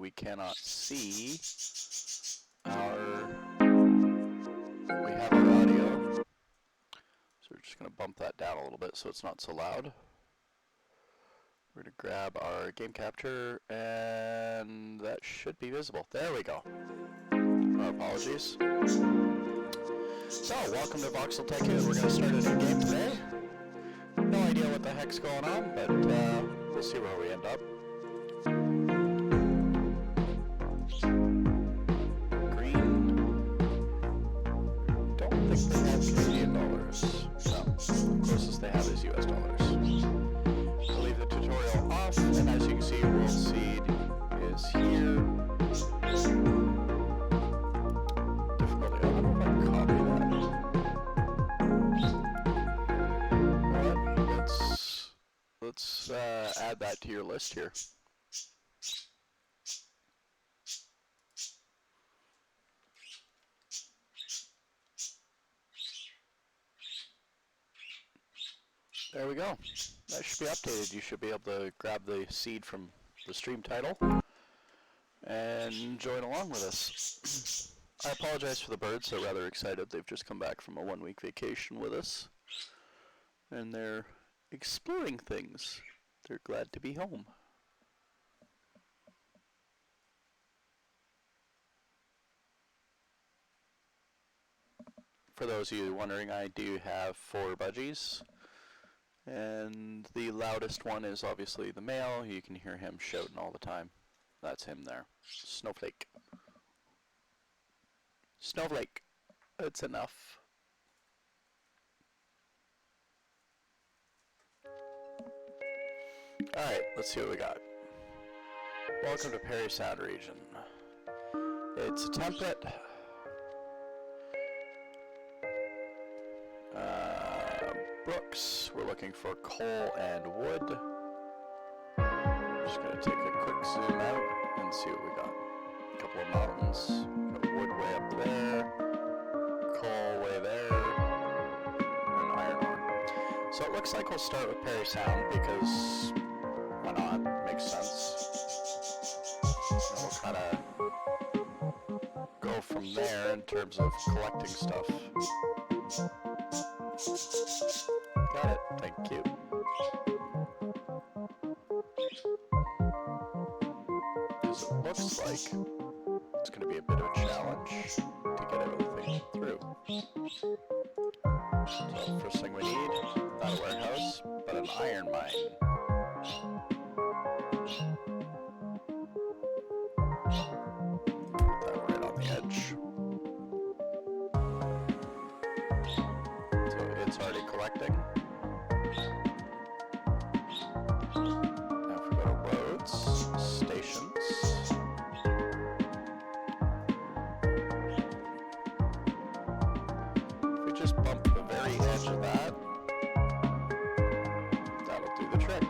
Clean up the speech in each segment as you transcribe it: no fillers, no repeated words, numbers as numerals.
we cannot see our, we have our audio. So we're just going to bump that down a little bit so it's not so loud. We're going to grab our game capture, and that should be visible. There we go. Our apologies. So, welcome to Voxel Tycoon. We're going to start a new game today. No idea what the heck's going on, but we'll see where we end up. Green. Don't think they have Canadian dollars. No, the closest they have is US dollars. I'll leave the tutorial off, and as you can see, World Seed is here. Difficulty. I don't know if I can copy that. Let's add that to your list here. There we go. That should be updated. You should be able to grab the seed from the stream title and join along with us. I apologize for the birds. They're rather excited. They've just come back from a one-week vacation with us, and they're exploring things. They're glad to be home. For those of you wondering, I do have 4 budgies. And the loudest one is obviously the male. You can hear him shouting all the time. That's him there. Snowflake. Snowflake. That's enough. Alright, let's see what we got. Welcome to Parry Sound Region. It's a template. Brooks, we're looking for coal and wood. Just gonna take a quick zoom out and see what we got. A couple of mountains, got wood way up there, coal way there, and iron ore. So it looks like we'll start with Parry Sound because why not? Makes sense. And we'll kind of go from there in terms of collecting stuff. Got it, thank you. Because it looks like it's going to be a bit of a challenge to get everything through. So first thing we need, not a warehouse, but an iron mine. Put that right on the edge. It's already collecting. Now if we go to roads, stations. If we just bump the very edge of that, that'll do the trick.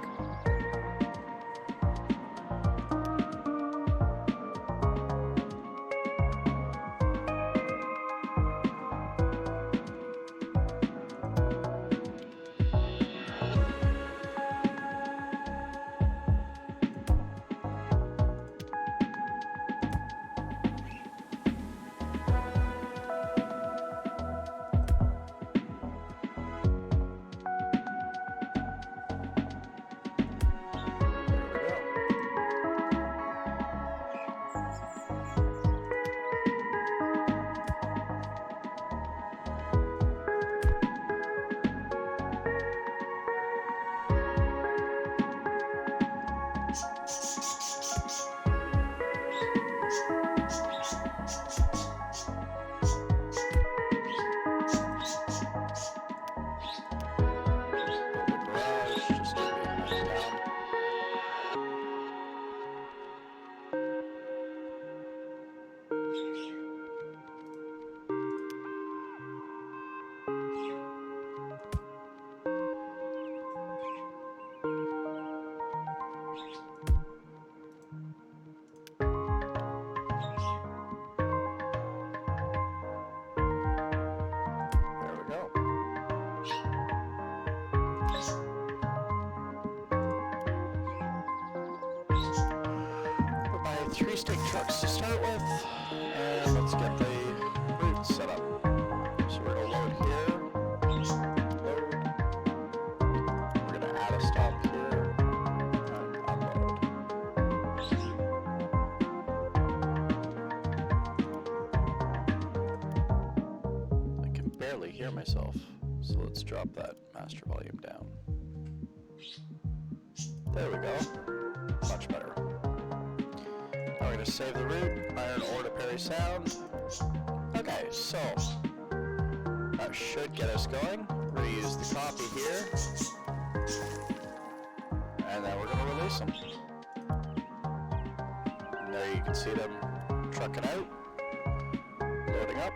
3 stake trucks to start with, and let's get the route set up. So we're gonna load here, load. We're gonna add a stop here, and unload. I can barely hear myself, so let's drop that master volume down. There we go. Much better. Now we're going to save the route, iron ore to Parry Sound. Okay, so that should get us going. We're going to use the copy here, and then we're going to release them. And there you can see them trucking out, loading up.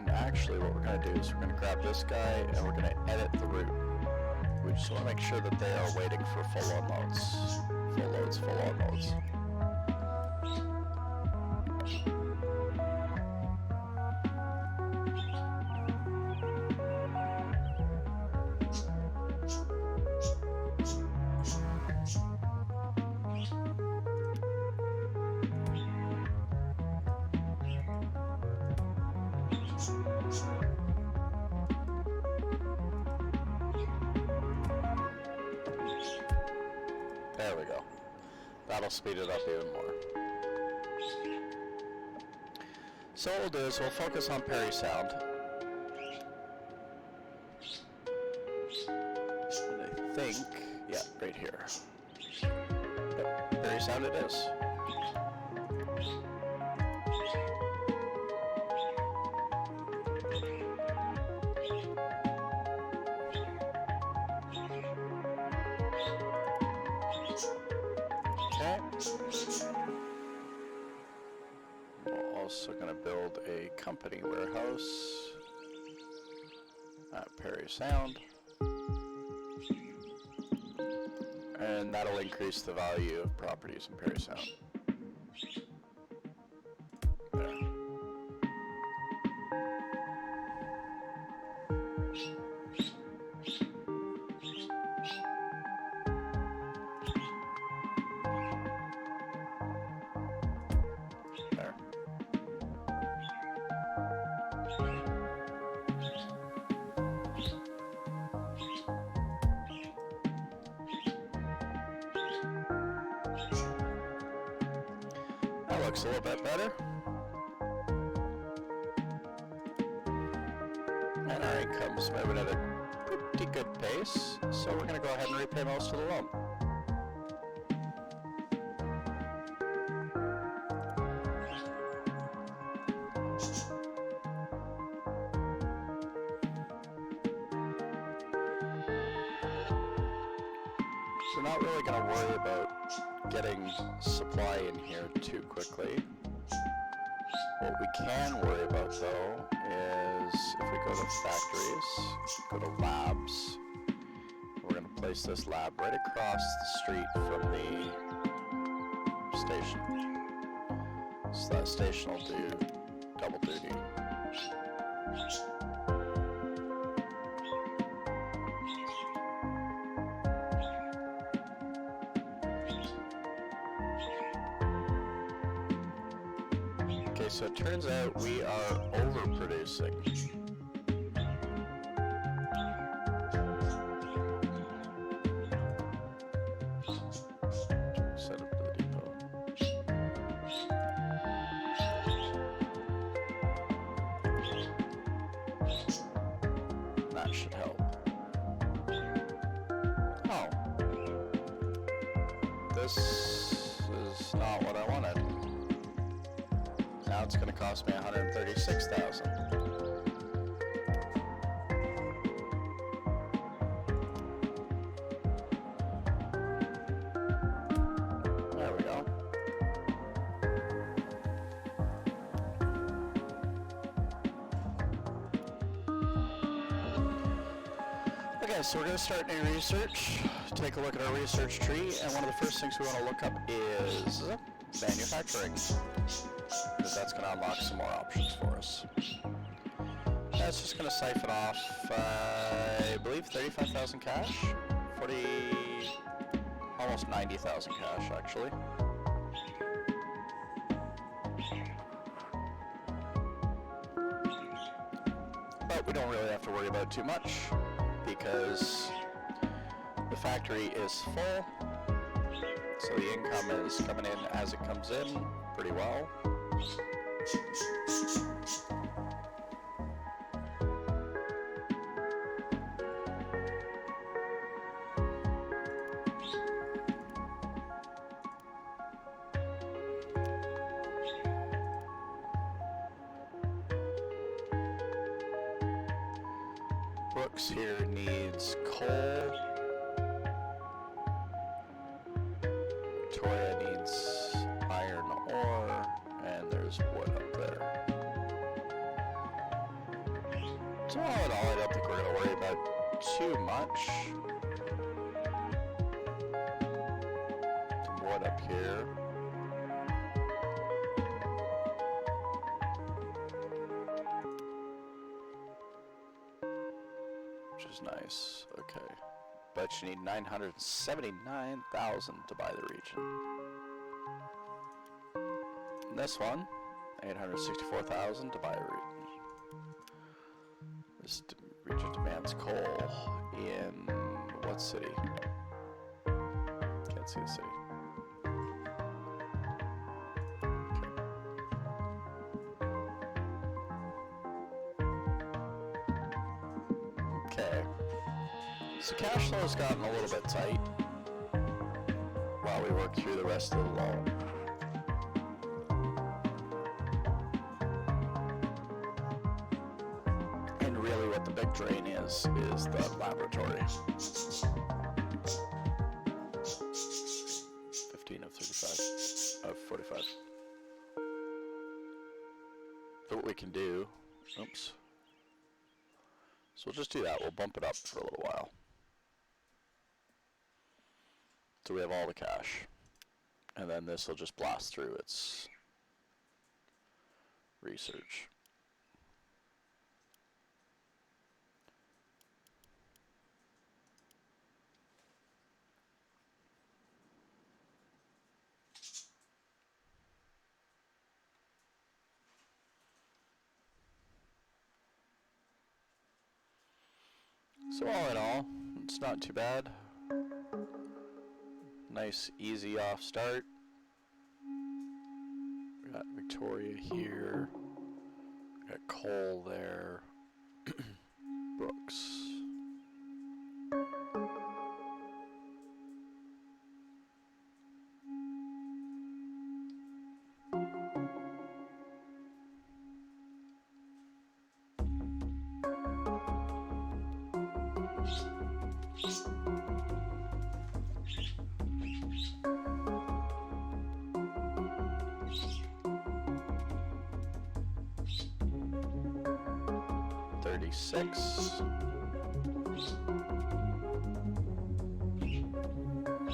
Actually, what we're going to do is we're going to grab this guy and we're going to edit the route. We just want to make sure that they are waiting for full unloads. Full loads, full unloads. There we go. That'll speed it up even more. So what we'll do is we'll focus on Parry Sound. And I think, yeah, right here. Yep, Parry Sound it is. We're also going to build a company warehouse at Parry Sound, and that'll increase the value of properties in Parry Sound. There. That looks a little bit better. And our income's moving at a pretty good pace, so we're going to go ahead and repay most of the loan. We're not really going to worry about getting supply in here too quickly. What we can worry about though is if we go to factories, go to labs, we're going to place this lab right across the street from the station. So that station will do double duty. So it turns out we are overproducing. Set up the depot. That should help. Oh. This is not what I wanted. Now it's going to cost me $136,000. There we go. Okay, so we're going to start new research. Take a look at our research tree, and one of the first things we want to look up is manufacturing, because that's going to unlock some more options for us. That's just going to siphon off, I believe, 35,000 cash almost 90,000 cash actually. But we don't really have to worry about it too much because the factory is full, so the income is coming in as it comes in pretty well. Brooks here needs coal. Victoria needs iron ore, and there's wood up there. So all in all, I don't think we're going to worry about too much. Some wood up here. Which is nice. Okay. But you need 979,000 to buy the region. And this one, 864,000 to buy a region. This region demands coal in what city? Can't see the city. Okay. So cash flow has gotten a little bit tight while we work through the rest of the loan. And really what the big drain is the laboratory. 15 of 35, of 45. So what we can do, oops. So we'll just do that, we'll bump it up for a little while. So we have all the cash. And then this will just blast through its research. So all in all, it's not too bad. Nice, easy off start. We got Victoria here. We got coal there. Brooks.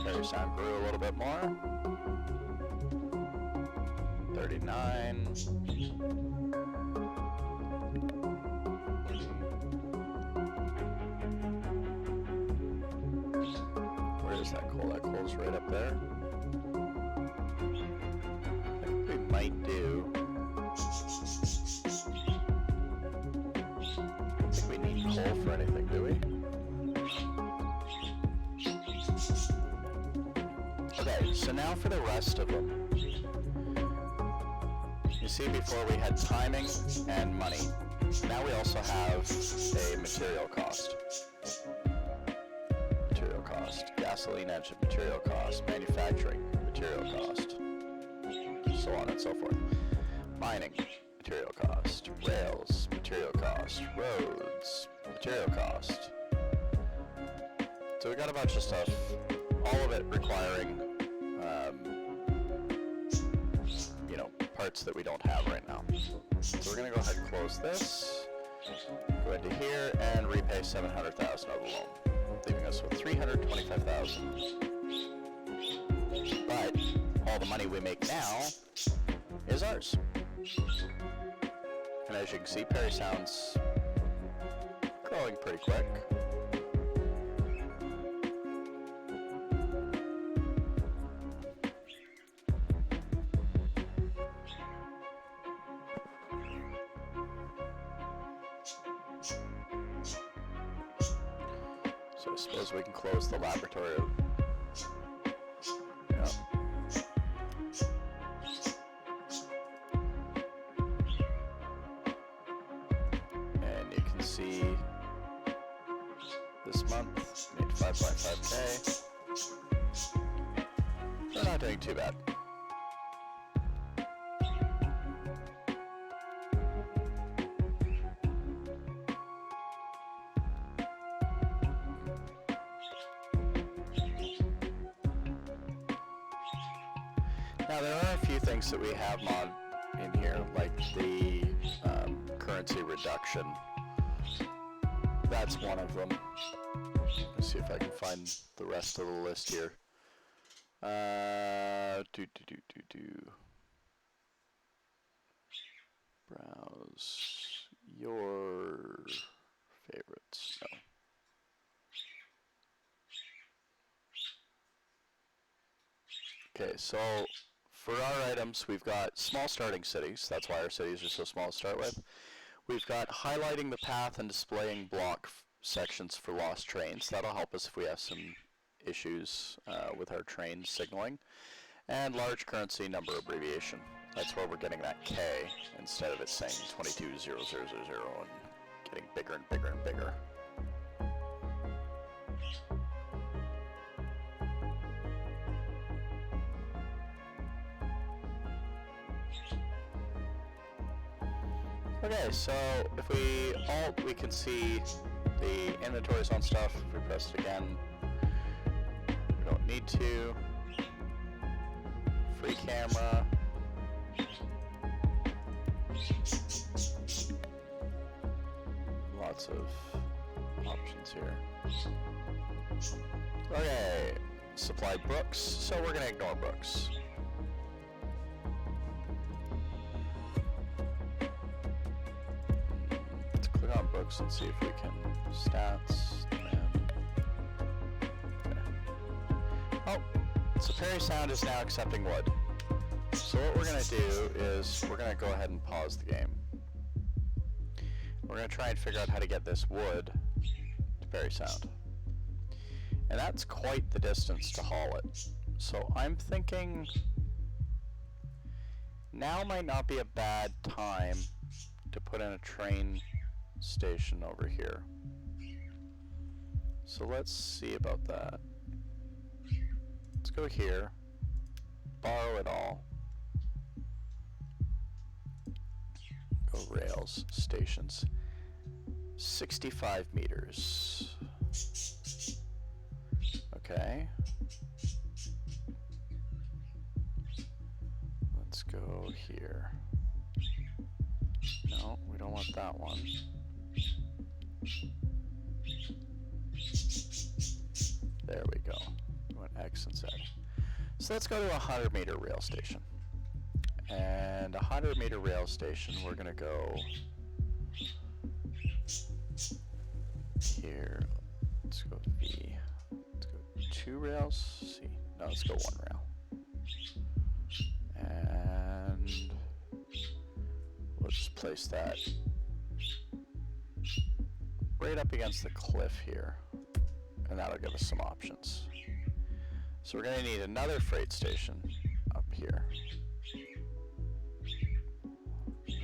Parry sound grew a little bit more. 39. Where is that coal? That coal's right up there. I think we might do. Coal for anything, do we? Okay, so now for the rest of them. You see, before we had timing and money. Now we also have a material cost. Material cost. Gasoline engine material cost. Manufacturing material cost. So on and so forth. Mining material cost. Rails material cost. Roads material cost. So we got a bunch of stuff, all of it requiring, you know, parts that we don't have right now. So we're going to go ahead and close this, go into here, and repay 700,000 of the loan, leaving us with 325,000. But all the money we make now is ours. And as you can see, Parry sounds growing pretty quick. I suppose we can close the laboratory. Yep. And you can see this month made 5.5K. We're not doing too bad. Now there are a few things that we have mod in here, like the currency reduction. That's one of them. Let's see if I can find the rest of the list here. Browse your favorites. No. Okay, so for our items, we've got small starting cities. That's why our cities are so small to start with. We've got highlighting the path and displaying block sections for lost trains. That'll help us if we have some issues with our train signaling. And large currency number abbreviation. That's where we're getting that K instead of it saying 22,000 and getting bigger and bigger and bigger. Okay, so if we alt, we can see the inventories on stuff. If we press it again, we don't need to. Free camera. Lots of options here. Okay, supply books, so we're gonna ignore books. Let's click on books and see if we can stats. And, okay. Oh, so Parry Sound is now accepting wood. So what we're gonna do is we're gonna go ahead and pause the game. We're going to try and figure out how to get this wood to Parry Sound. And that's quite the distance to haul it. So I'm thinking now might not be a bad time to put in a train station over here. So let's see about that. Let's go here, borrow it all. Go rails, stations. 65 meters. Okay. Let's go here. No, we don't want that one. There we go. We want X and Z. So let's go to a 100-meter rail station. And a 100-meter rail station, we're going to go here. Let's go V. Let's go 2 rails. C. No, let's go 1 rail. And we'll just place that right up against the cliff here. And that'll give us some options. So we're going to need another freight station up here.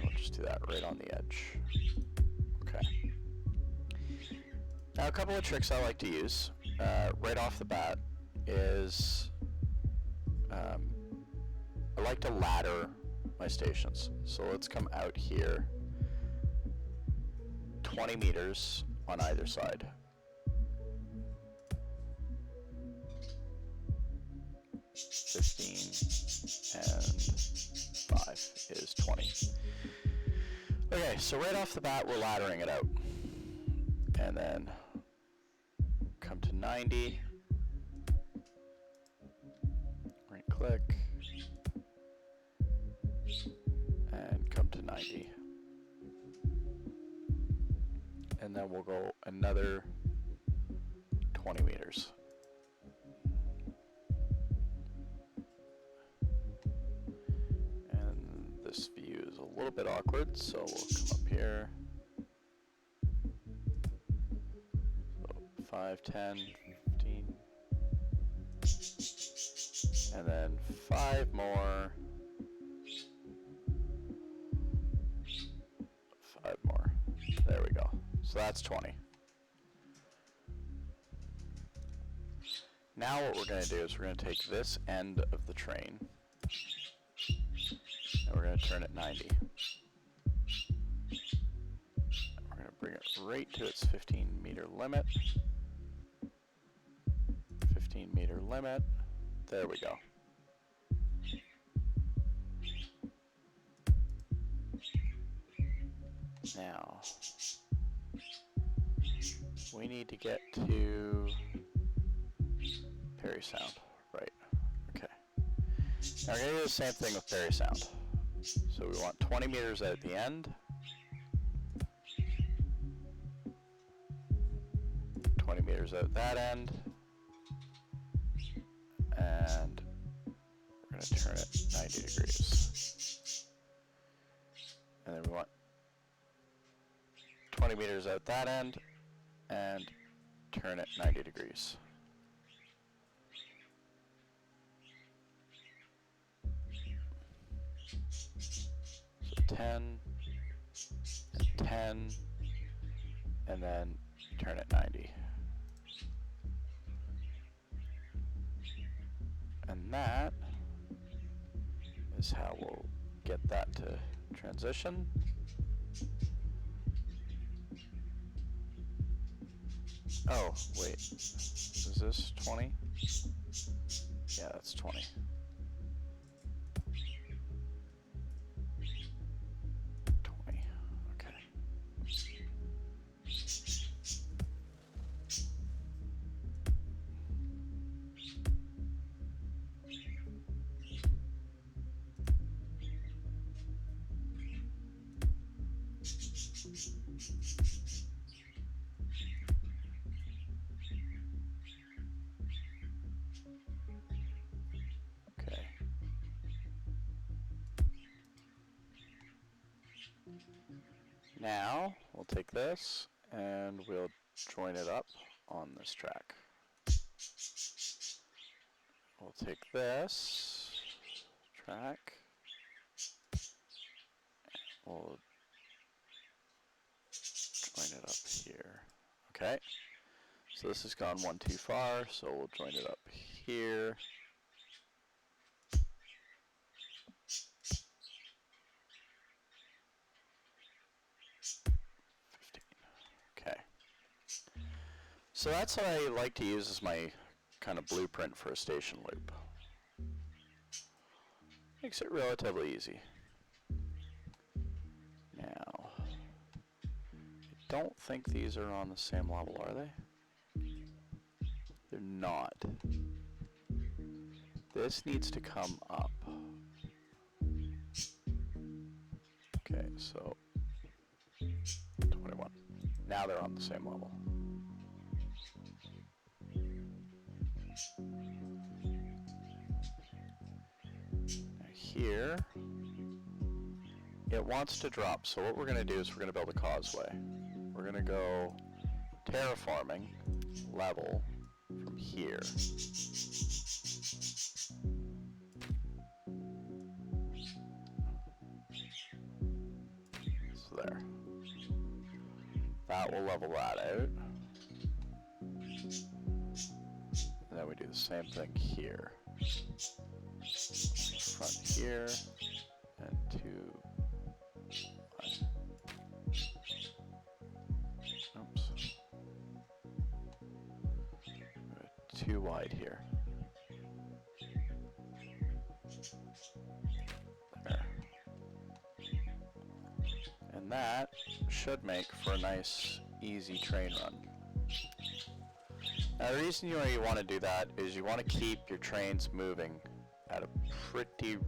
We'll just do that right on the edge. Okay. Now a couple of tricks I like to use right off the bat is I like to ladder my stations. So let's come out here 20 meters on either side. 15 and 5 is 20. Okay, so right off the bat we're laddering it out. And then come to 90. Right click. And come to 90. And then we'll go another 20 meters. And this view is a little bit awkward, so we'll come up here. So 5, 10, 15. And then 5 more. 5 more. There we go. So that's 20. Now what we're going to do is we're going to take this end of the train and we're going to turn it 90. We're going to bring it right to its 15-meter limit. 15-meter limit. There we go. Now, we need to get to Parry sound. Right. Okay. Now we're going to do the same thing with Parry sound. So we want 20 meters at the end. 20 meters at that end. And we're going to turn it 90 degrees. And then we want 20 meters at that end and turn it 90 degrees. So 10 and 10 and then turn it 90. And that is how we'll get that to transition. Oh, wait. Is this 20? Yeah, that's 20. 20. Okay. Now, we'll take this and we'll join it up on this track. We'll take this track, we'll join it up here. Okay, so this has gone one too far, so we'll join it up here. Okay. So that's what I like to use as my kind of blueprint for a station loop. Makes it relatively easy. Now, I don't think these are on the same level, are they? They're not. This needs to come up. Okay, so 21. Now they're on the same level. Now here, it wants to drop, so what we're going to do is we're going to build a causeway. We're going to go terraforming level from here. So there. That will level that out. And then we do the same thing here. Front here, and 2. Oops. 2 wide here. There. And that should make for a nice, easy train run. Now the reason you want to do that is you want to keep your trains moving at a pretty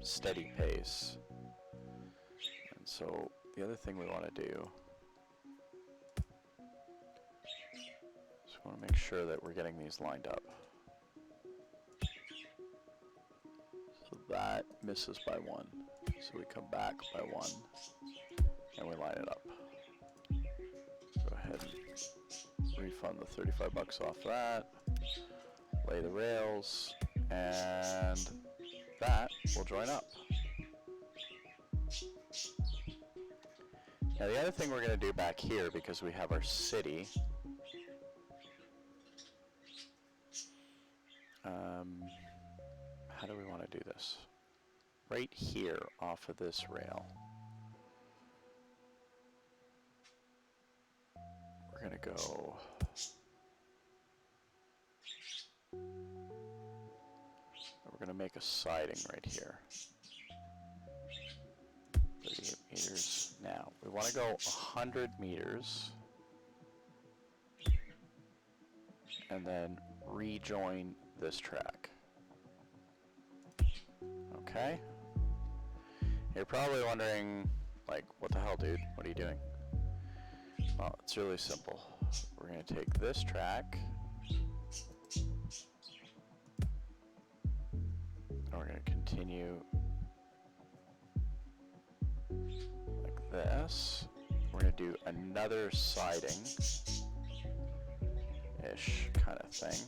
steady pace. And so the other thing we want to do is we want to make sure that we're getting these lined up. So that misses by 1. So we come back by 1 and we line it up. Go ahead and refund the 35 bucks off that, lay the rails, and that will join up. Now the other thing we're going to do back here, because we have our city, how do we want to do this? Right here off of this rail, we're going to go we're going to make a siding right here. 38 meters. Now, we want to go 100 meters and then rejoin this track. Okay? You're probably wondering, like, what the hell, dude? What are you doing? Well, it's really simple. We're going to take this track and we're going to continue like this. We're going to do another siding-ish kind of thing.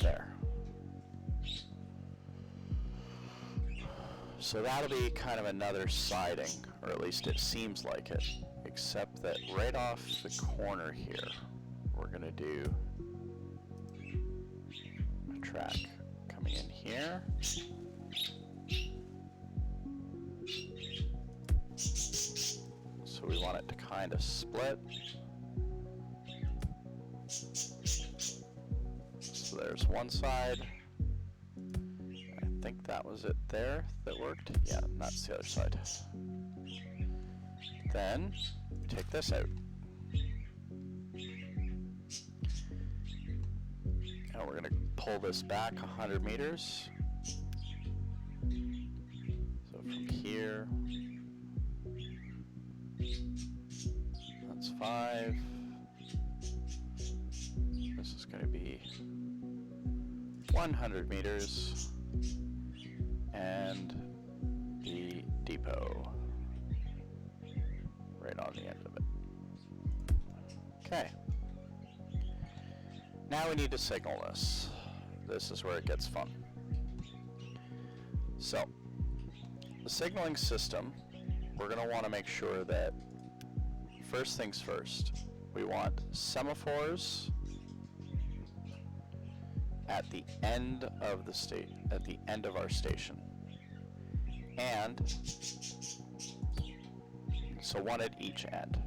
There. So that'll be kind of another siding, or at least it seems like it, except that right off the corner here, we're going to do a track coming in here. So we want it to kind of split. So there's one side. I think that was it there that worked. Yeah, and that's the other side. Then we take this out. And we're going to pull this back 100 meters. So from here, that's 5. This is going to be 100 meters. And the depot right on the end of it. Okay. Now we need to signal this. This is where it gets fun. So, the signaling system, we're going to want to make sure that, first things first, we want semaphores at the end of the at the end of our station. And so one at each end.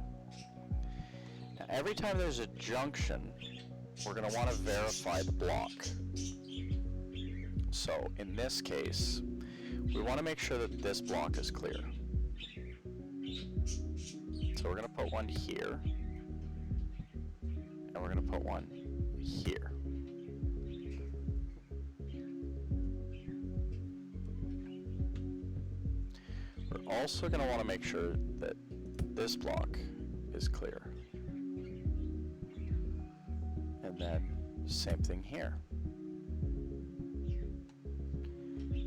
Now every time there's a junction, we're going to want to verify the block. So in this case, we want to make sure that this block is clear. So we're going to put one here, and we're going to put one here. We're also going to want to make sure that this block is clear. And then same thing here.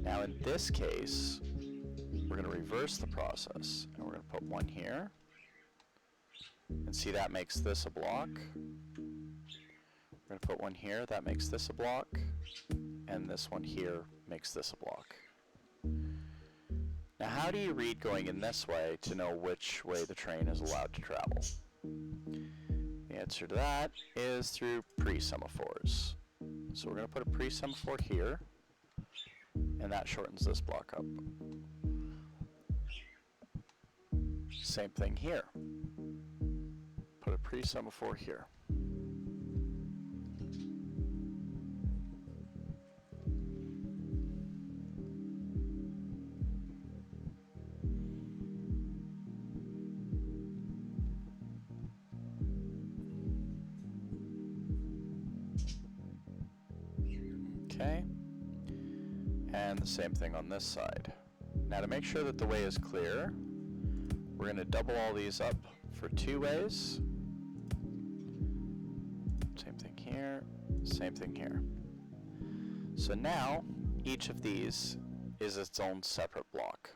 Now in this case, we're going to reverse the process, and we're going to put one here. And see, that makes this a block. We're going to put one here, that makes this a block. And this one here makes this a block. Now, how do you read going in this way to know which way the train is allowed to travel? The answer to that is through pre-semaphores. So we're going to put a pre-semaphore here, and that shortens this block up. Same thing here. Put a pre-semaphore here. Okay, and the same thing on this side. Now to make sure that the way is clear, we're going to double all these up for 2 ways. Same thing here, same thing here. So now each of these is its own separate block.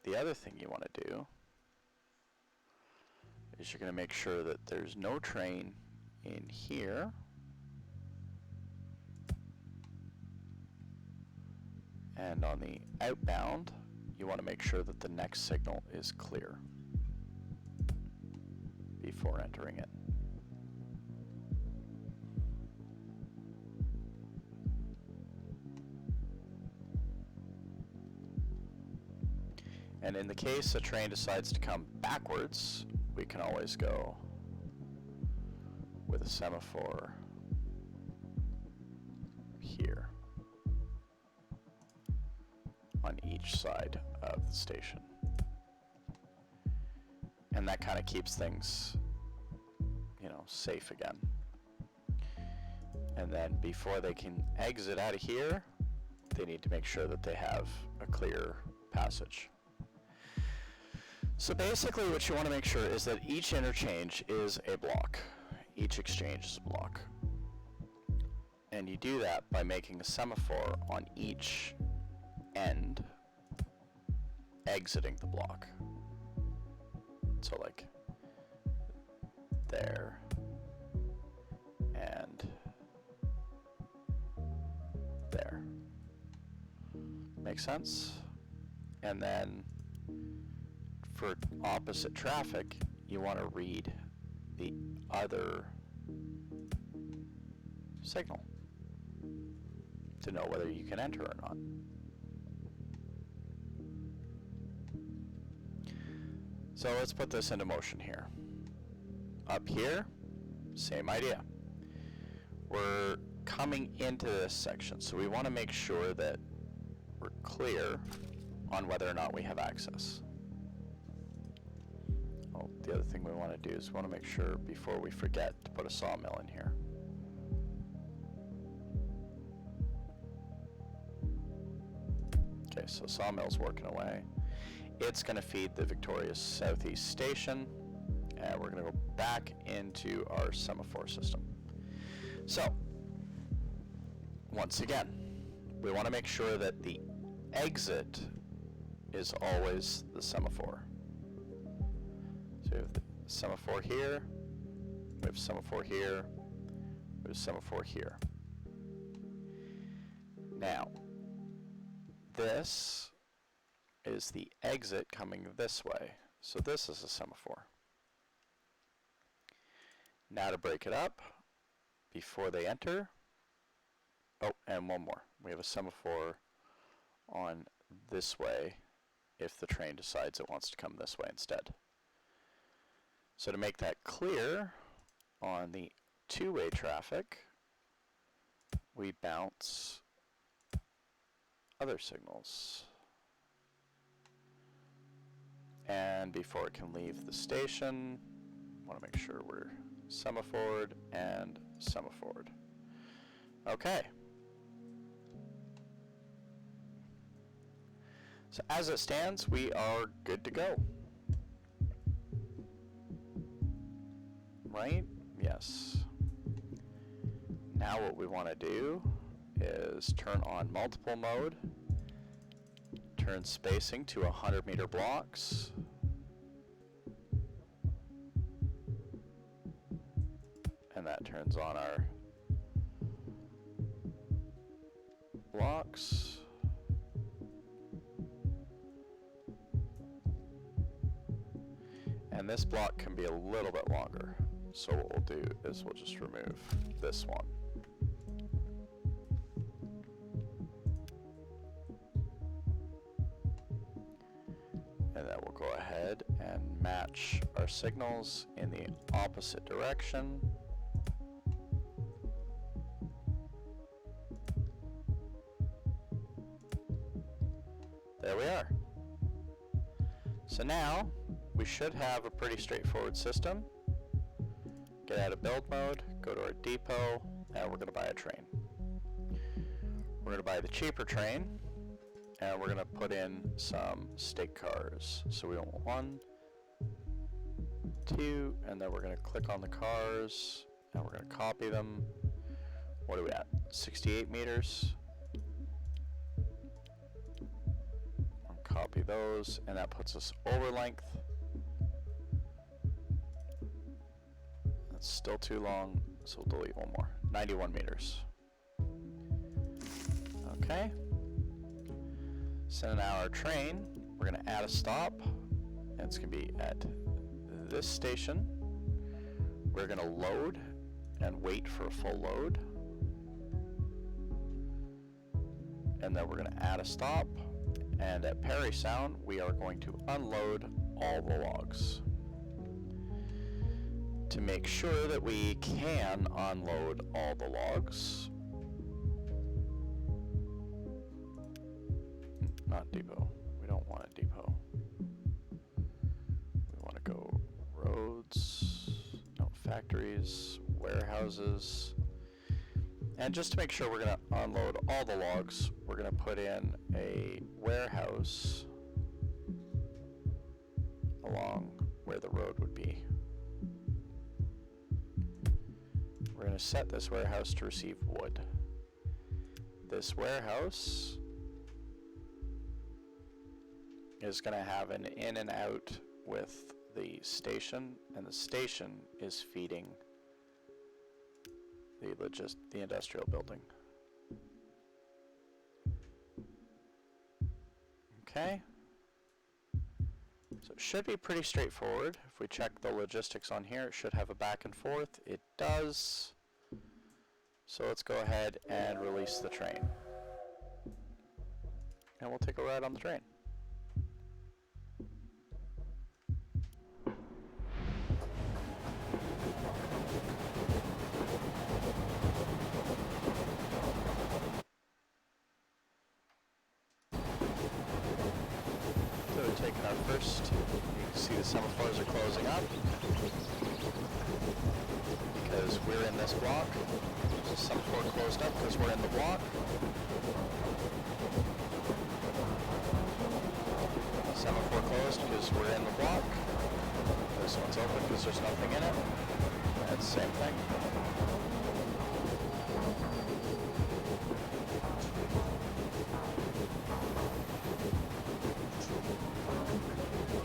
The other thing you want to do is you're going to make sure that there's no train in here. And on the outbound, you want to make sure that the next signal is clear before entering it. And in the case a train decides to come backwards, we can always go with a semaphore here on each side of the station. And that kind of keeps things, you know, safe again. And then before they can exit out of here, they need to make sure that they have a clear passage. So basically what you want to make sure is that each interchange is a block. Each exchange is a block. And you do that by making a semaphore on each end exiting the block. So like there and there. Make sense? And then for opposite traffic, you want to read the other signal to know whether you can enter or not. So let's put this into motion here. Up here, same idea. We're coming into this section, so we want to make sure that we're clear on whether or not we have access. Oh, the other thing we want to do is we want to make sure before we forget to put a sawmill in here. Okay, so sawmill's working away. It's going to feed the Victoria Southeast Station, and we're going to go back into our semaphore system. So, once again, we want to make sure that the exit is always the semaphore. So we have the semaphore here, we have semaphore here, we have semaphore here. Now, this is the exit coming this way. So this is a semaphore. Now to break it up, before they enter, oh, and one more. We have a semaphore on this way if the train decides it wants to come this way instead. So to make that clear, on the two-way traffic, we bounce other signals. And before it can leave the station, I want to make sure we're semaphored and semaphored. Okay. So as it stands, we are good to go. Right? Yes. Now what we want to do is turn on multiple mode, turn spacing to 100-meter blocks, and that turns on our blocks. And this block can be a little bit longer. So what we'll do is we'll just remove this one. And then we'll go ahead and match our signals in the opposite direction. There we are. So now we should have a pretty straightforward system. Get out of build mode, go to our depot, and we're going to buy a train. We're going to buy the cheaper train, and we're going to put in some stake cars. So we want 1, 2, and then we're going to click on the cars, and we're going to copy them. what are we at? 68 meters. I'll copy those, and that puts us over length. That's still too long, so we'll delete one more. 91 meters. Okay. So now our train, we're gonna add a stop. And it's gonna be at this station. We're gonna load and wait for a full load. And then we're gonna add a stop. And at Parry Sound, we are going to unload all the logs. To make sure that we can unload all the logs. Not depot. We don't want a depot. We want to go roads, no, factories, warehouses. And just to make sure we're going to unload all the logs, we're going to put in a warehouse along where the road would be. We're going to set this warehouse to receive wood. This warehouse is going to have an in and out with the station, and the station is feeding the industrial building. Okay. So it should be pretty straightforward. If we check the logistics on here, it should have a back and forth. It does. So let's go ahead and release the train. And we'll take a ride on the train. So we're taking our first, you can see the semaphores are closing up because we're in this block. So semaphore closed up because we're in the block. Semaphore closed because we're in the block. This one's open because there's nothing in it. That's the same thing.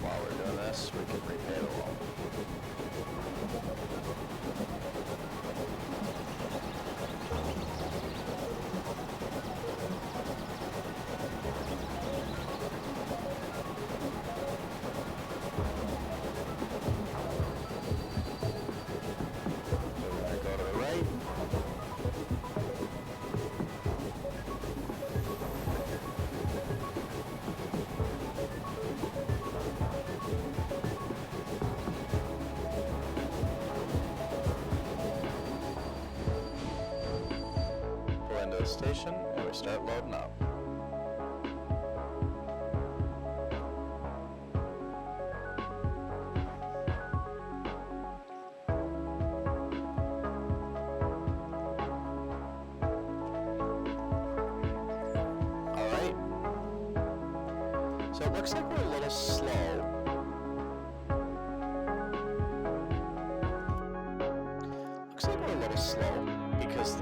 While we're doing this, we can repay the loan. Station, and we start loading up. Alright. So it looks like we're a little slow. Looks like we're a little slow because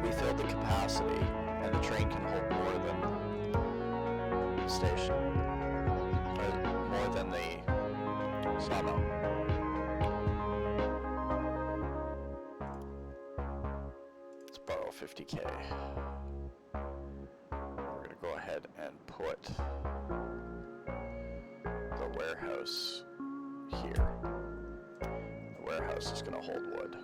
we filled the capacity, and the train can hold more than the station, or more than the sawmill. Let's borrow 50K. We're going to go ahead and put the warehouse here. The warehouse is going to hold wood.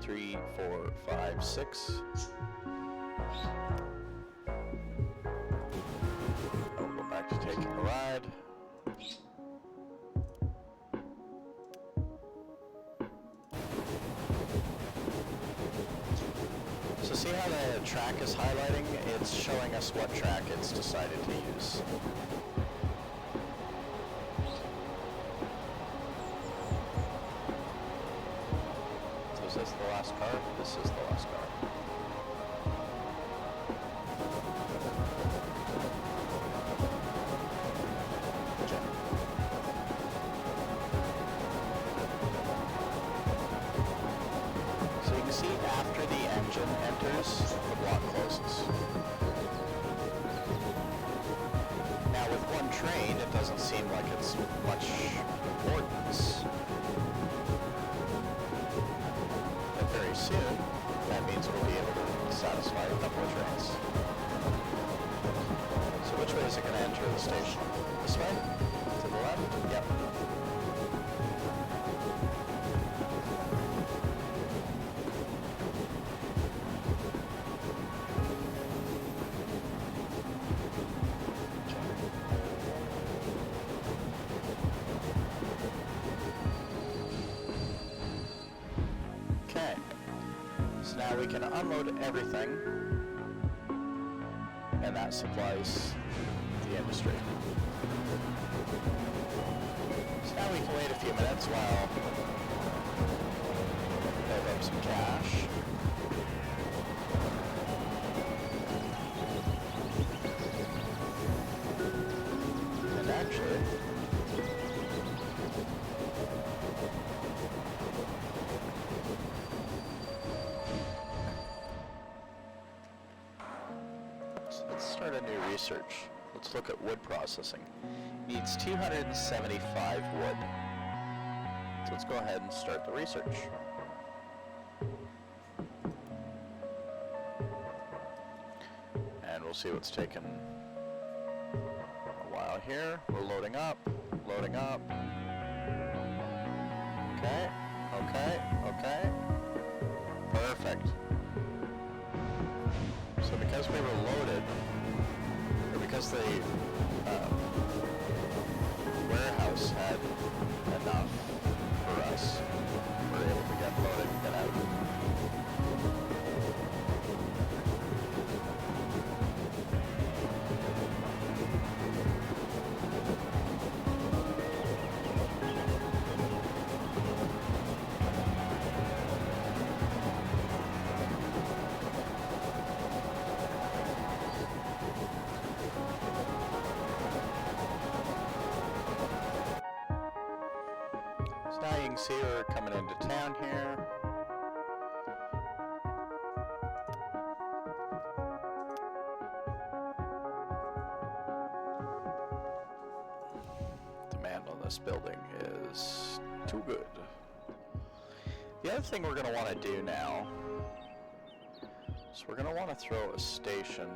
3, 4, 5, 6. I'll go back to taking a ride. So see how the track is highlighting? It's showing us what track it's decided to use. Is this the last car? This is the last car. after the engine enters, the block closes. Now with one train, it doesn't seem like it's much importance. But very soon, that means we'll be able to satisfy a couple of trains. So which way is it going to enter the station? This way? To the left? Yep. Okay. So now we can unload everything, and that supplies the industry. So now we can wait a few minutes while we build up some cash. And actually, let's start a new research. Let's look at wood processing. Needs 275 wood. So let's go ahead and start the research. And we'll see what's taken a while here. We're loading up, loading up. Okay, okay, okay. Perfect. So because we were loaded, or because the warehouse had enough for us, we were able to get loaded and get out. So now you can see we're coming into town here. Demand on this building is too good. The other thing we're going to want to do now is we're going to want to throw a stations.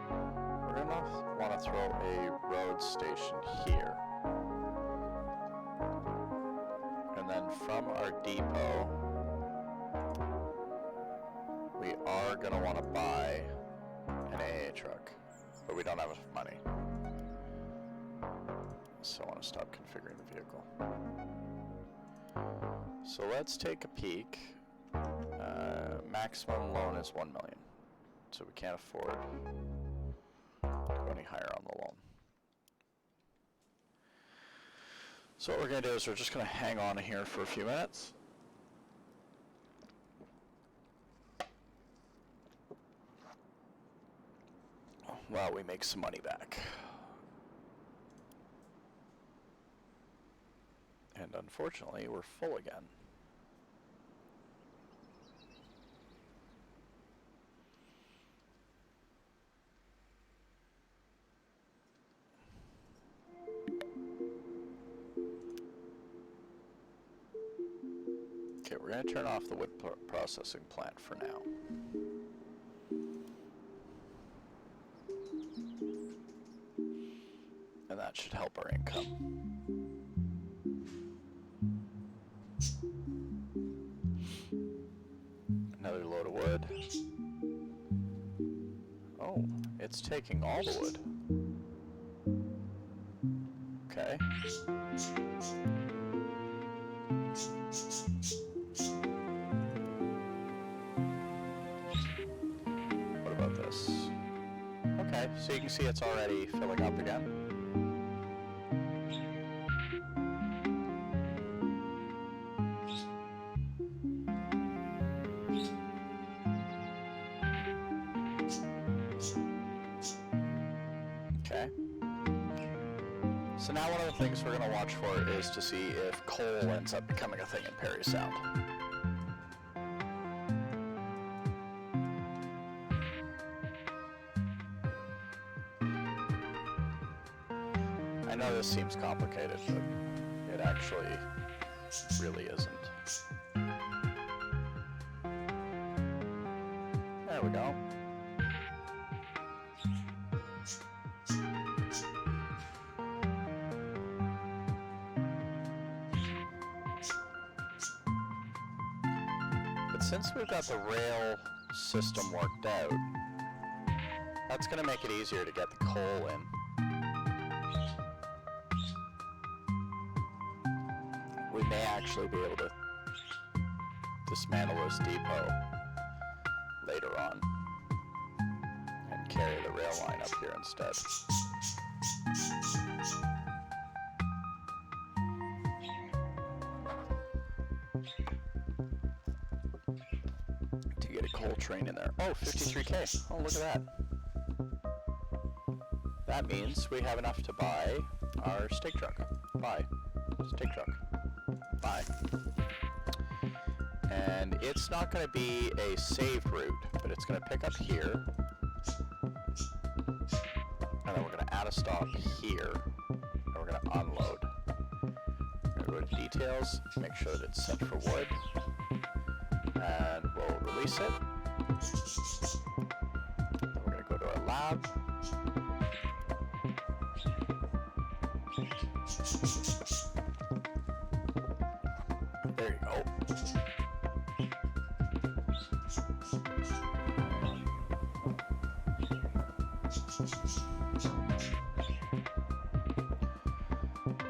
We're going to want to throw a road station here. And then from our depot, we are going to want to buy an AA truck, but we don't have enough money. So I want to stop configuring the vehicle. So let's take a peek. Maximum loan is 1 million. So we can't afford to go any higher on the loan. So what we're going to do is we're just going to hang on here for a few minutes. While we make some money back. And unfortunately, we're full again. Okay, we're going to turn off the wood processing plant for now. And that should help our income. Another load of wood. Oh, it's taking all the wood. Okay. What about this? Okay, so you can see it's already filling up again. Okay. So now one of the things we're going to watch for is to see if coal ends up becoming a thing in Parry Sound. I know this seems complicated, but it actually really isn't. There we go. But since we've got the rail system worked out, that's going to make it easier to get the coal in. We may actually be able to dismantle this depot later on and carry the rail line up here instead. To get a coal train in there. Oh, 53K. Oh, look at that. That means we have enough to buy our stake truck. Buy. Stake truck. Buy. And it's not going to be a saved route, but it's going to pick up here. And then we're going to add a stop here. And we're going to unload. We're going to go to details, make sure that it's set for wood. And we'll release it. Then we're going to go to our lab. There you go.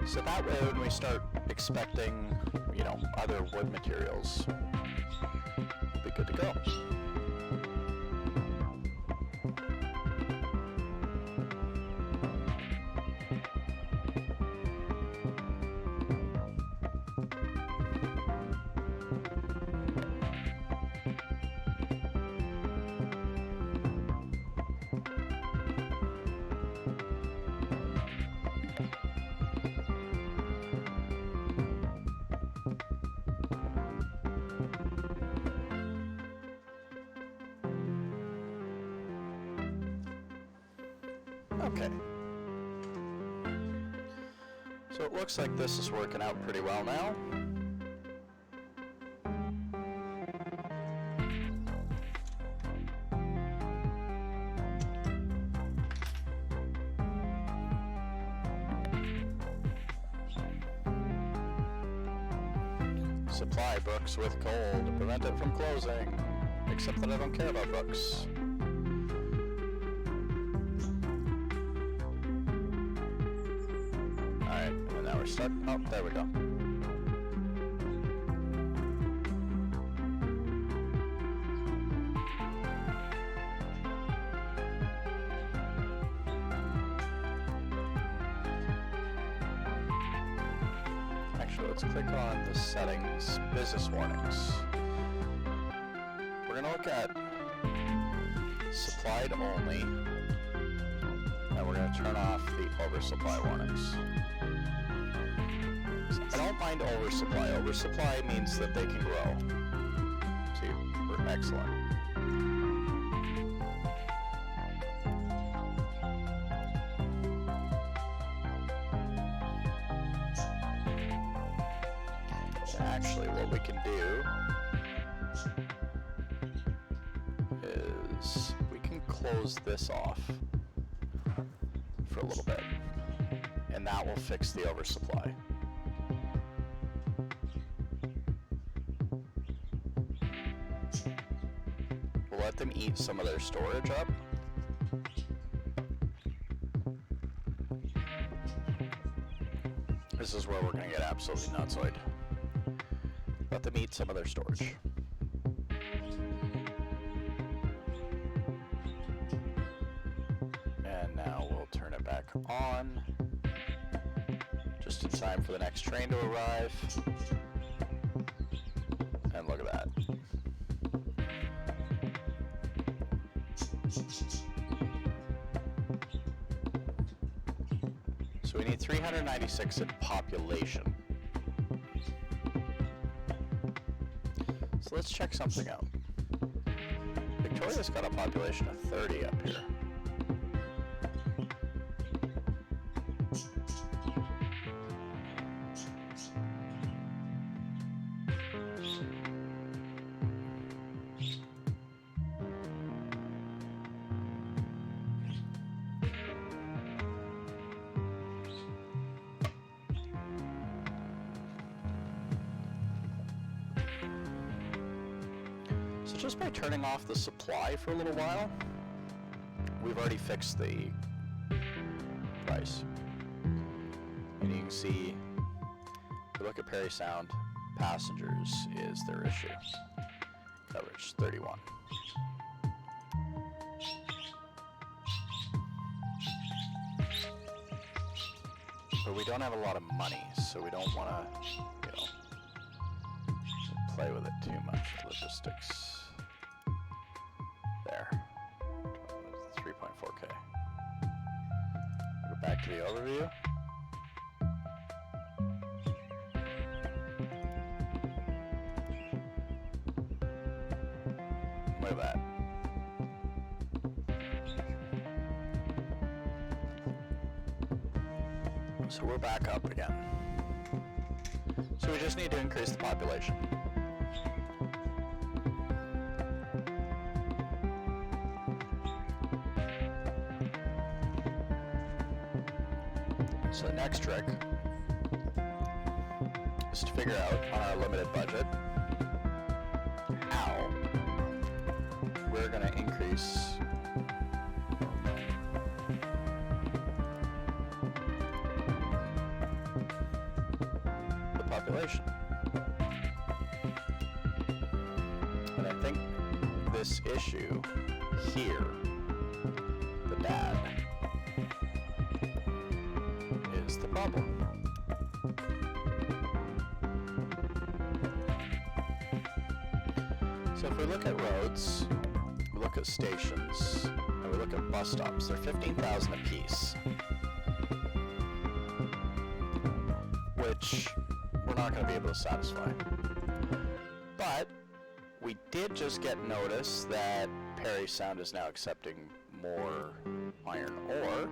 So that way when we start expecting, you know, other wood materials, we'll be good to go. Okay. So it looks like this is working out pretty well now. Supply books with coal to prevent it from closing. Except that I don't care about books. We're stuck. Oh, there we go. Actually, let's click on the settings, business warnings. We're going to look at supplied only, and we're going to turn off the oversupply warnings. I don't mind oversupply. Oversupply means that they can grow. See, we're excellent. Actually, what we can do is we can close this off for a little bit, and that will fix the oversupply. Let them eat some of their storage up. This is where we're going to get absolutely nutsoid. Let them eat some of their storage. And now we'll turn it back on. Just in time for the next train to arrive. And look at that. So we need 396 in population. So let's check something out. Victoria's got a population of 30 up here. So just by turning off the supply for a little while, we've already fixed the price. And you can see, if you look at Parry Sound, passengers is their issue. Coverage 31. But we don't have a lot of money, so we don't want to, you know, play with it too much. Logistics. There. 3.4K. Go back to the overview. Look at that. So we're back up again. So we just need to increase the population. So the next trick is to figure out on our limited budget how we're going to increase the population. And I think this issue here, the dad, is the problem. So if we look at roads, we look at stations, and we look at bus stops, they're 15,000 apiece, which we're not going to be able to satisfy. But we did just get notice that Parry Sound is now accepting more iron ore,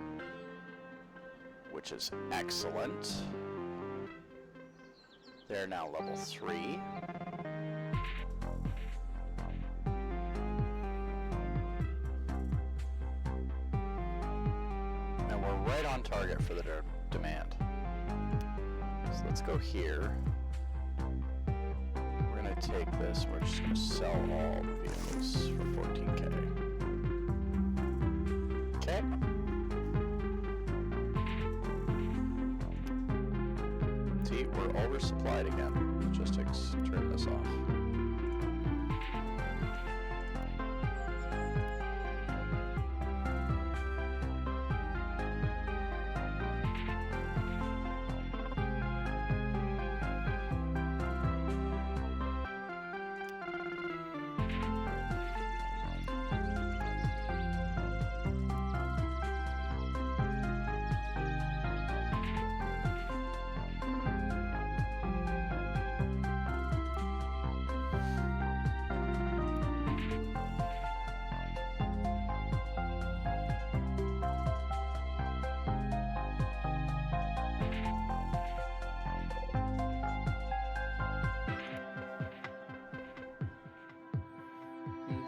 which is excellent. They're now level 3. And we're right on target for the demand. So let's go here. We're going to take this, we're just going to sell all the vehicles for 14K. Okay. See, we're oversupplied again. Logistics, turn this off.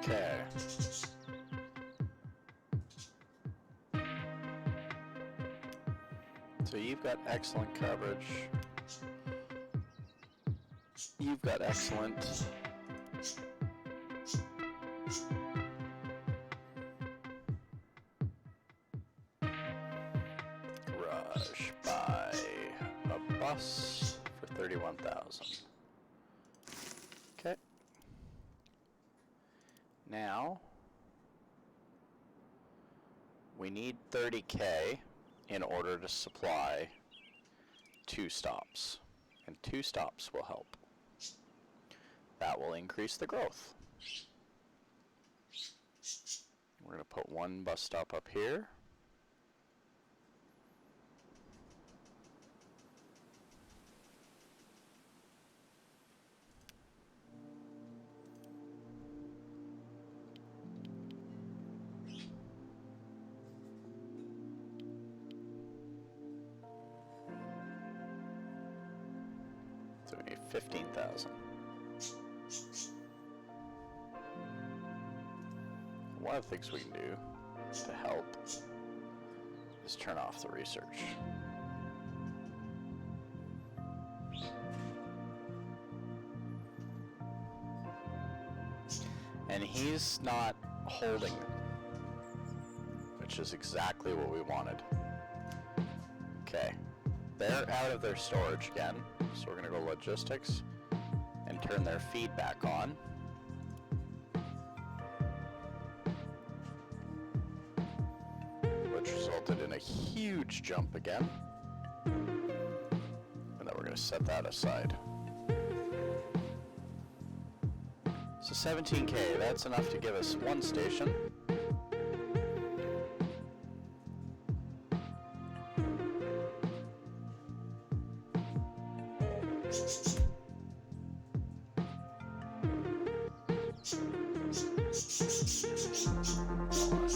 Okay. So you've got excellent coverage. You've got excellent. Garage by a bus for 31,000. Okay. Now, we need 30K in order to supply 2 stops. And 2 stops will help. That will increase the growth. We're going to put 1 bus stop up here. 15,000. One of the things we can do to help is turn off the research. And he's not holding, which is exactly what we wanted. Okay, they're out of their storage again, so we're gonna go logistics and turn their feed back on. Which resulted in a huge jump again. And then we're gonna set that aside. So 17K, that's enough to give us one station.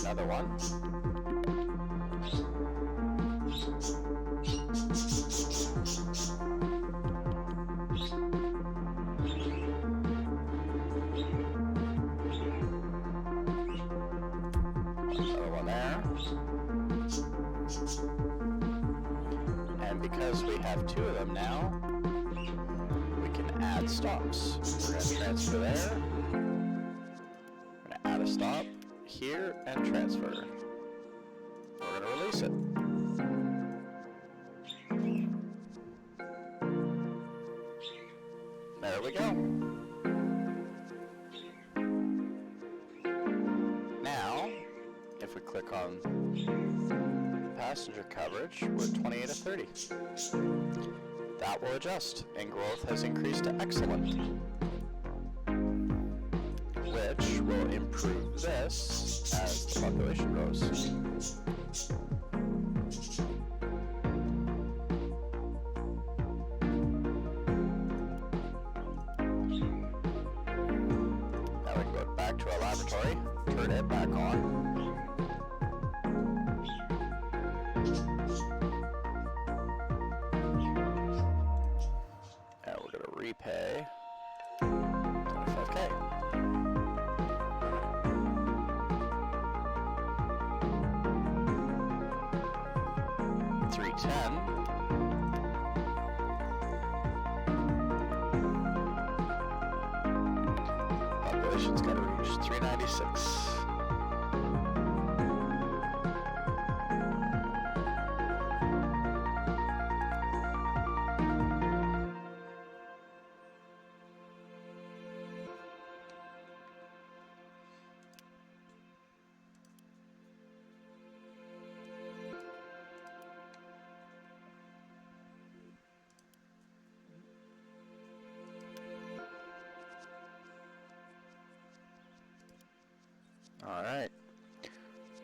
Another one. Another one there. And because we have two of them now, we can add stops. We're going to transfer there. We're going to add a stop here and transfer. We're going to release it. There we go. Now, if we click on passenger coverage, we're 28 of 30. That will adjust, and growth has increased to excellent, which will improve this as the population grows. Now we can go back to our laboratory, turn it back on. And we're going to repay 25K. Population's got to reach 396. All right,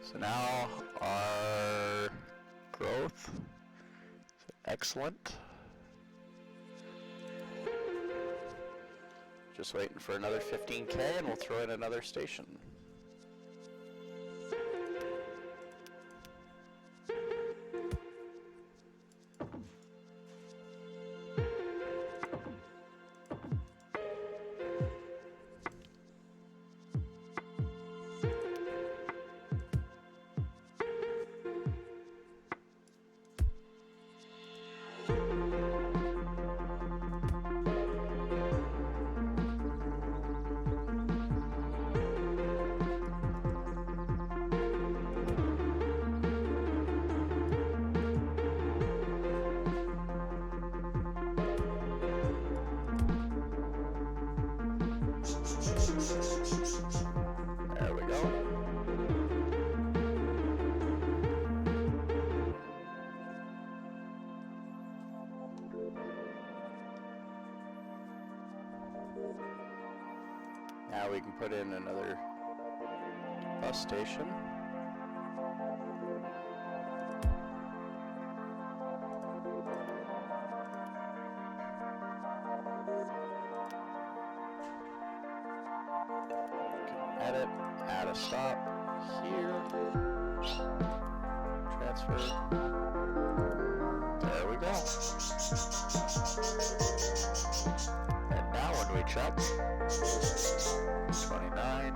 so now our growth is excellent. Just waiting for another 15K and we'll throw in another station. There we go. Now we can put in another bus station. Edit, add a stop here, transfer, there we go. check. 29.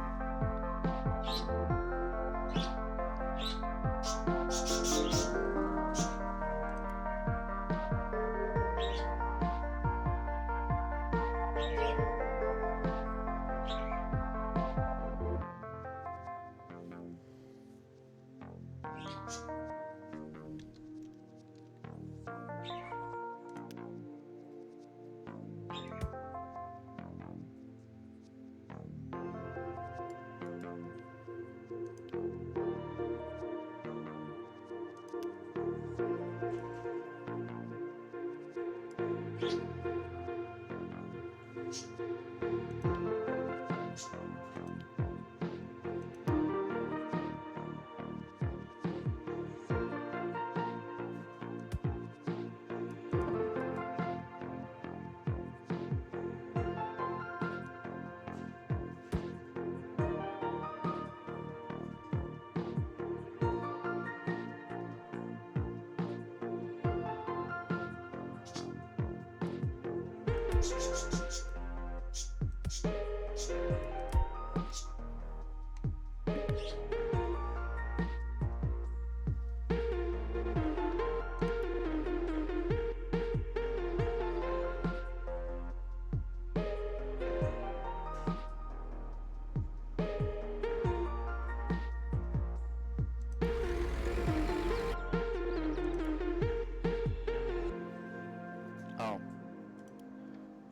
Oh.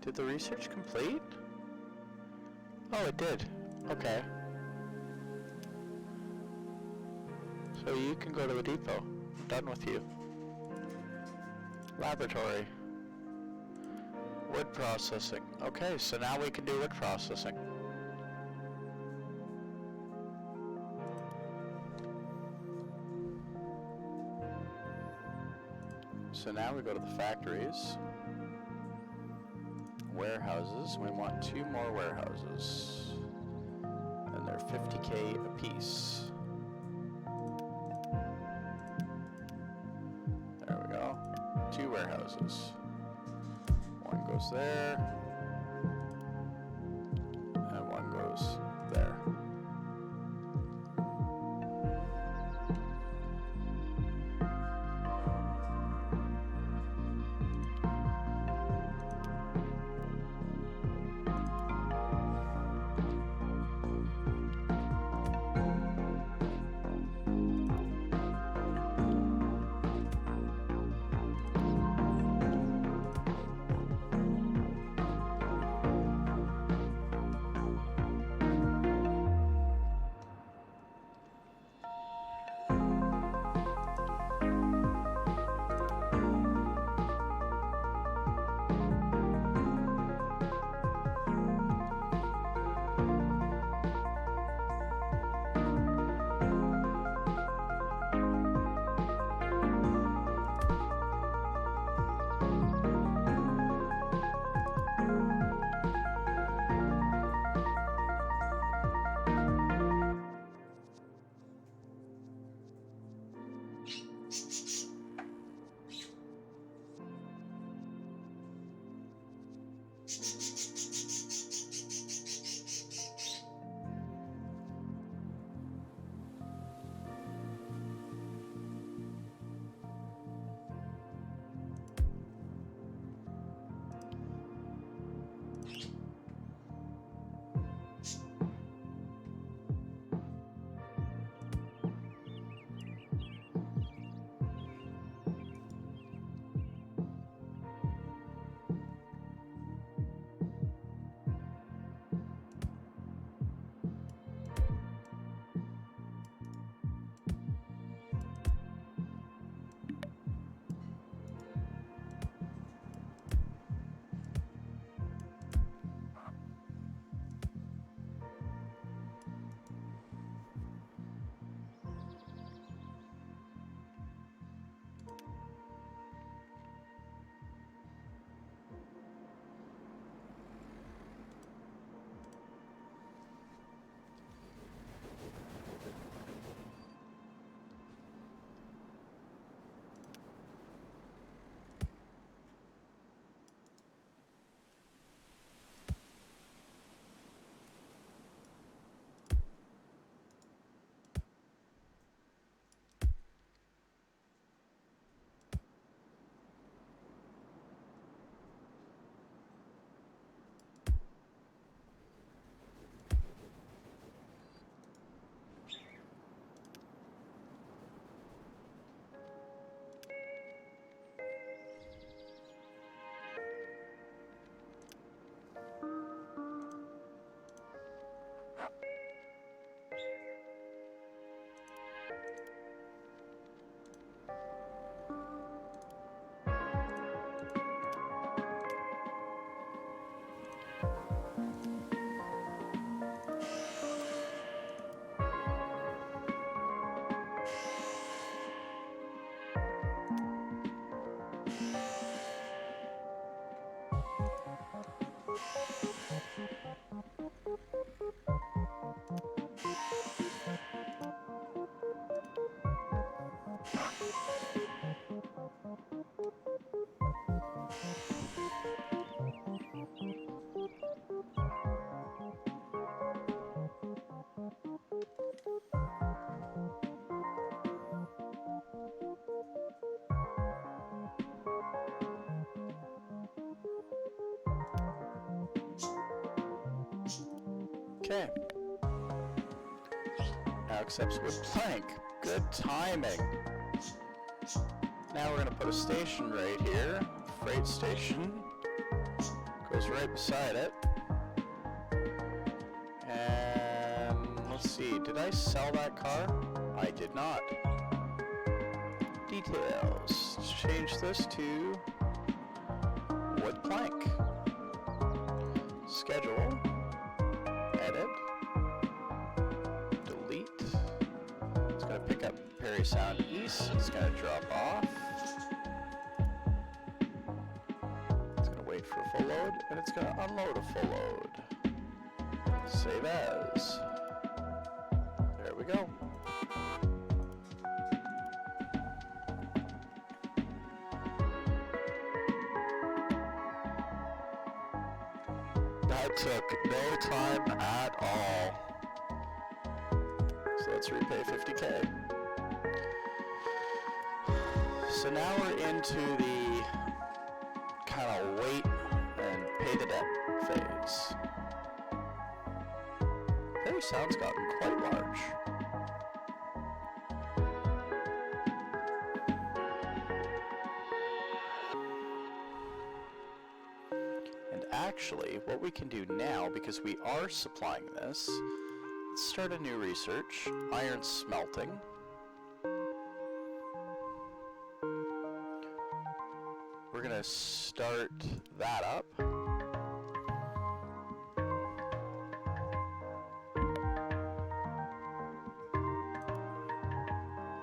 Did the research complete? Oh, it did. Okay. So you can go to the depot. I'm done with you. Laboratory. Wood processing. Okay, so now we can do wood processing. So now we go to the factories. Warehouses. We want 2 more warehouses. And they're 50K a piece. There we go. 2 warehouses. One goes there. And one goes there. Okay. Now accepts wood plank. Good timing. Now we're going to put a station right here. Freight station. Goes right beside it. And let's see, did I sell that car? I did not. Details. Let's change this to wood plank. Schedule. Edit. Delete. It's going to pick up Parry Sound East. It's going to drop off. It's going to wait for a full load, and it's going to unload a full load. Save as. There we go. That took no time at all. So let's repay 50K. So now we're into the kind of wait and pay the debt phase. Parry Sound's gotten quite large. And actually, what we can do now, because we are supplying this, let's start a new research. Iron smelting. We're going to start that up.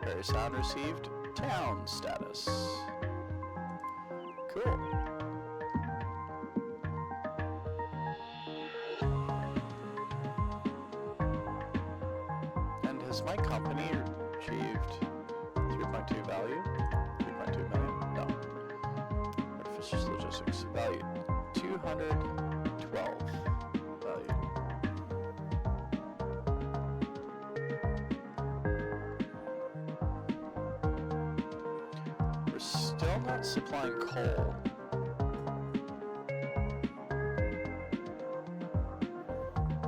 Parry Sound received town status. Cool. And has my company achieved 3.2 value? 3.2 million? No. Artificial logistics value 212 value. We're still not supplying coal.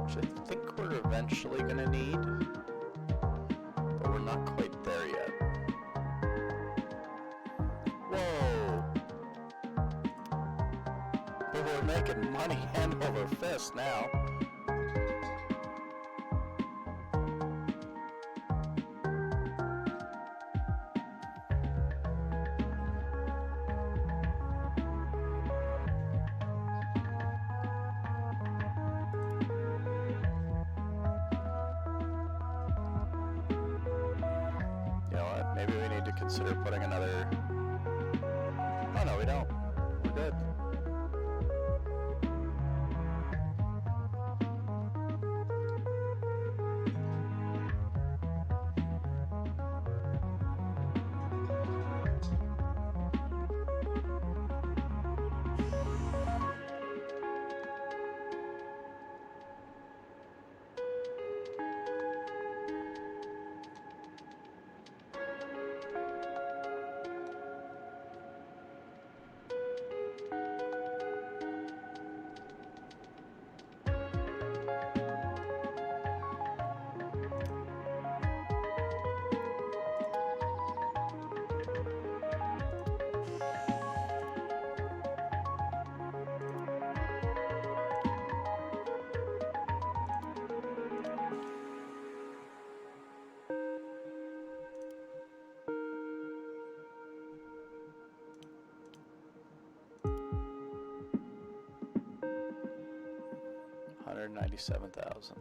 Which I think we're eventually going to need. But we're not quite there yet. Whoa! But we're making money hand over fist now. You know what? Maybe we need to consider putting another... Oh no, we don't. We're good. $197,000.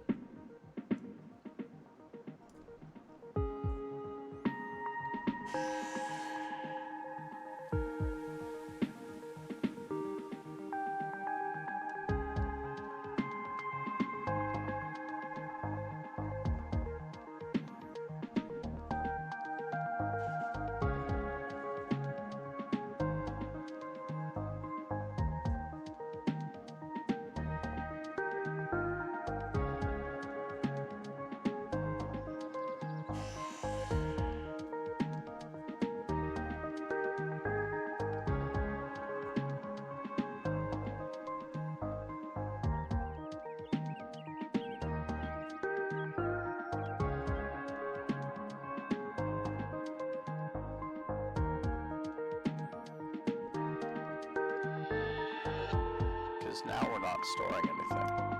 because now we're not storing anything.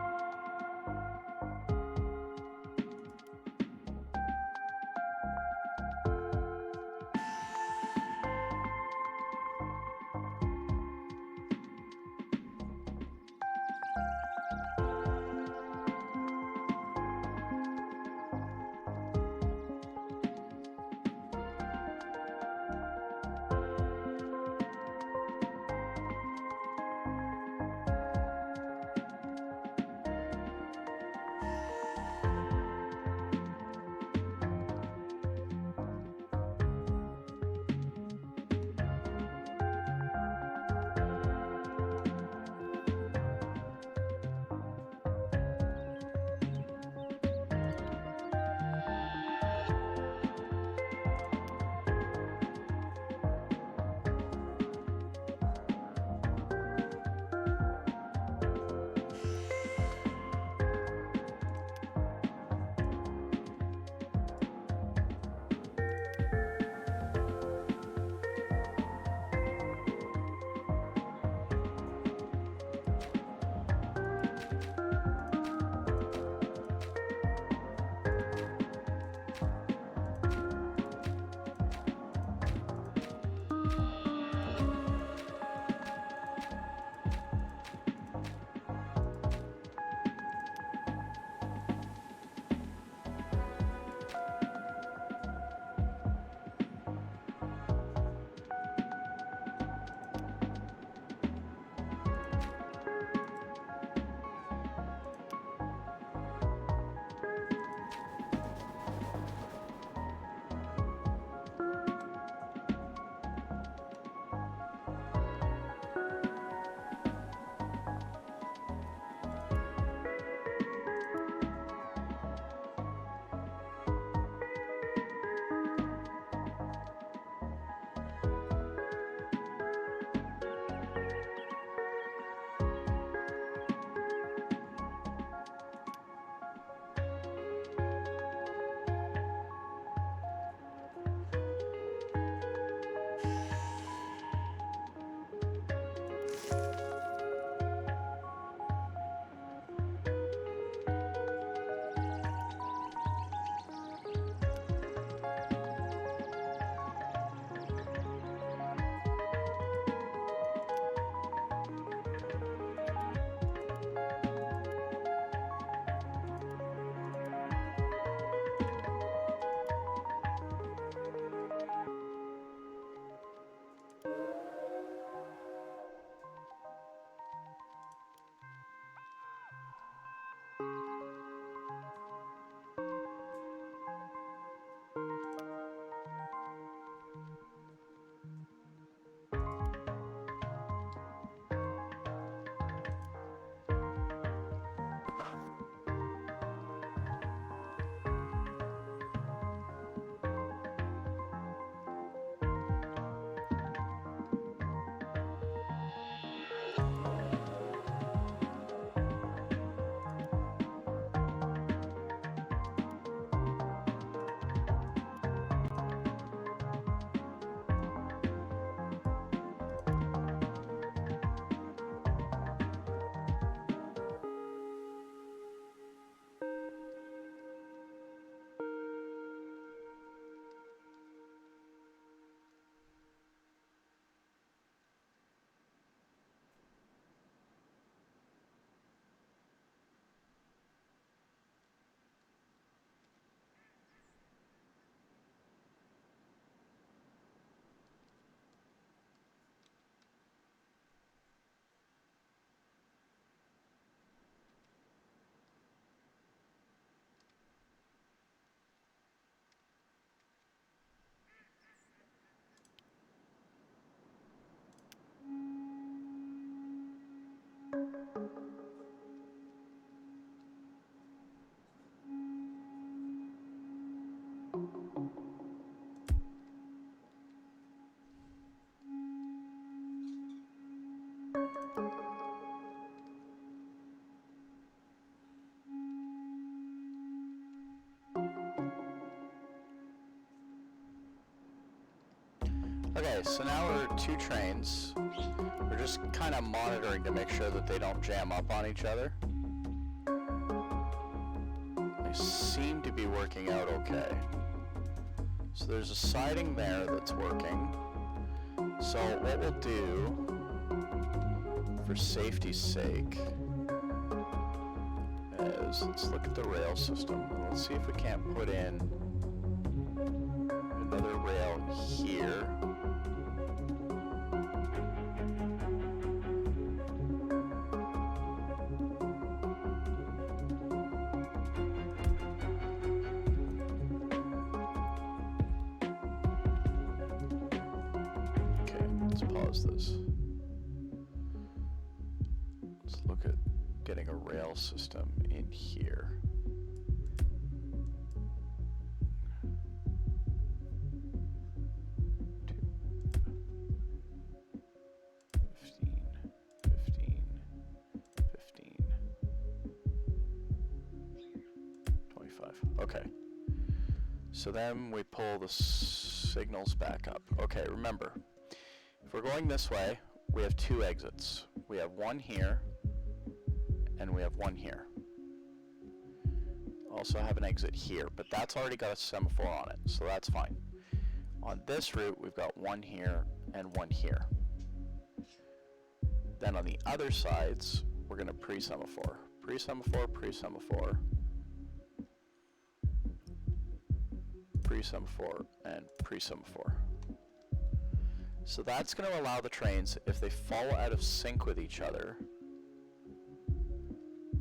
Okay, so now we're 2 trains. We're just kind of monitoring to make sure that they don't jam up on each other. They seem to be working out okay. So there's a siding there that's working. So what we'll do, for safety's sake, is let's look at the rail system. And let's see if we can't put in another rail here. This. Let's look at getting a rail system in here. Okay. So then we pull the signals back up. Okay, remember, if we're going this way, we have two exits. We have one here, and we have one here. Also have an exit here, but that's already got a semaphore on it, so that's fine. On this route, we've got one here and one here. Then on the other sides, we're going to pre-semaphore. Pre-semaphore, pre-semaphore. Pre-semaphore, and pre-semaphore. So that's going to allow the trains, if they fall out of sync with each other,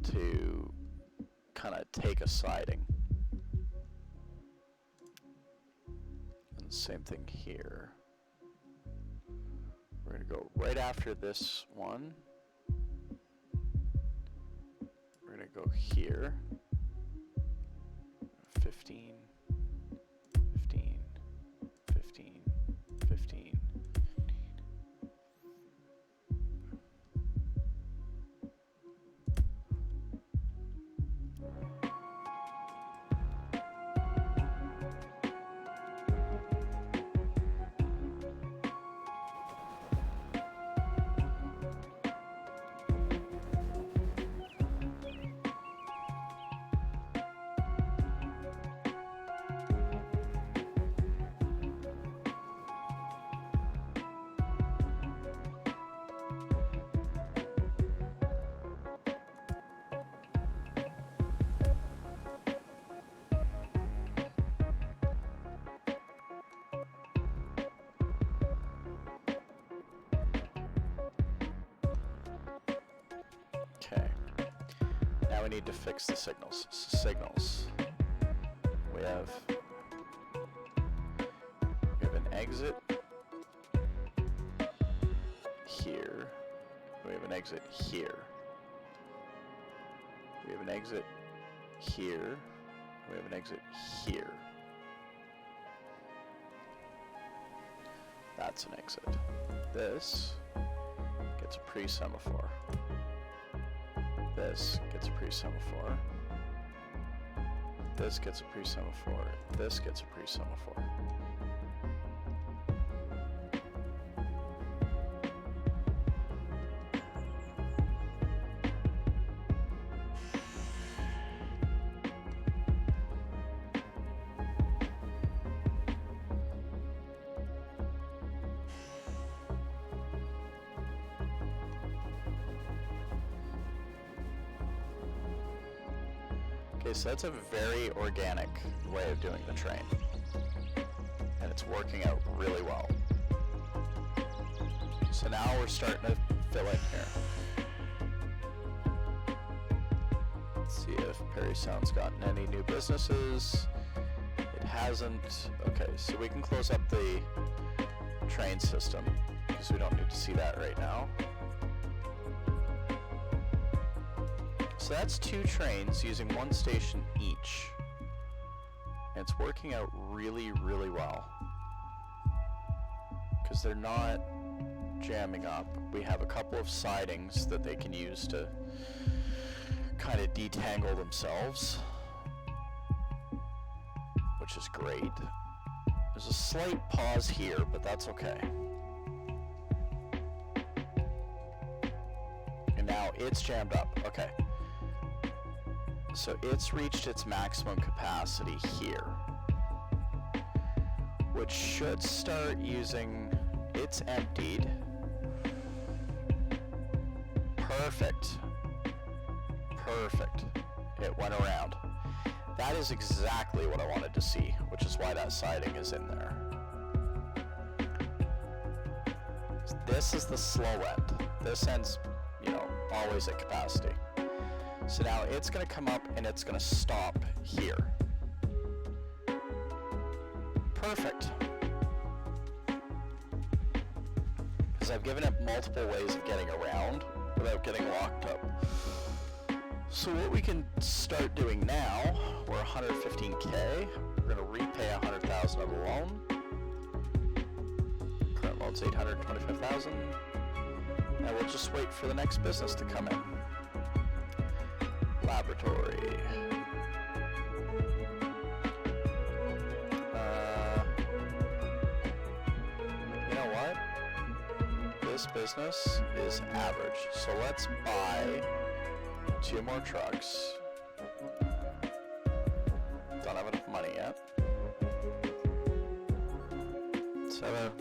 to kind of take a siding. And same thing here. We're going to go right after this one. We're going to go here. 15, 15, 15, 15. Now we need to fix the signals. We have an exit here. We have an exit here. We have an exit here. We have an exit here. That's an exit. This gets a pre-semaphore. This gets a pre-semaphore. This gets a pre-semaphore. This gets a pre-semaphore. Okay, so that's a very organic way of doing the train, and it's working out really well. So now we're starting to fill in here. Let's see if Parry Sound's gotten any new businesses. It hasn't. Okay, so we can close up the train system because we don't need to see that right now. So that's two trains using one station each. And it's working out really, really well. Because they're not jamming up. We have a couple of sidings that they can use to kind of detangle themselves, which is great. There's a slight pause here, but that's okay. it's jammed up. Okay. So it's reached its maximum capacity here, which should start using, it's emptied. Perfect. Perfect. It went around. That is exactly what I wanted to see, which is why that siding is in there. This is the slow end. This end's, you know, always at capacity. So now it's going to come up and it's going to stop here. Perfect. Because I've given it multiple ways of getting around without getting locked up. So what we can start doing now, we're 115K. We're going to repay 100,000 of the loan. Current loan's 825,000. And we'll just wait for the next business to come in. Laboratory. You know what? This business is average. So let's buy 2 more trucks. Don't have enough money yet. 7,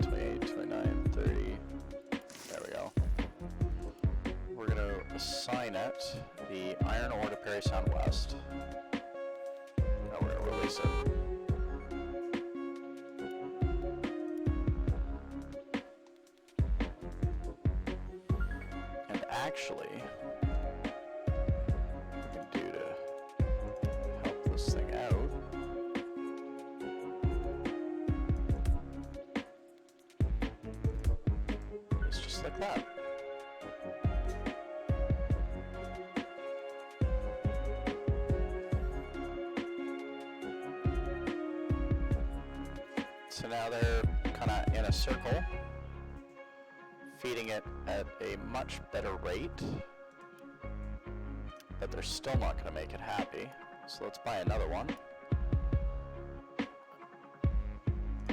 28, 29, 30. There we go. We're going to assign it the iron ore to Parry Sound West. Now we're going to release it. And actually, thing out. It's just like that. So now they're kind of in a circle, feeding it at a much better rate, but they're still not going to make it happy. So let's buy another one.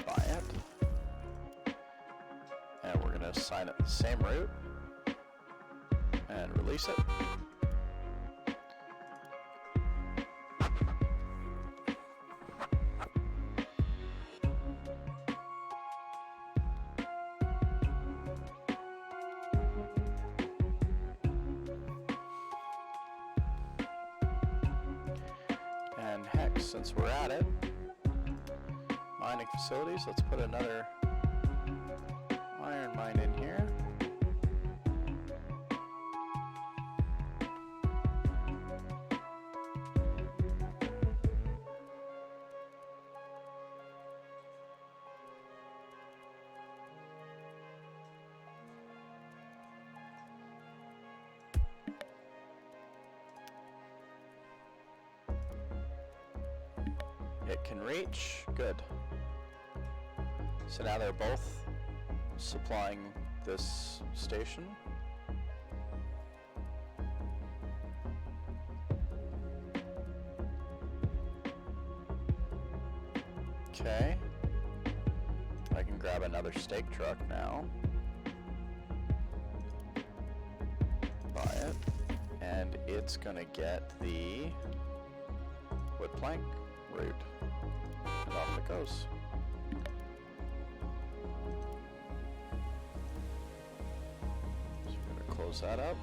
Buy it. And we're going to assign it the same route. And release it. And heck, since we're at it, mining facilities, let's put another iron mine in here. It can reach. Good. So now they're both supplying this station. Okay. I can grab another stake truck now. Buy it. And it's gonna get the wood plank route. And off it goes. So we're going to close that up.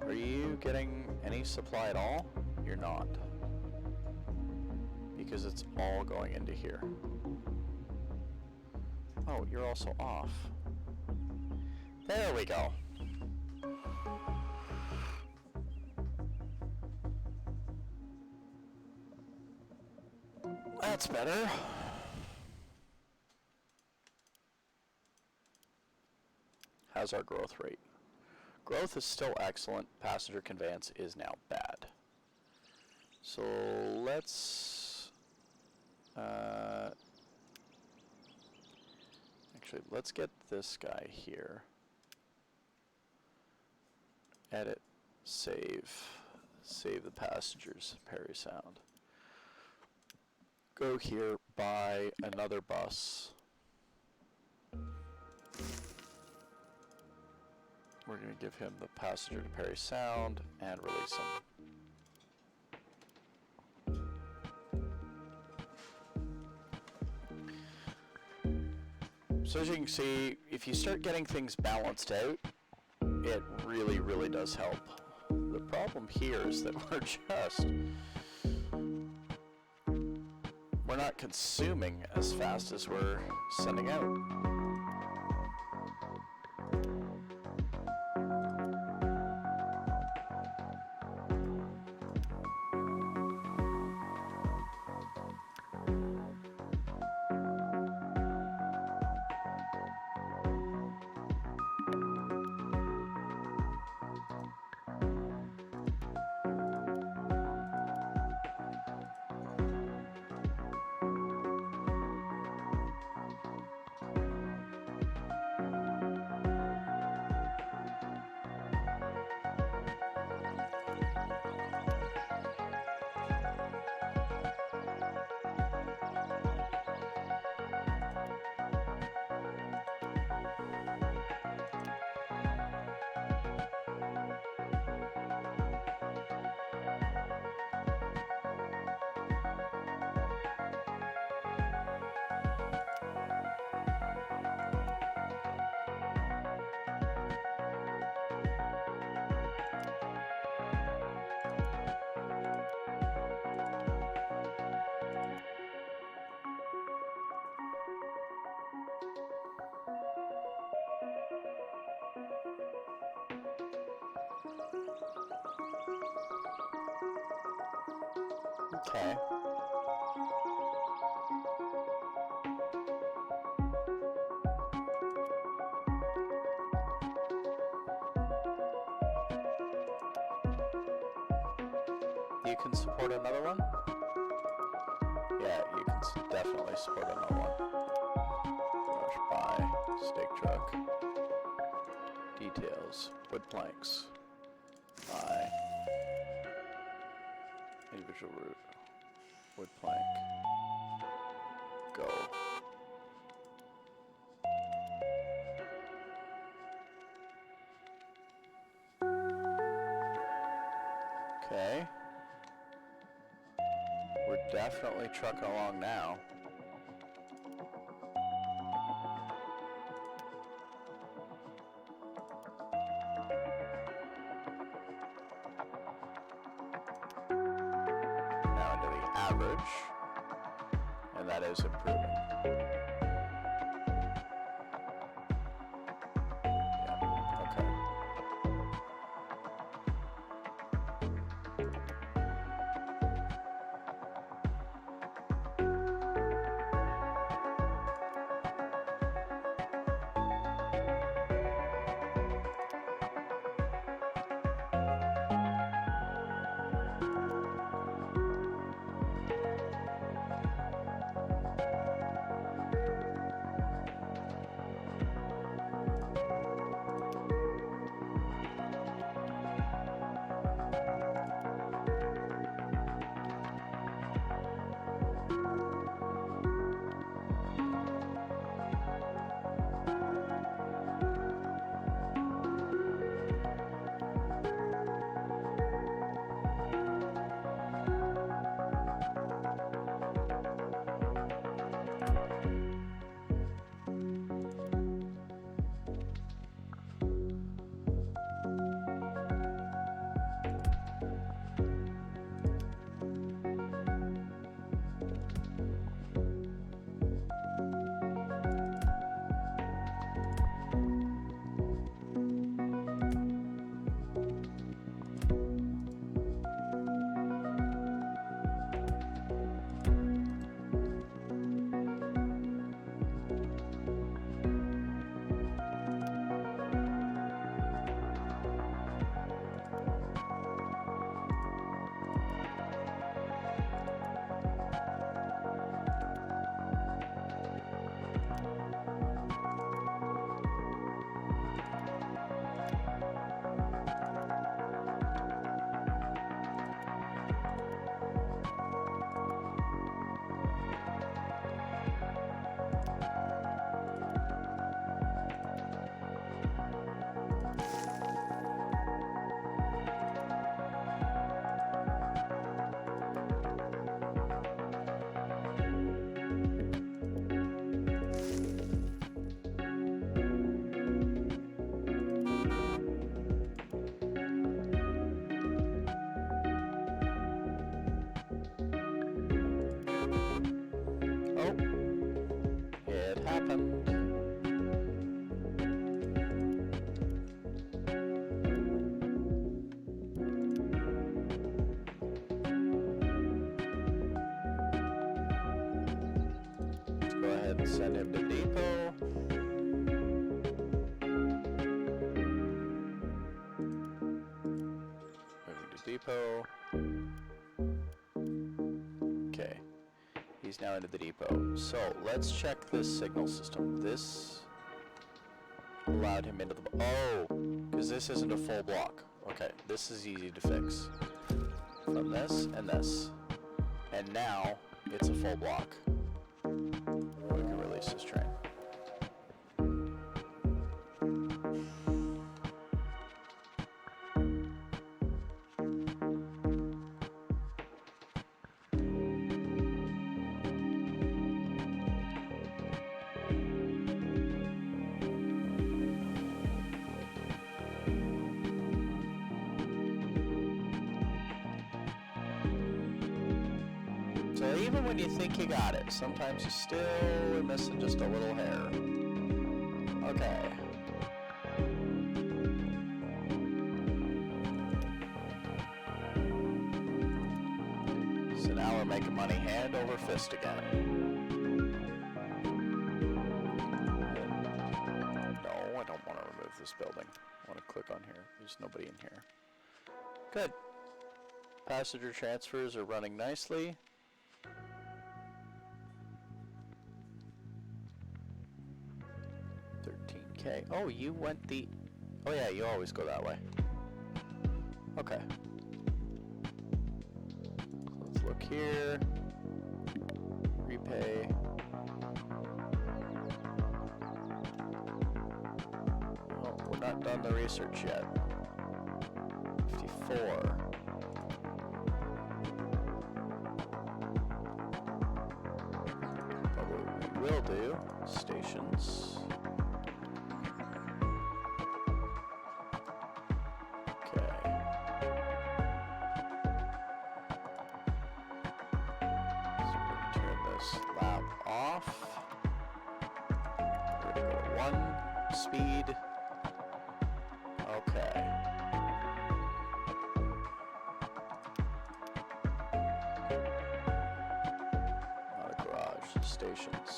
Are you getting any supply at all? You're not. Because it's all going into here. Oh, you're also off. There we go. That's better. How's our growth rate? Growth is still excellent. Passenger conveyance is now bad. So let's actually let's get this guy here. Edit, save the passengers, Parry Sound. Go here, buy another bus. We're going to give him the passenger to Parry sound and release him. So as you can see, if you start getting things balanced out, it really, really does help. The problem here is that we're not consuming as fast as we're sending out. Okay. You can support another one? Yeah, you can definitely support another one. Rush by, stake truck. Details, wood planks. By. Individual route. Wood plank. Go. Okay. We're definitely trucking along now. Now into the average. And that is improving. and let's go ahead and send him to depot. Moving to depot. Okay. He's now into the depot. So let's check this signal system. This allowed him into the... Oh! Because this isn't a full block. Okay, this is easy to fix. From this and this. And now it's a full block. We can release this train. So even when you think you got it, sometimes you still are missing just a little hair. Okay. So now we're making money hand over fist again. No, I don't want to remove this building. I want to click on here. There's nobody in here. Good. Passenger transfers are running nicely. Okay. Oh, you went the... Oh yeah, you always go that way. Okay. So let's look here. Repay. Oh, we're not done the research yet. 54. But what we will do, stations. Lap off. We're gonna go to 1 speed. Okay. Not a garage. Stations.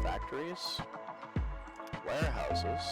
Factories. Warehouses.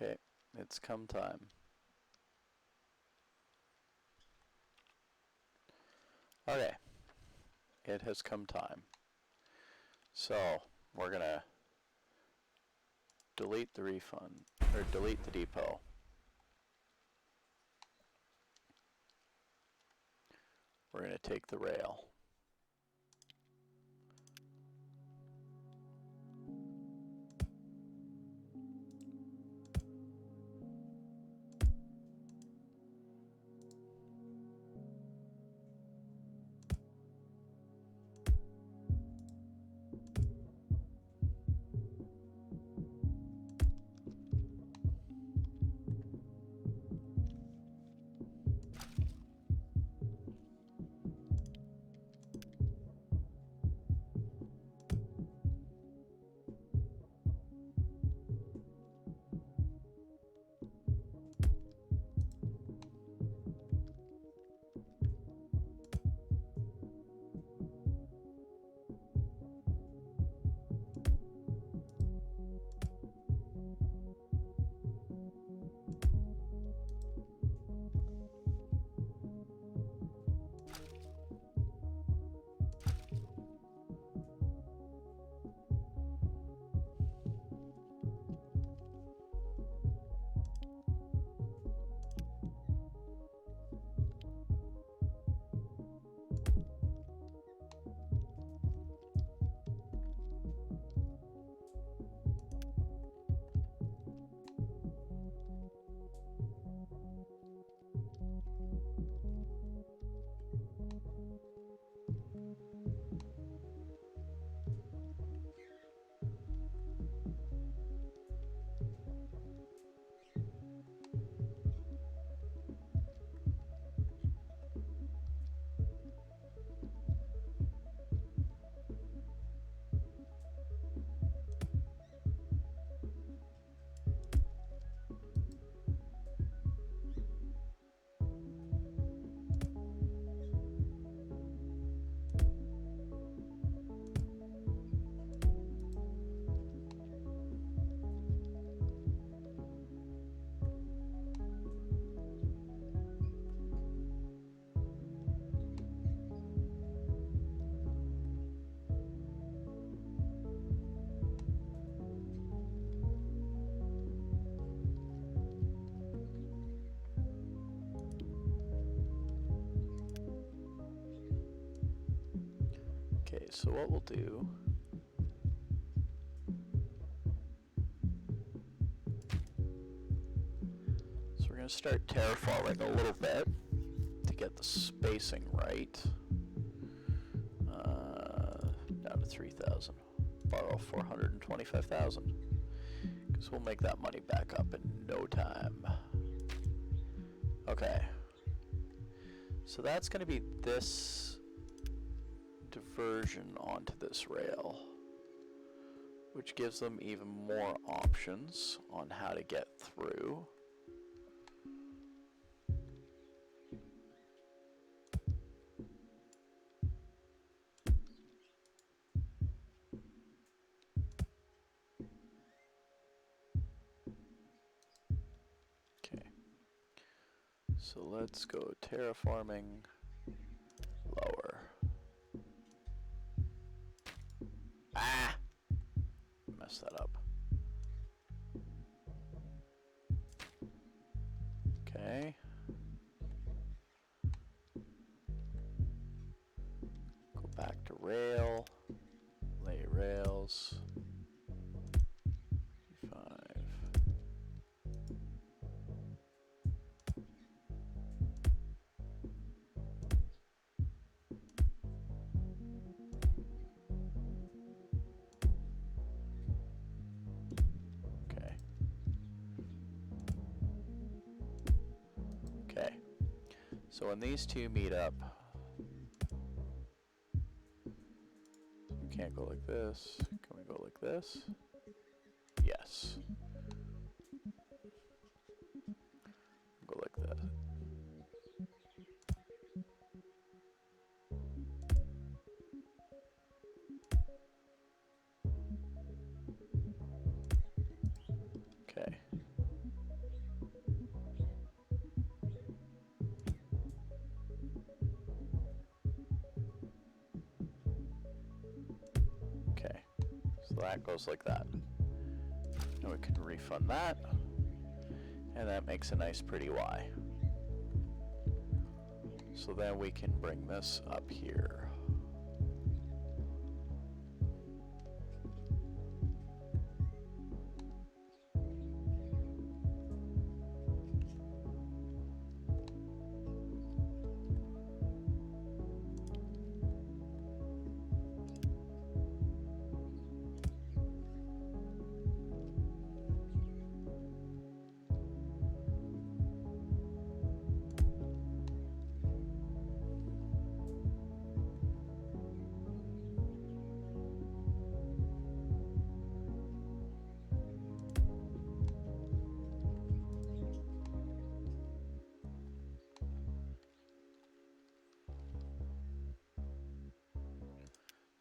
Okay, it's come time. Okay, it has come time. So, we're gonna delete the refund, or delete the depot. We're gonna take the rail. so what we'll do, so we're going to start terraforming a little bit to get the spacing right. Down to 3,000. Borrow 425,000. Because we'll make that money back up in no time. Okay. So that's going to be this diversion onto this rail, which gives them even more options on how to get through. Okay, so let's go terraforming lower. Ah! Messed that up. Okay. Go back to rail. Lay rails. 5. Okay. Okay. So when these two meet up, we can't go like this. Can we go like this? Yes. Go like that. Okay. Okay. So that goes like that. And we can refund that. And that makes a nice pretty Y. So then we can bring this up here.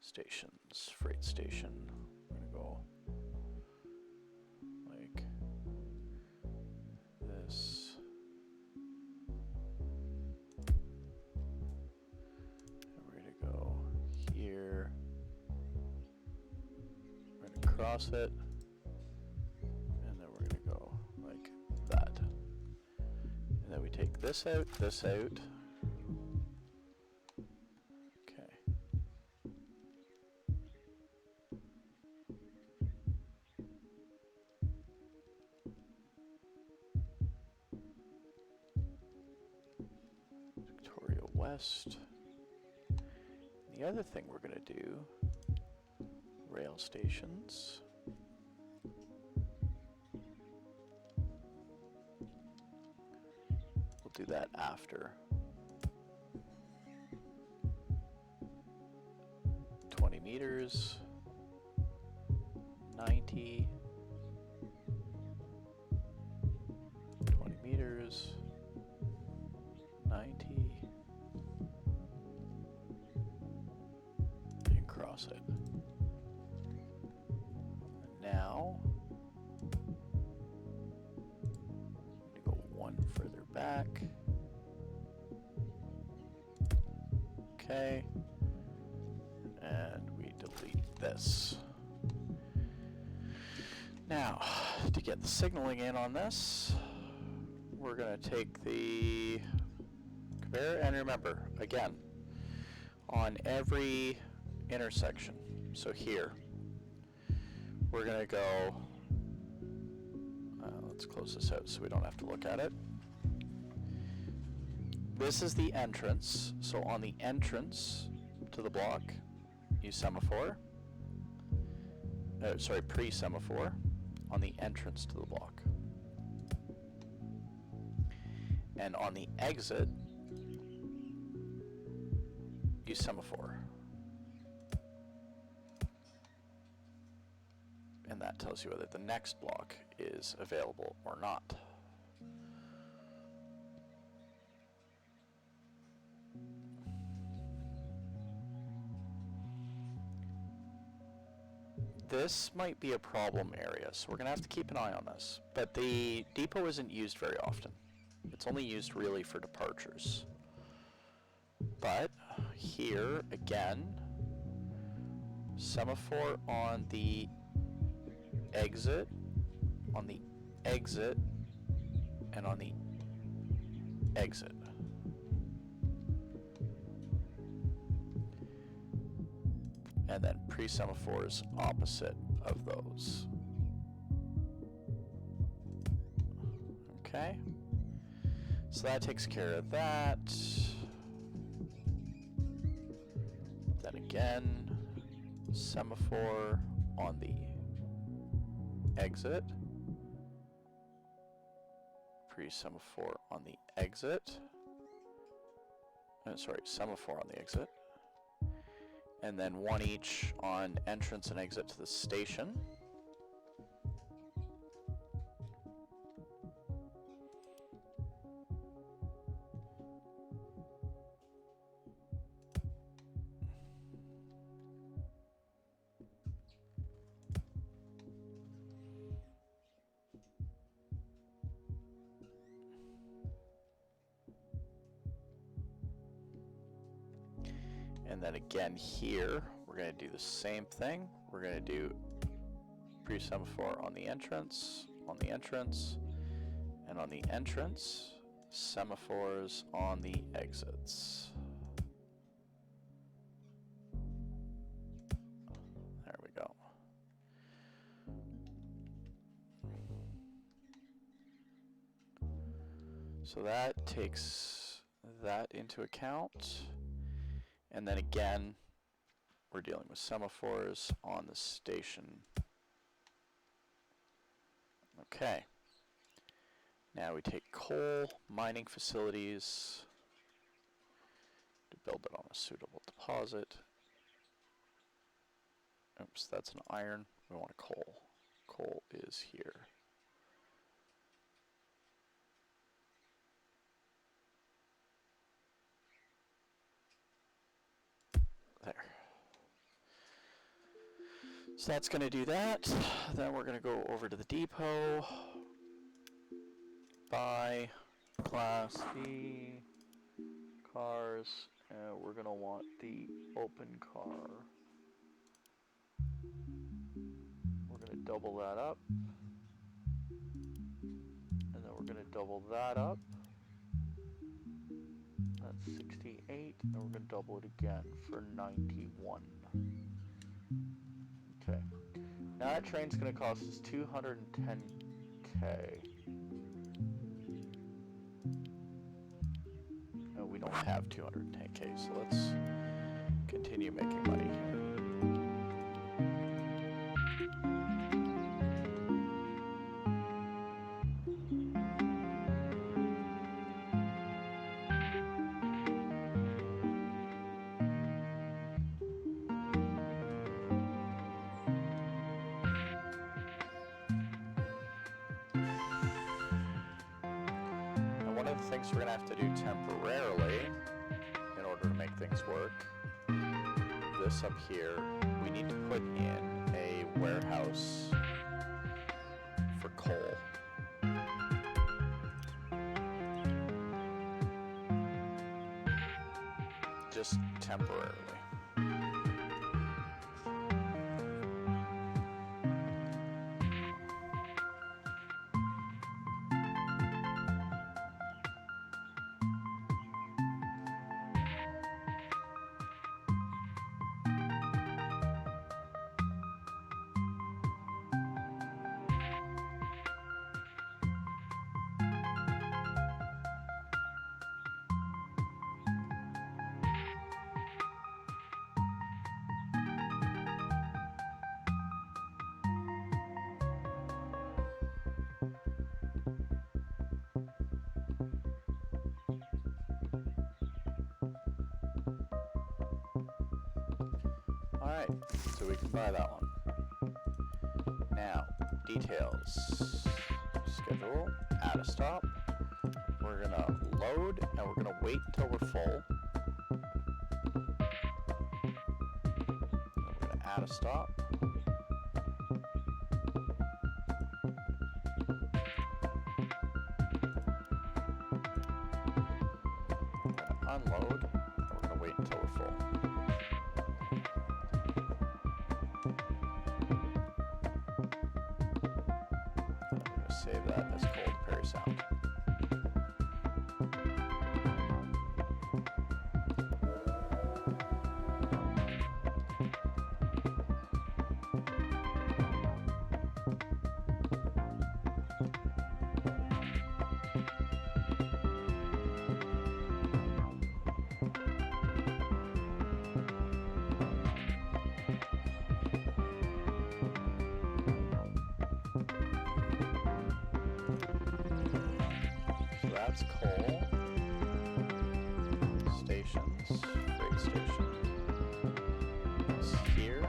Stations, freight station. I'm gonna go like this. And we're gonna go here. We're gonna cross it. And then we're gonna go like that. And then we take this out, this out. West. The other thing we're going to do, rail stations. We'll do that after. 20 meters, 90, 20 meters, 90. It. And now I'm going to go one further back. Okay. And we delete this. Now, to get the signaling in on this, we're going to take the conveyor, and remember, again, on every intersection. So here, we're going to go, let's close this out so we don't have to look at it. This is the entrance. So on the entrance to the block, use semaphore. Sorry, pre-semaphore on the entrance to the block. And on the exit, use semaphore. And that tells you whether the next block is available or not. This might be a problem area, so we're going to have to keep an eye on this. But the depot isn't used very often. It's only used really for departures. But here, again, semaphore on the exit, and on the exit. And then pre-semaphores opposite of those. Okay. So that takes care of that. Then again, semaphore on the exit. Pre-semaphore on the exit. Sorry, semaphore on the exit. And then one each on entrance and exit to the station. And then again here, we're going to do the same thing. We're going to do pre-semaphore on the entrance, and on the entrance, semaphores on the exits. There we go. So that takes that into account. And then again, we're dealing with semaphores on the station. Okay. Now we take coal, mining facilities, to build it on a suitable deposit. Oops, that's an iron. We want a coal. Coal is here. There. So that's going to do that. Then we're going to go over to the depot. Buy Class B cars. And we're going to want the open car. We're going to double that up. And then we're going to double that up. That's 68, and we're going to double it again for 91. Okay. Now that train's going to cost us 210K. No, we don't have 210K, so let's continue making money here. Things we're going to have to do temporarily in order to make things work. This up here, we need to put in a warehouse for coal. Just temporarily. Alright, so we can buy that one. Now, details. Schedule, add a stop. We're gonna load, and we're gonna wait until we're full. Then we're gonna add a stop. We're gonna unload, and we're gonna wait until we're full. And I'm gonna save that as cold Parry sound. So that's coal, stations, freight station is here.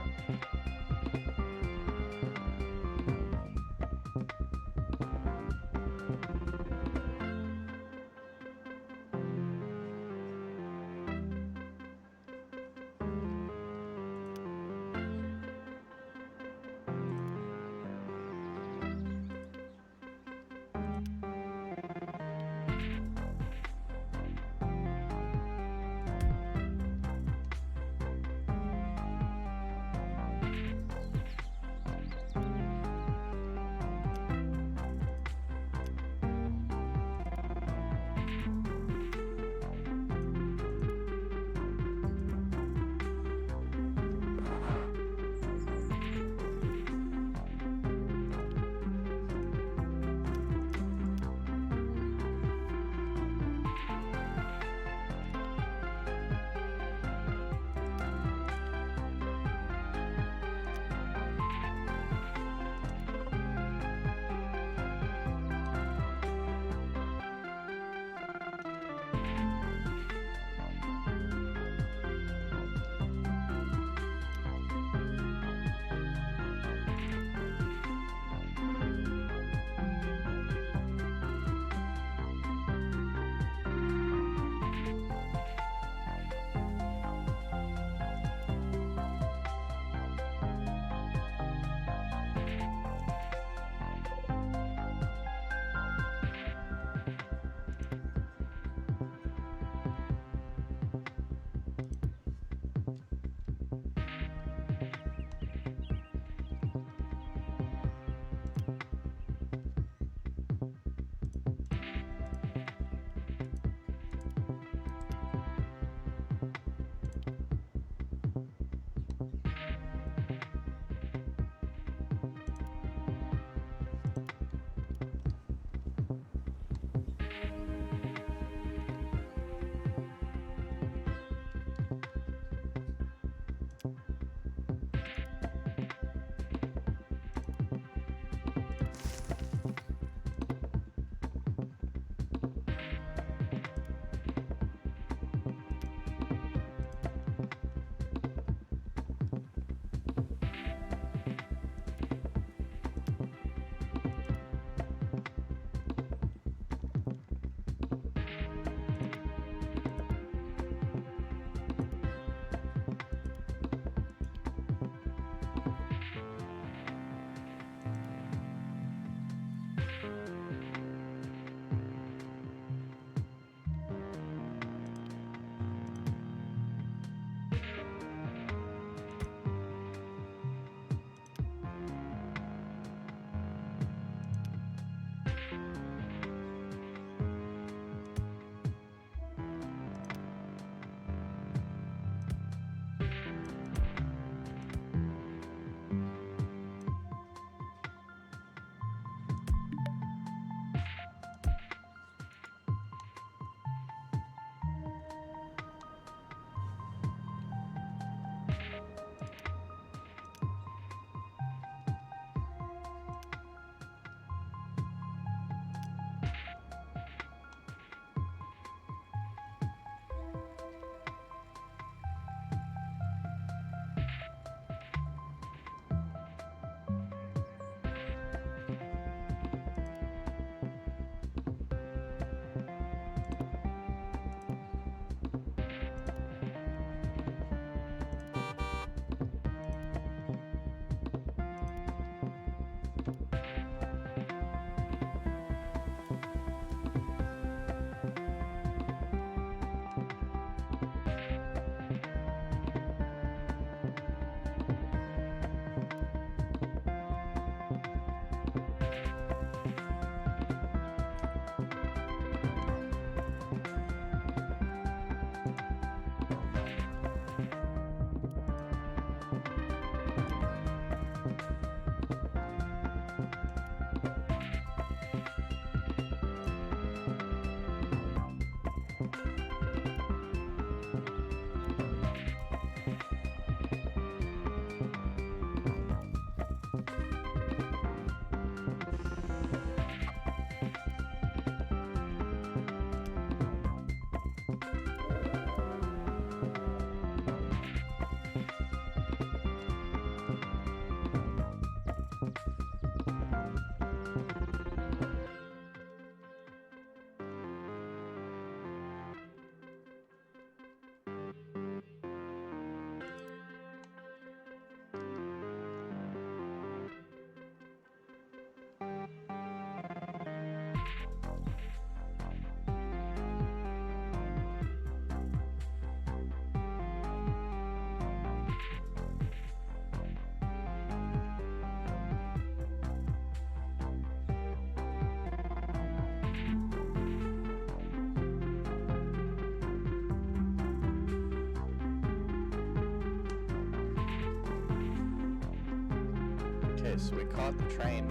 Okay, so we caught the train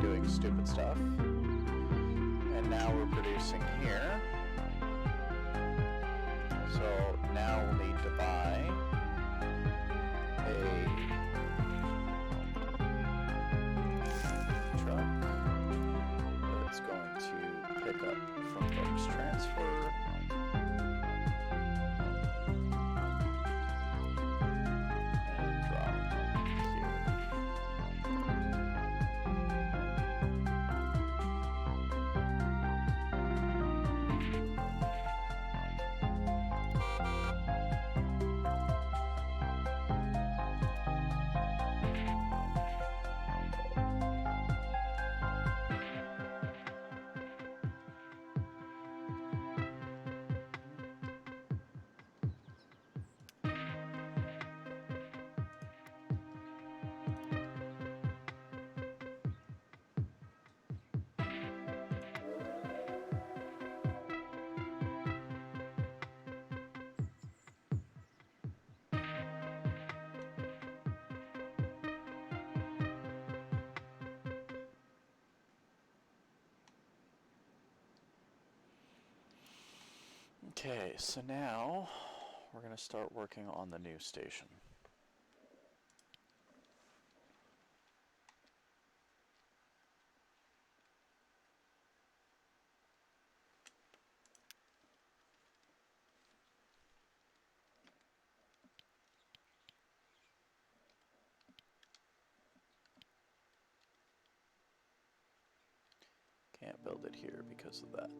doing stupid stuff, and now we're producing here. So now we'll need to buy a truck that's going to pick up from Vox Transfer. And drop here. Okay, so now we're going to start working on the new station. Can't build it here because of that.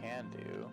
Can do.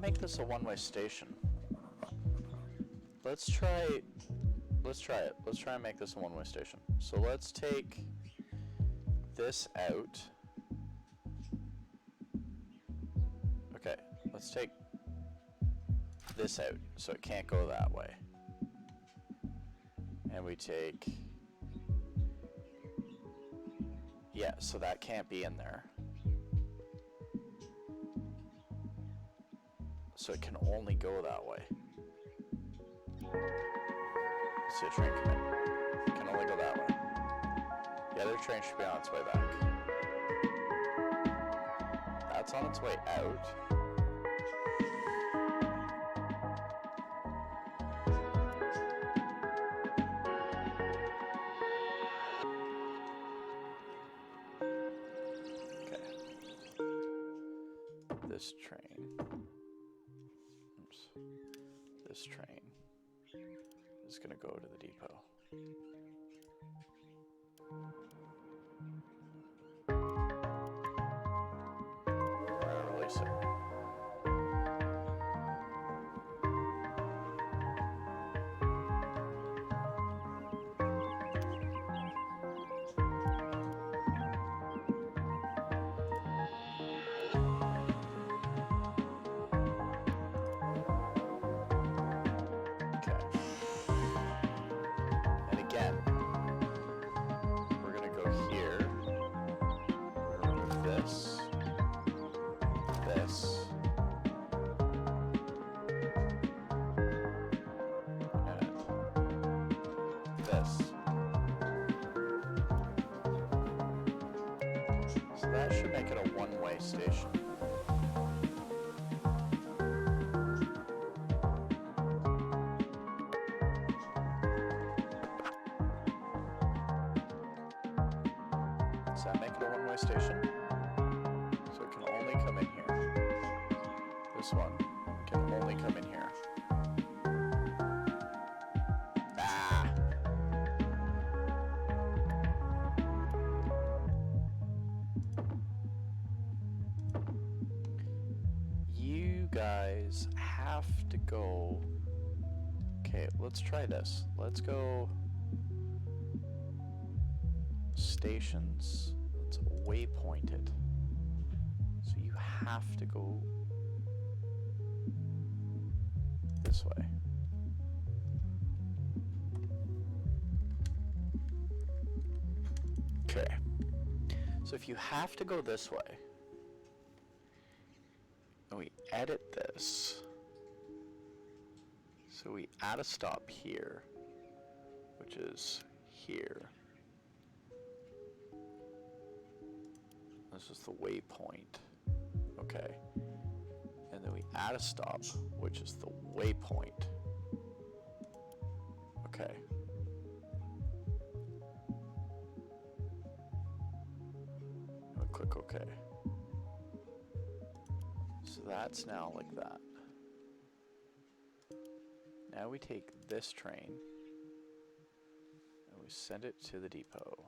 make this a one-way station. Let's try it. Let's try and make this a one-way station. So let's take this out. Okay, let's take this out so it can't go that way. And we take... Yeah, so that can't be in there. So it can only go that way. See a train come in. It can only go that way. The other train should be on its way back. That's on its way out. Okay. This train. Oops. This train is going to go to the depot. We're going to release it. That should make it a one-way station. Does that make it a one-way station? So it can only come in here. This one can only come in here. Ah! Guys have to go. Okay, let's try this. Let's go stations. Let's waypoint it. So you have to go this way. Okay. So if you have to go this way, and we edit this, so we add a stop here, which is here. This is the waypoint. Okay. And then we add a stop, which is the waypoint. Okay. And we click OK. So that's now like that. Now we take this train and we send it to the depot.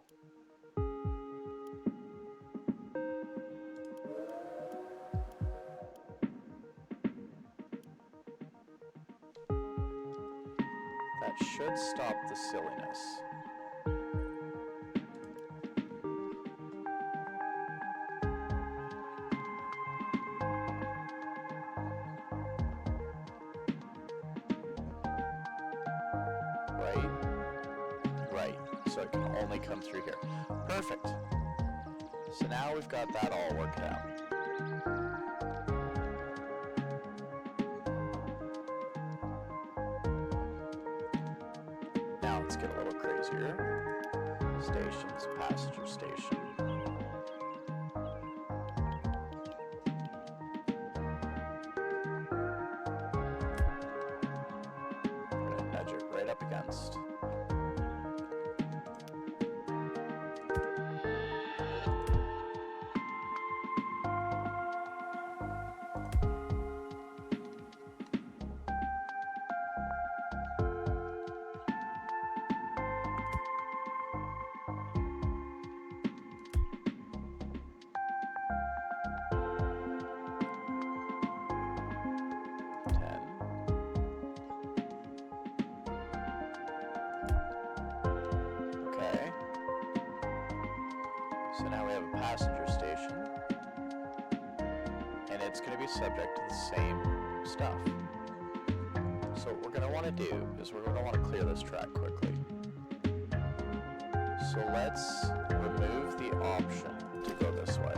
That should stop the silliness. So it can only come through here. Perfect. So now we've got that all worked out. Now let's get a little crazier. Stations, passenger station. We're going to nudge it right up against. passenger station, and it's going to be subject to the same stuff. So what we're going to want to do is we're going to want to clear this track quickly. So let's remove the option to go this way.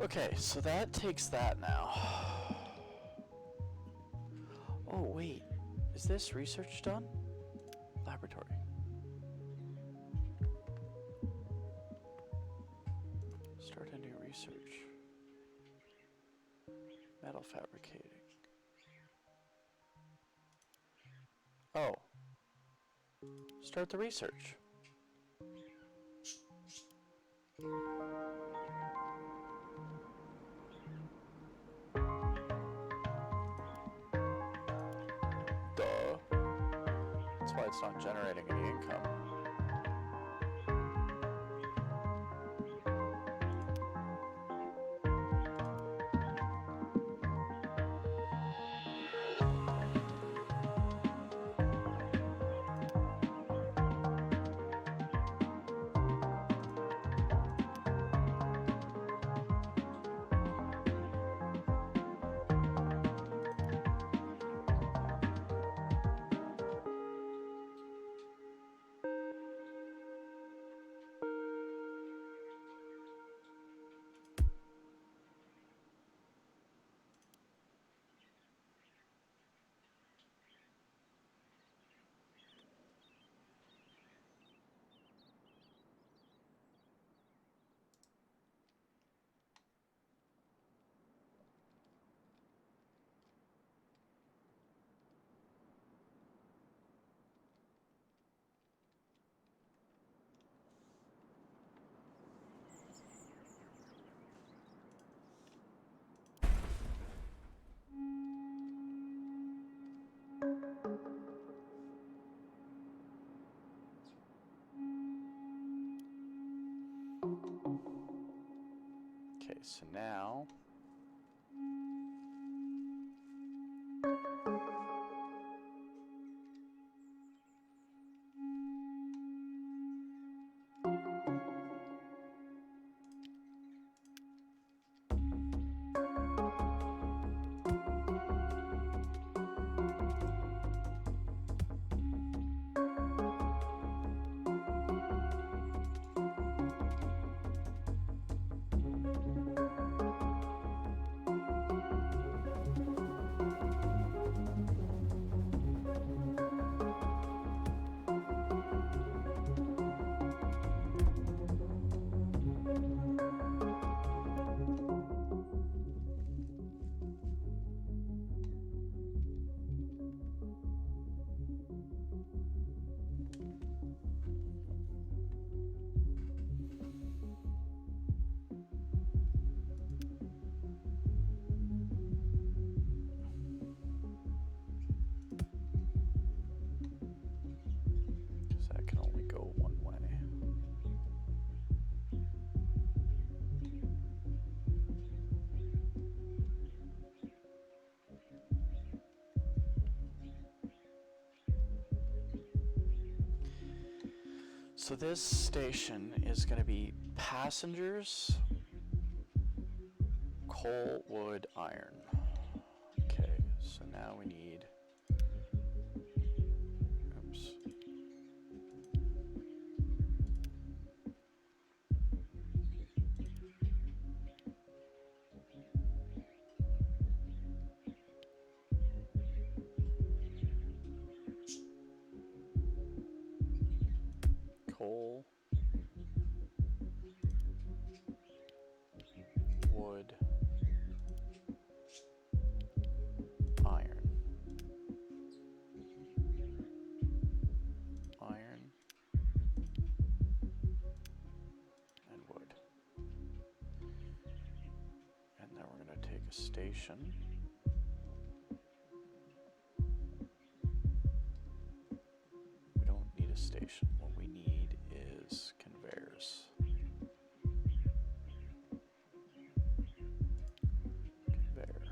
Okay, so that takes that now. Oh, wait. Is this research done? Laboratory. Start a new research. Metal fabricating. Oh. Start the research. That's why it's not generating any income. Okay, so now So this station is going to be passengers, coal, wood, iron. Okay, so now we need, oops. Coal, wood, iron. Iron and wood. And then we're going to take a station. We don't need a station. What we need is conveyors. Conveyor.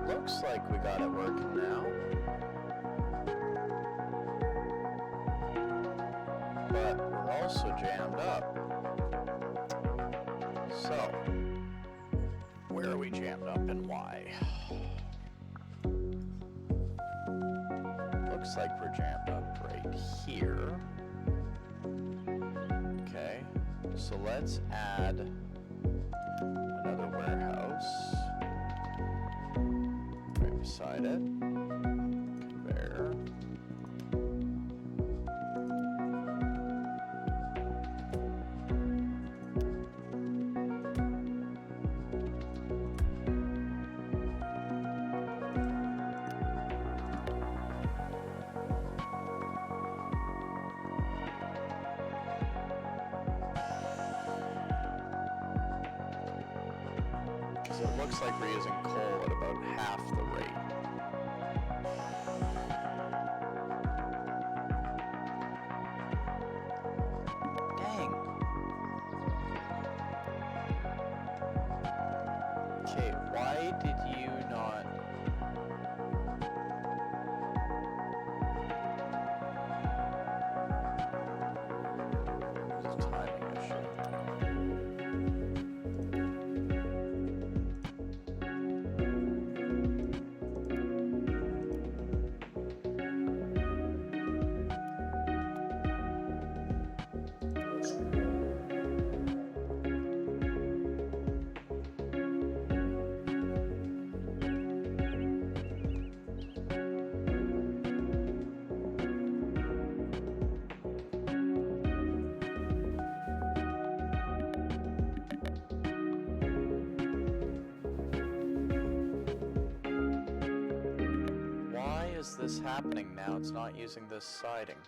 Looks like we got it working now. But we're also jammed up. So, where are we jammed up and why? Looks like we're jammed up right here. Okay, so let's add another warehouse right beside it. Conveyor. So it looks like we're using coal at about half the rate. Dang. Okay, why did you not... It's a timing issue. Is this happening now? It's not using this siding.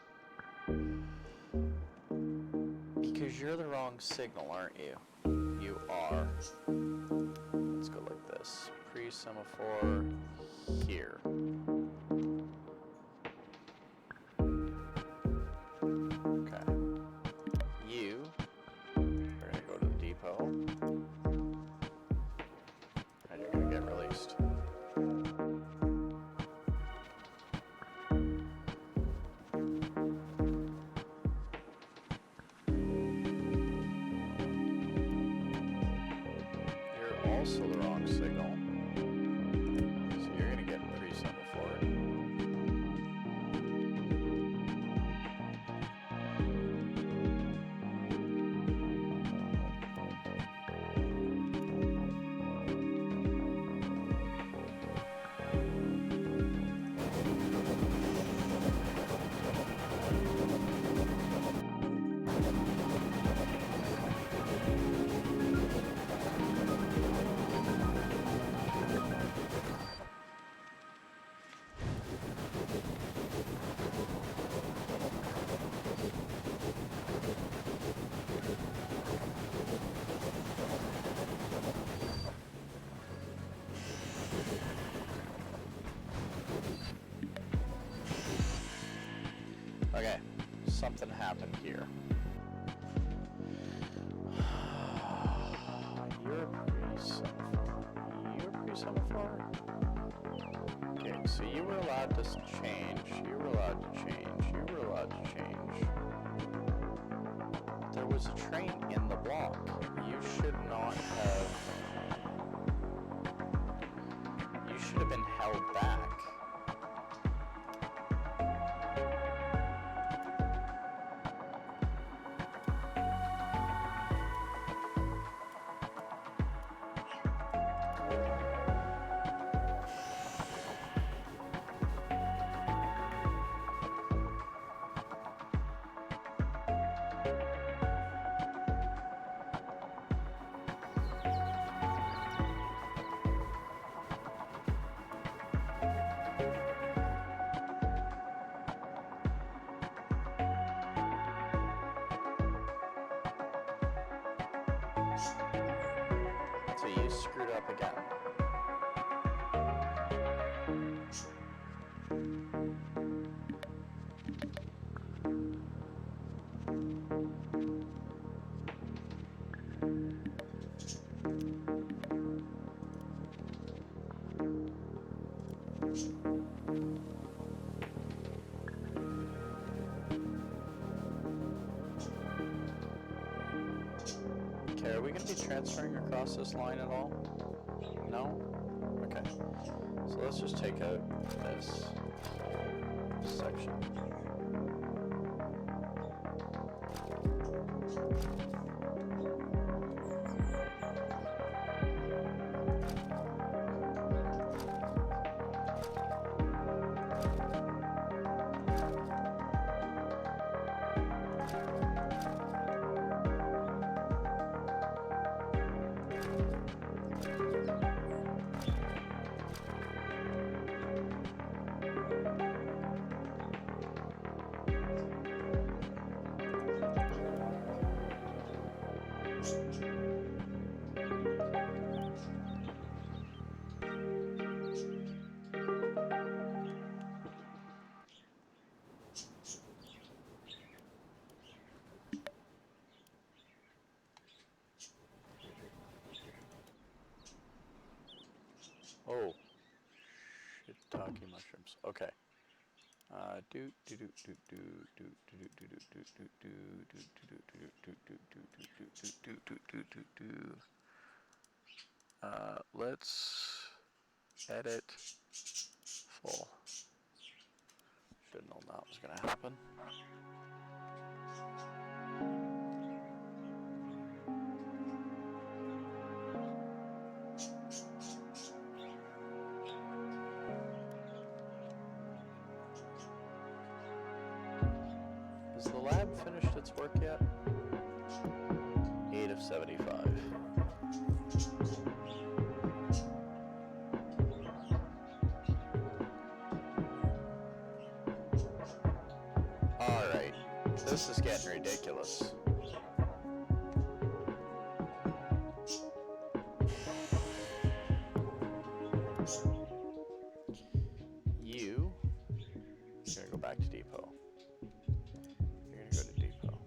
Because you're the wrong signal, aren't you? You are. Let's go like this. Pre-semaphore here. Okay. You are going to go to the depot. And you're going to get released. Also the wrong signal, so you're going to get pre-semaphore. Okay, something happened here. You're pre-semaphore? Okay, so you were allowed to change, you were allowed to change, you were allowed to change. There was a train in the block. You should not have... You should have been held back. So you screwed up again. Okay, are we going to be transferring across this line at all? No? Okay. So let's just take out this section. Oh, shiitake mushrooms. Okay. Let's edit full. Should have known that was going to happen. Has the lab finished its work yet? 8 of 75. Alright, this is getting ridiculous. You're gonna go back to depot. You're gonna go to depot.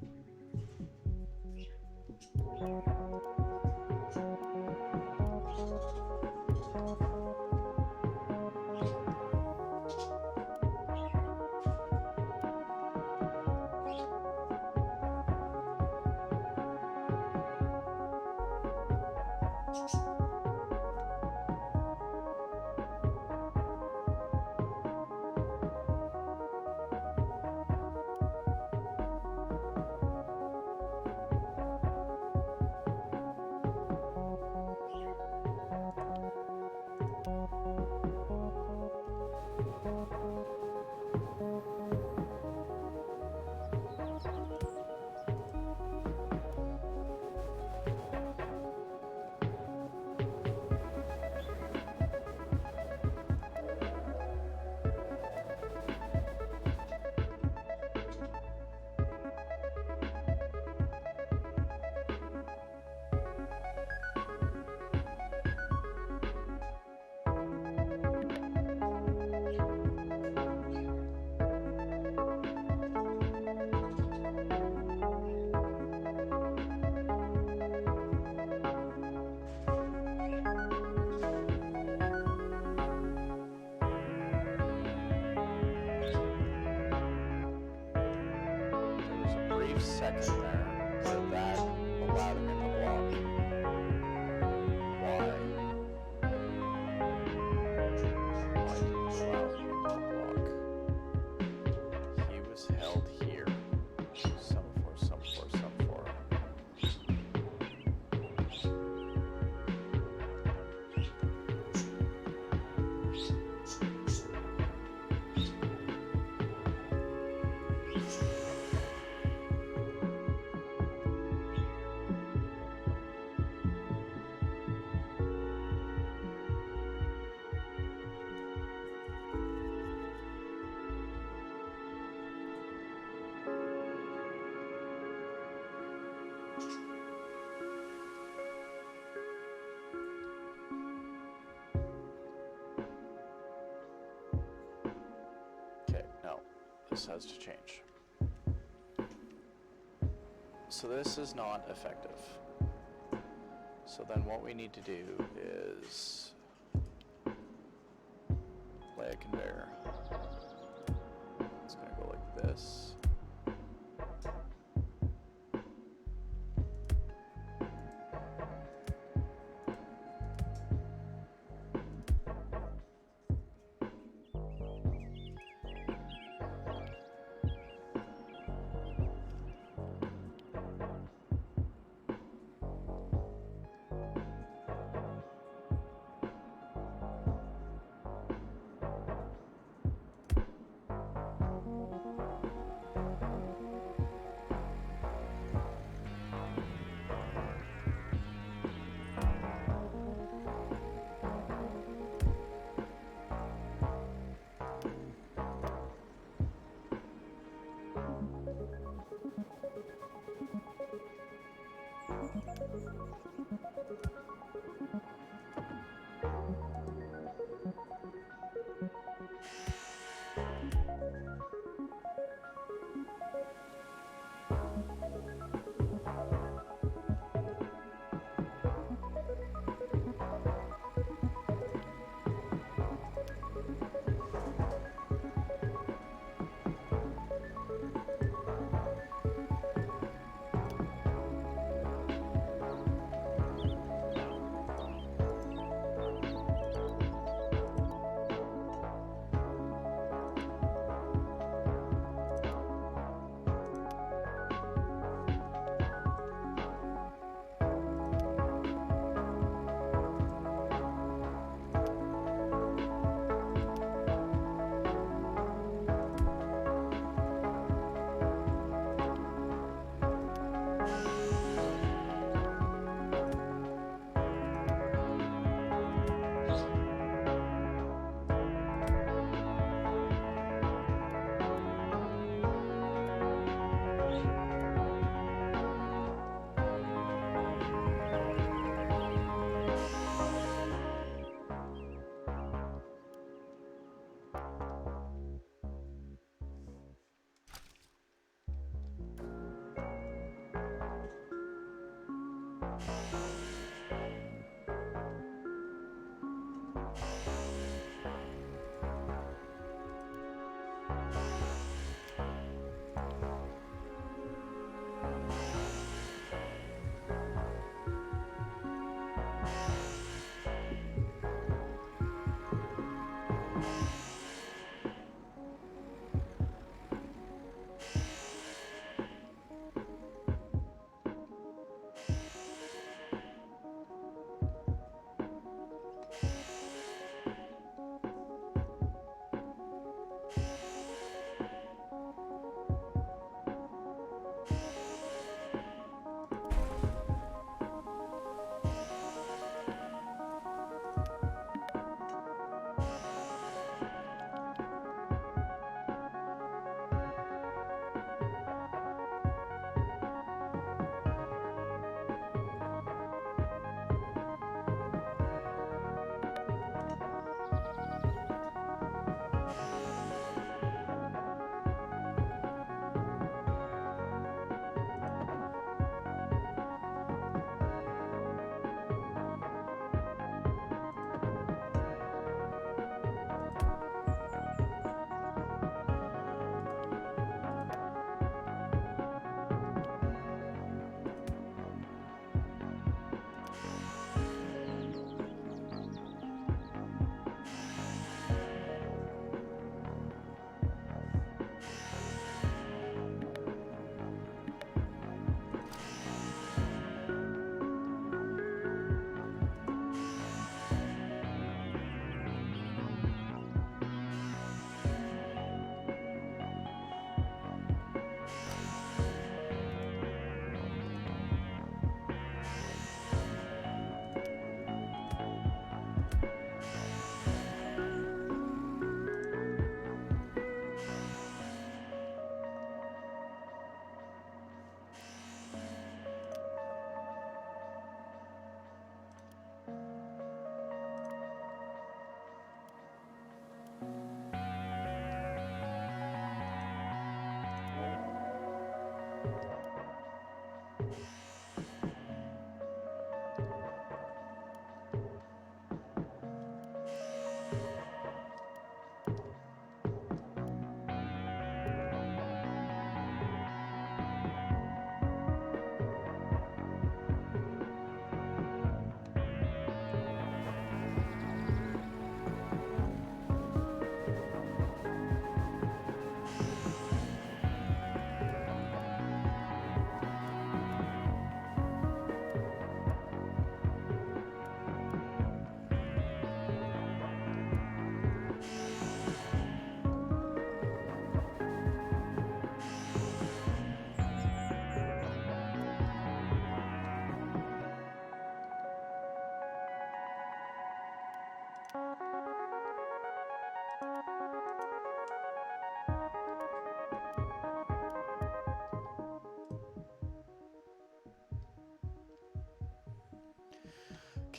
Second there, where that allowed him in the block. Why? Why did it allow him into the block? He was held here. Semaphore. Okay, no. This has to change. So this is not effective. So then what we need to do is play a conveyor. It's going to go like this.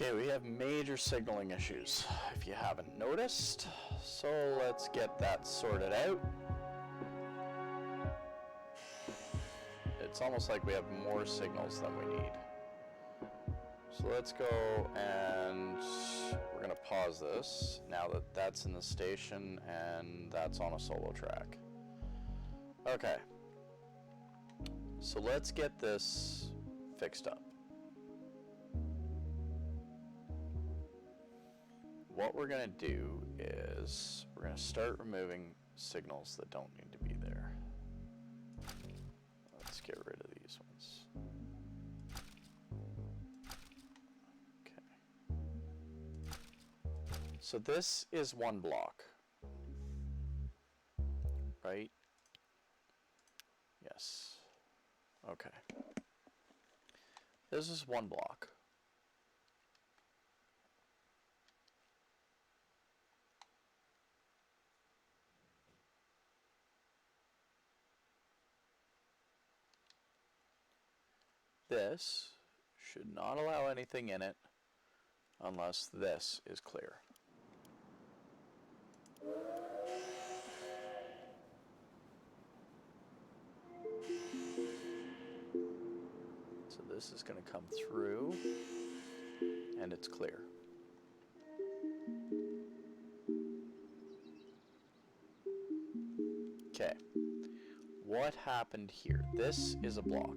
Okay, we have major signaling issues, if you haven't noticed. So let's get that sorted out. It's almost like we have more signals than we need. So let's go and we're going to pause this now that that's in the station and that's on a solo track. Okay. So let's get this fixed up. What we're going to do is we're going to start removing signals that don't need to be there. Let's get rid of these ones. Okay. So this is one block, right? Yes. Okay. This is one block. This should not allow anything in it unless this is clear. So this is going to come through and it's clear. Okay. What happened here? This is a block.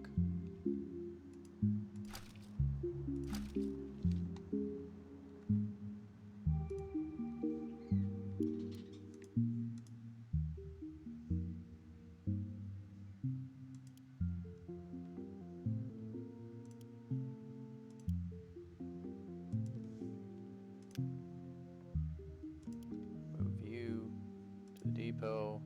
Move you to the depot.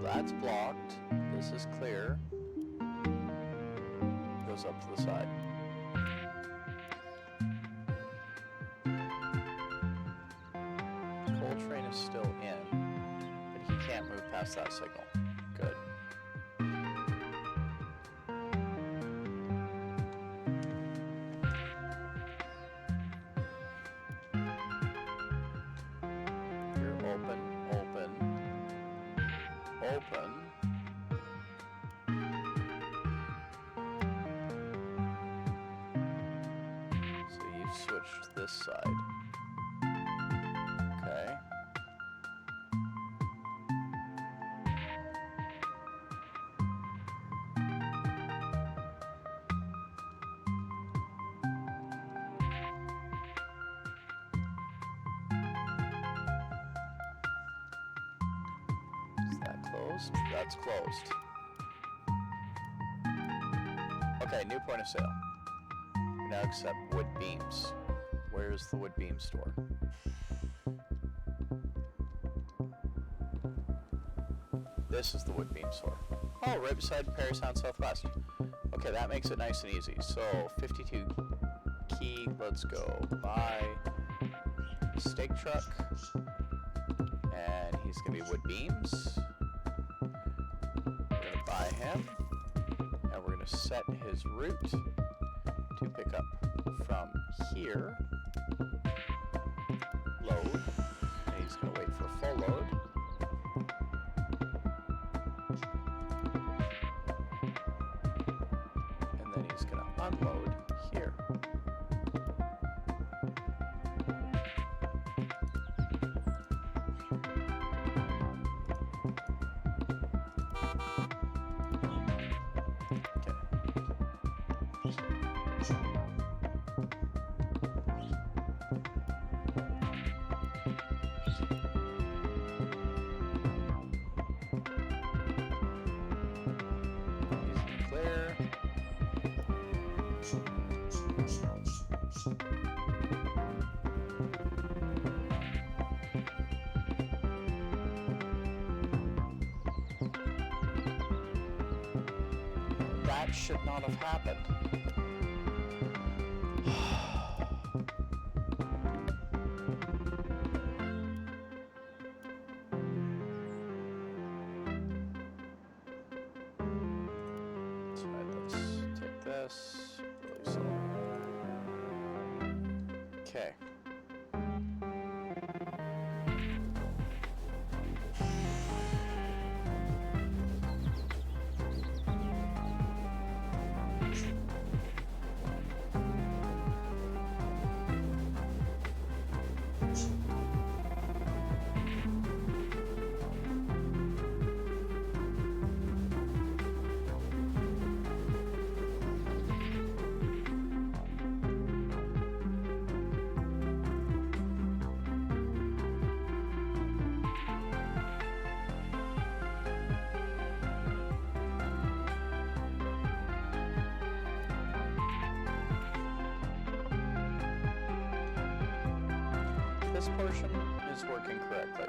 That's blocked. This is clear. Goes up to the side. Coltrane is still in, but he can't move past that signal. Good. You're open, open, open. So you've switched this side. Okay. Is that closed? That's closed. Okay, new point of sale. We now accept wood beams. Where's the wood beam store? This is the wood beam store. Oh, right beside Parry Sound Southwest. Okay, that makes it nice and easy. So 52 key, let's go buy steak truck, and he's gonna be wood beams. We're gonna buy him, and we're gonna set his route to pick up from here. Load, and he's gonna wait for full load. And then he's gonna unload here. That should not have happened. Yes, I believe so. Okay. This portion is working correctly.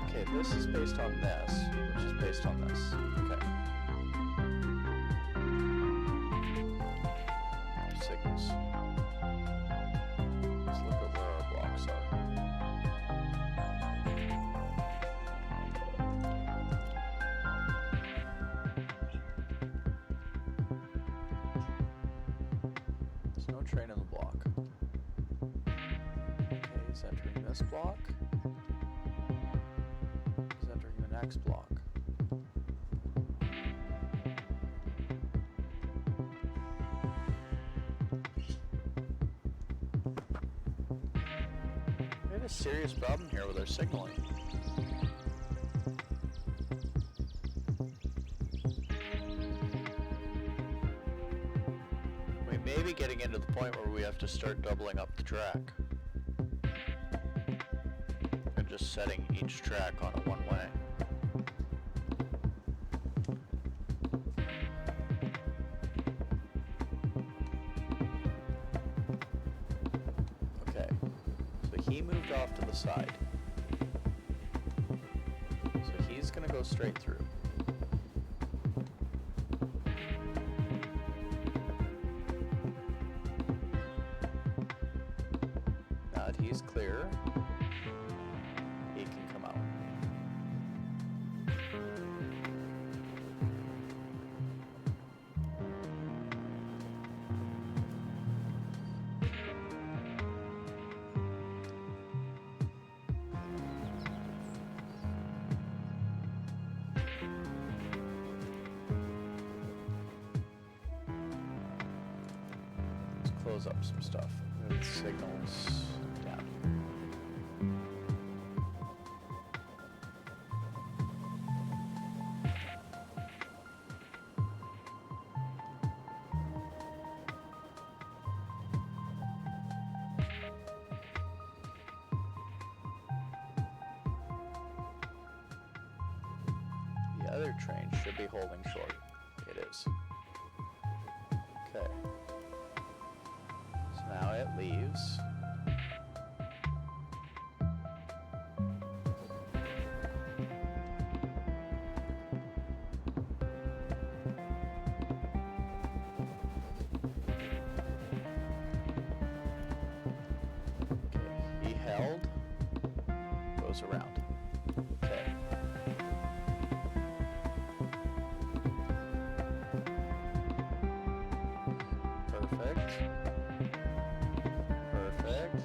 Okay, this is based on this, which is based on this. Okay. Signals. Let's look at where our blocks are. There's no train in the block. Okay, he's entering this block. He's entering the next block. We have a serious problem here with our signaling. We may be getting into the point where we have to start doubling up the track. And just setting each track on a one-way. Okay, so he moved off to the side. So he's gonna go straight through. Now that he's clear, he can come out. Let's close up some stuff. It signals down. The other train should be holding short. It is. Okay. So now it leaves. Okay, he held, goes around. Okay. Perfect. Perfect.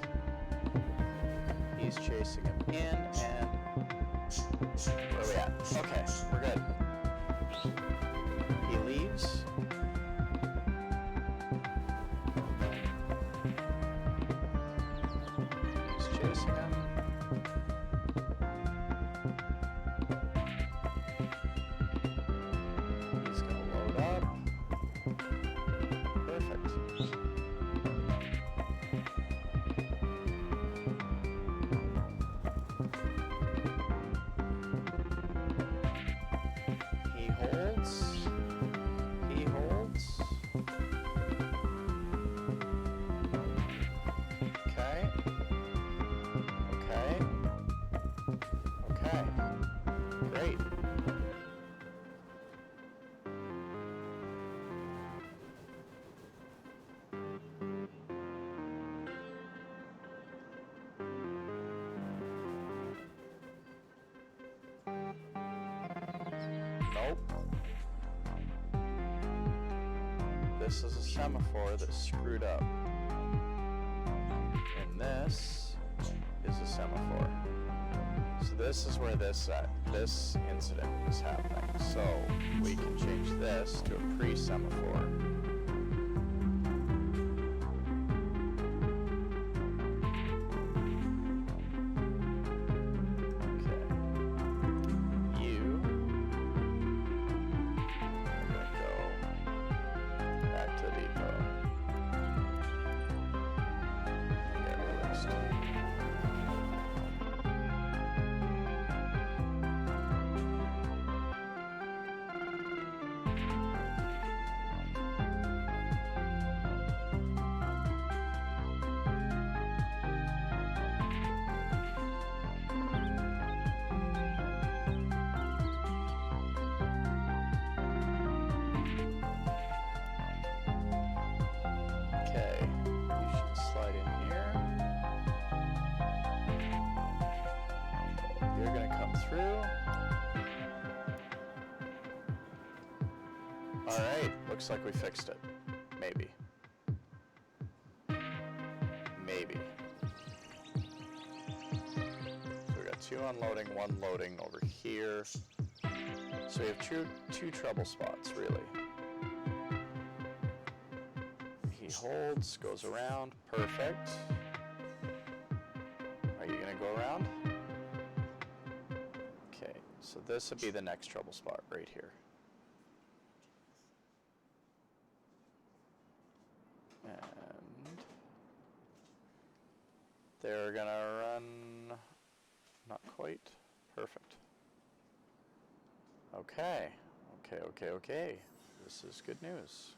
He's chasing him in, and where are we at? Okay, we're good. He leaves. He's chasing him. He's gonna load up. Perfect. He holds. He Nope. This is a semaphore that's screwed up. And this is a semaphore. So this is where this incident is happening. So we can change this to a pre-semaphore. Alright, looks like we fixed it. Maybe. Maybe. So we got 2 unloading, 1 loading over here. So we have two trouble spots, really. He holds, goes around, perfect. Are you gonna go around? Okay, so this would be the next trouble spot right here. And they're gonna run, not quite, perfect. Okay, okay. This is good news.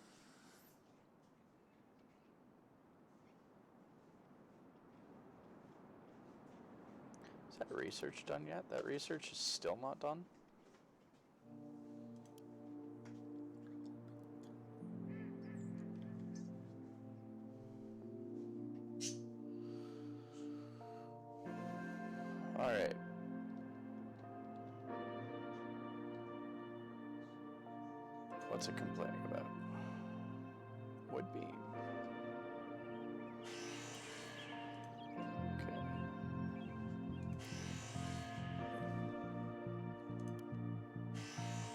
Is that research done yet? That research is still not done? Alright. What's it complaining about? Wood beam. Okay.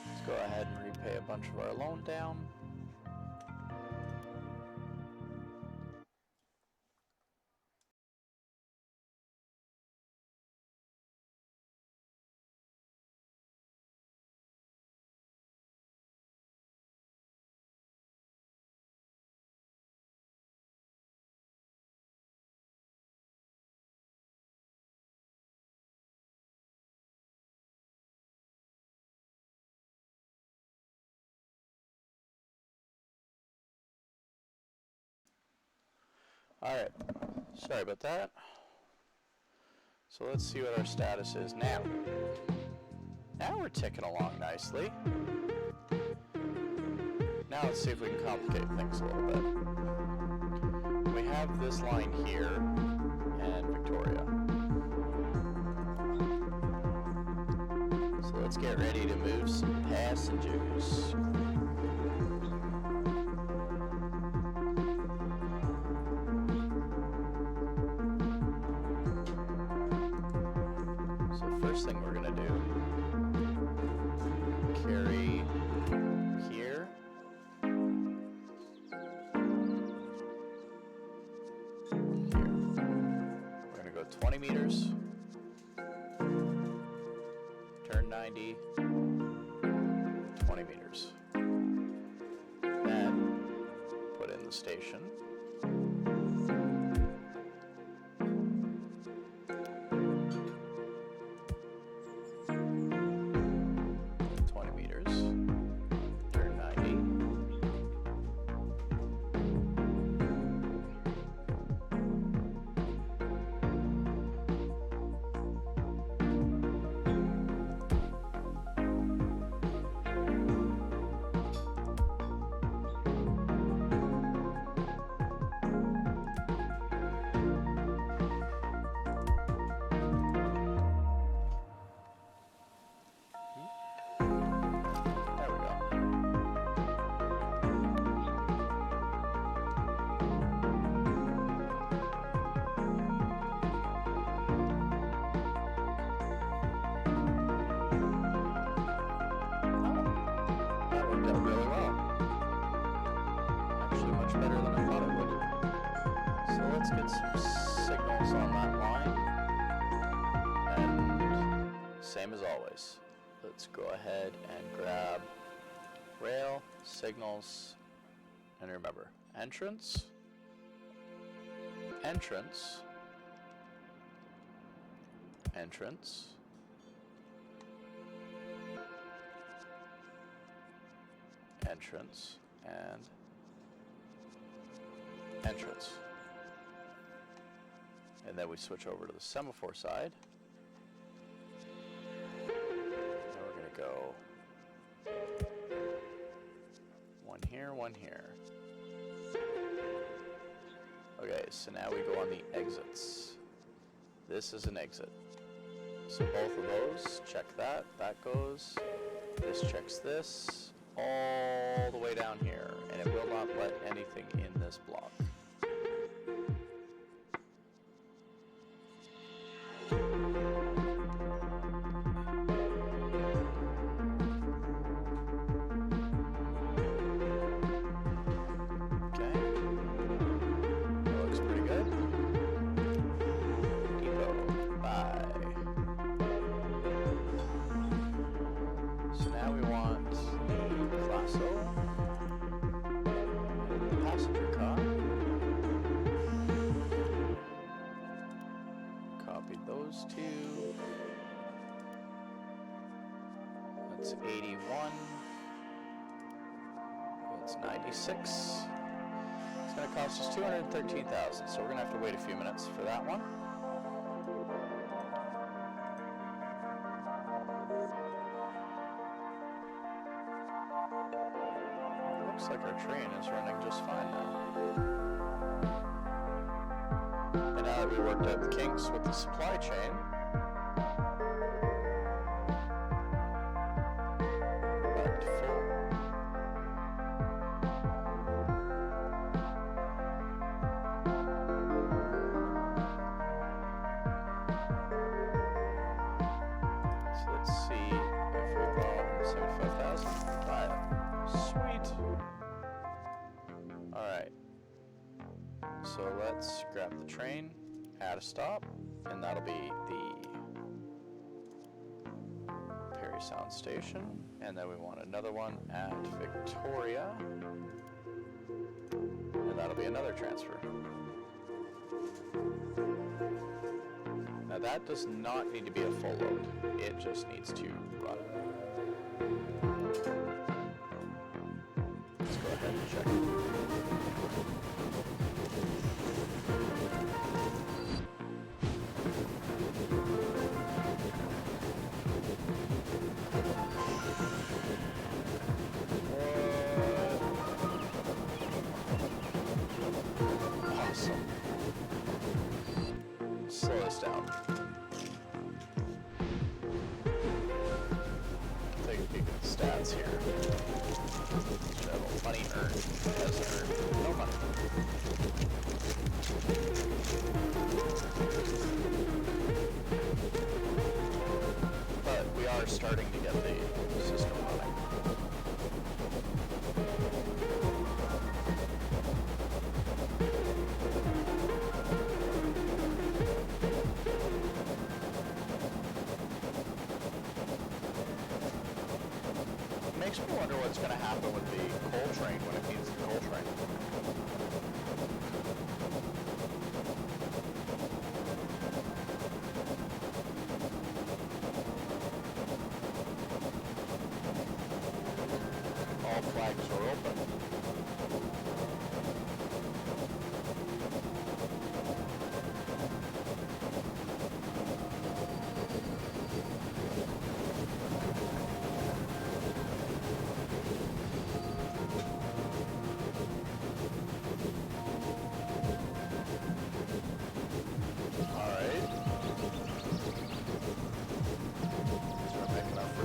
Let's go ahead and repay a bunch of our loan down. Alright, sorry about that. So let's see what our status is now. Now we're ticking along nicely. Now let's see if we can complicate things a little bit. We have this line here and Victoria. So let's get ready to move some passengers. First thing we're going to do, carry here, We're going to go 20 meters, turn 90, 20 meters. Then put in the station. out really well. Actually, much better than I thought it would. So let's get some signals on that line. And same as always. Let's go ahead and grab rail, signals, and remember, entrance, entrance, entrance, entrance, and entrance. And then we switch over to the semaphore side. And we're going to go one here. Okay, so now we go on the exits. This is an exit. So both of those, check that, that goes. This checks this, all the way down here, and it will not let anything in this block. Those two. That's 81. That's 96. It's going to cost us 213,000. So we're going to have to wait a few minutes for that one. It looks like our train is running just fine now. Now that we worked out the kinks with the supply chain, we're back to full. So let's see if we bought 75,000. Buy it. Sweet. Alright. So let's grab the train, add a stop, and that'll be the Parry Sound Station. And then we want another one at Victoria, and that'll be another transfer. Now that does not need to be a full load, it just needs to run. Let's go ahead and check it. Slow this down. Take a peek at the stats here. Should have a money earned. Has earned no money. But we are starting to get the system running. Makes me wonder what's going to happen with the coal train when it needs the coal train. All flags are open.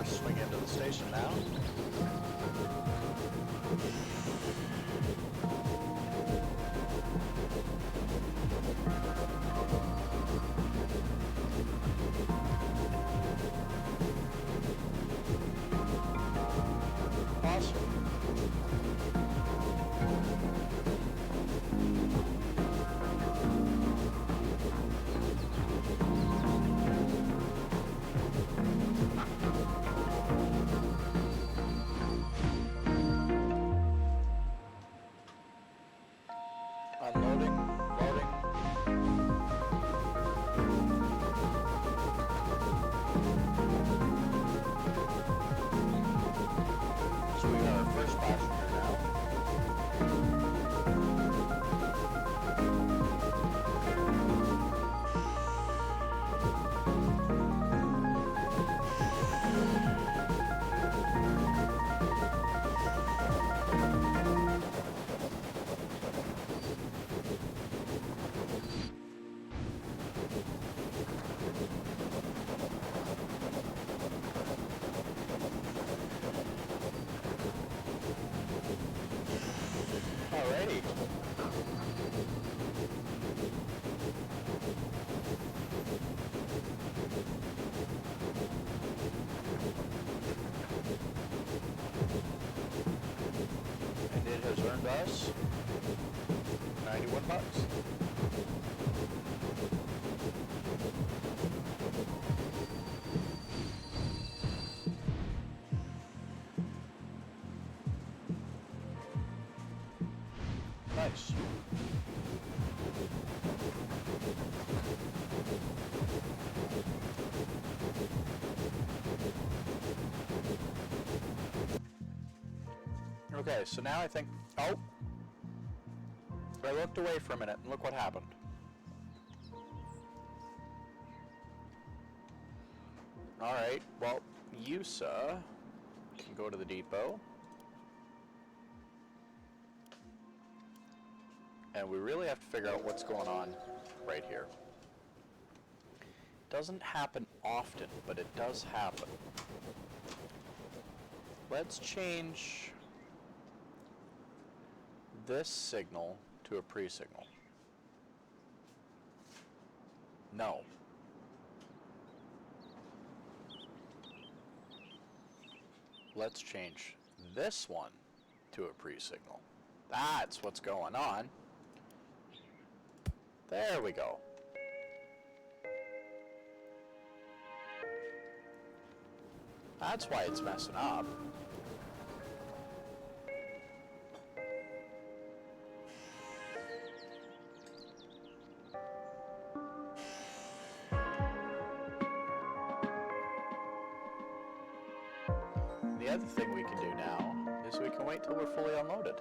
Swing into the station now. Awesome. us $91. Nice. Okay, so now I think, oh, I looked away for a minute and look what happened. Alright, well, Yusa can go to the depot. And we really have to figure out what's going on right here. Doesn't happen often, but it does happen. Let's change this signal to a pre-signal. No. Let's change this one to a pre-signal. That's what's going on. There we go. That's why it's messing up. The other thing we can do now is we can wait till we're fully unloaded.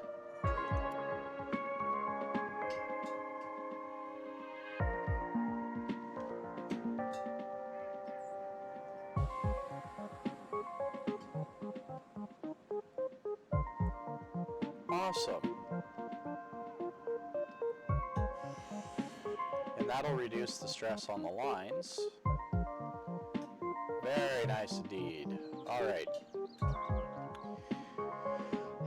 Awesome. And that'll reduce the stress on the lines. Very nice indeed. All right.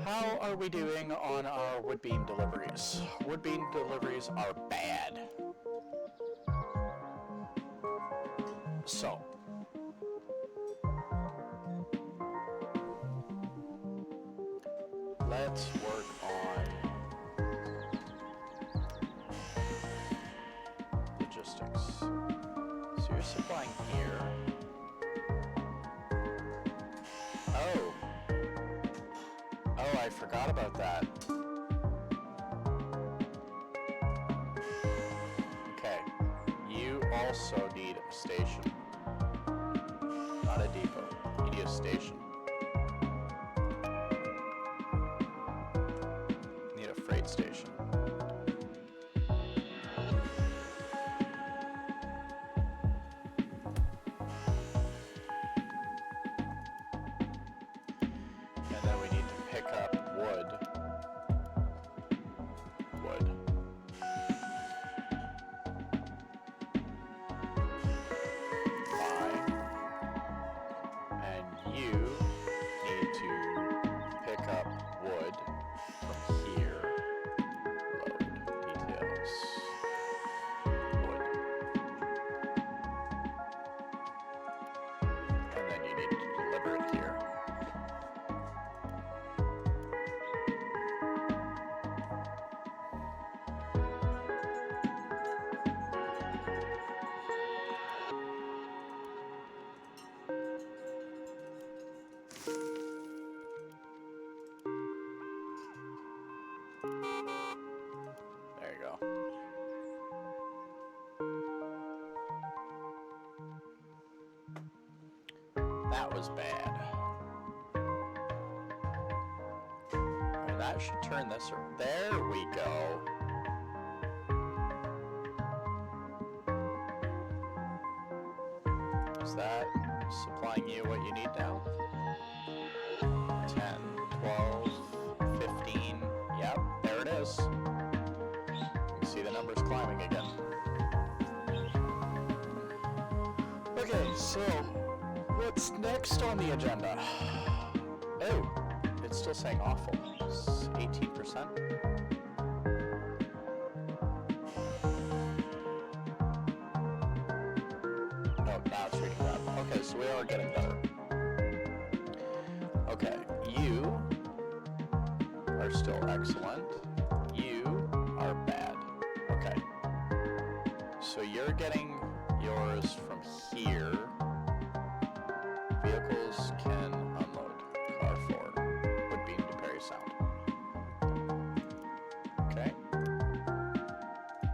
How are we doing on our wood beam deliveries? Wood beam deliveries are bad. So, let's work on logistics. So you're supplying here. Oh. Oh, I forgot about that. Okay. You also need a station. Not a depot. You need a station. You need a freight station. And then we need to pick up wood. Fine. And you need to pick up wood from here. Load details. Wood. And then you need to deliver it here. There you go. That was bad. And that should turn this around. There we go. Is that supplying you what you need now? 10, 12, 15. Yep, there it is. You can see the numbers climbing again. Okay, so what's next on the agenda? Oh, it's still saying awful. It's 18%. Oh, now it's reading that. Okay, so we are getting better. Okay, you are still excellent. You are bad. Okay. So you're getting yours from here. Vehicles can unload. Car 4. Would beam to Parry sound. Okay.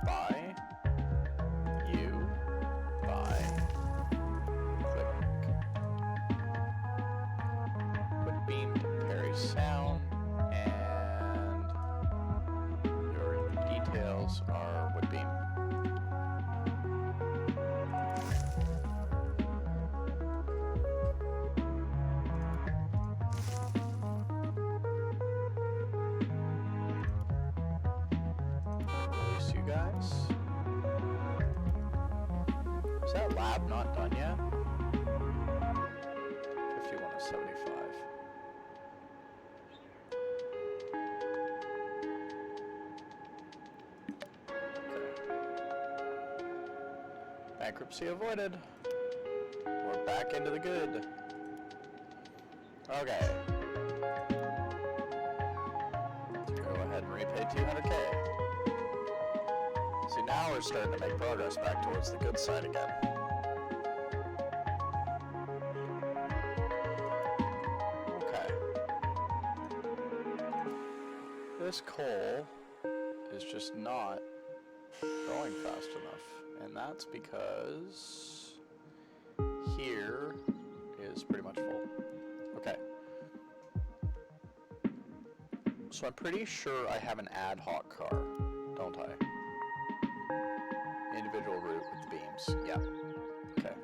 Buy. You. Buy. Click. Would beam to Parry sound. And your details are would beam. Release you guys. Is that lab not done yet? 51 to 75. Bankruptcy avoided. We're back into the good. Okay. Go ahead and repay 200K. See, now we're starting to make progress back towards the good side again. Okay. This coal is just not going fast enough. And that's because here is pretty much full. Okay. So I'm pretty sure I have an ad hoc car, don't I? Individual route with the beams. Yeah. Okay.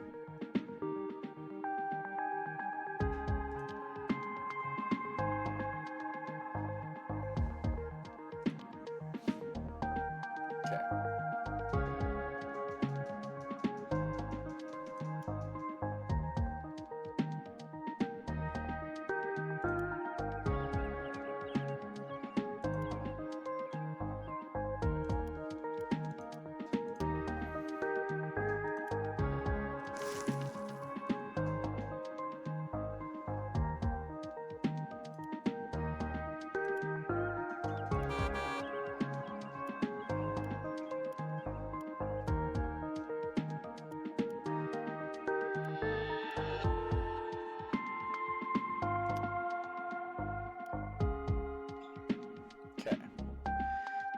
Okay.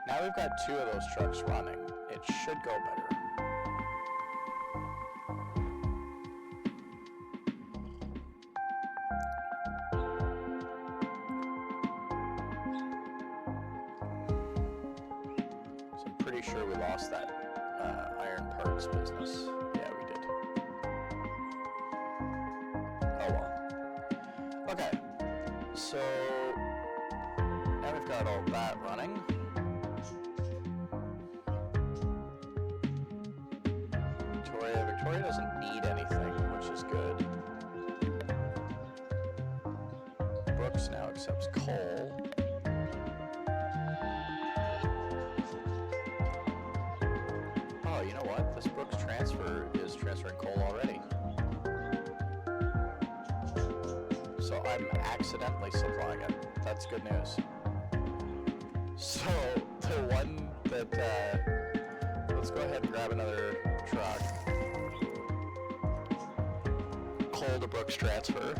Now we've got 2 of those trucks running. It should go better. So I'm pretty sure we lost that iron parts business. Yeah, we did. Oh well. Okay. So now we've got all that running. Victoria doesn't need anything, which is good. Brooks now accepts coal. Oh, you know what? This Brooks transfer is transferring coal already. So I'm accidentally supplying it. That's good news. So the one that, let's go ahead and grab another truck. Coal to Brooks transfer.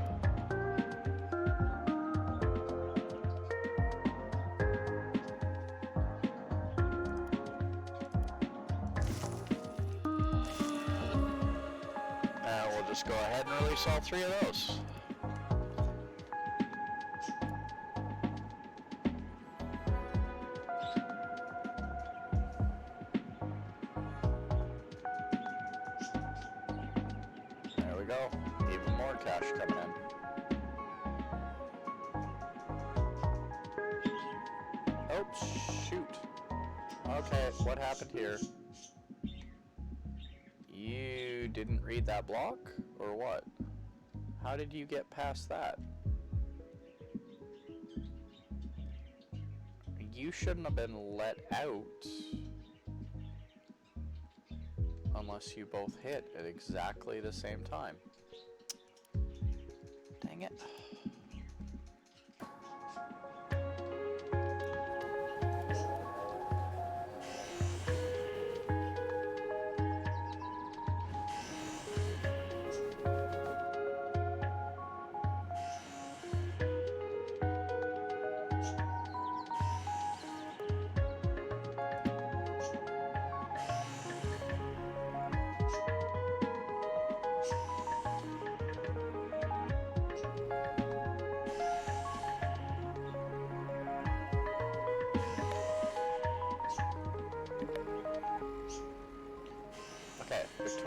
And we'll just go ahead and release all 3 of those. There we go. Even more cash coming in. Oh, shoot. Okay, what happened here? You didn't read that block? Or what? How did you get past that? You shouldn't have been let out unless you both hit at exactly the same time. Dang it.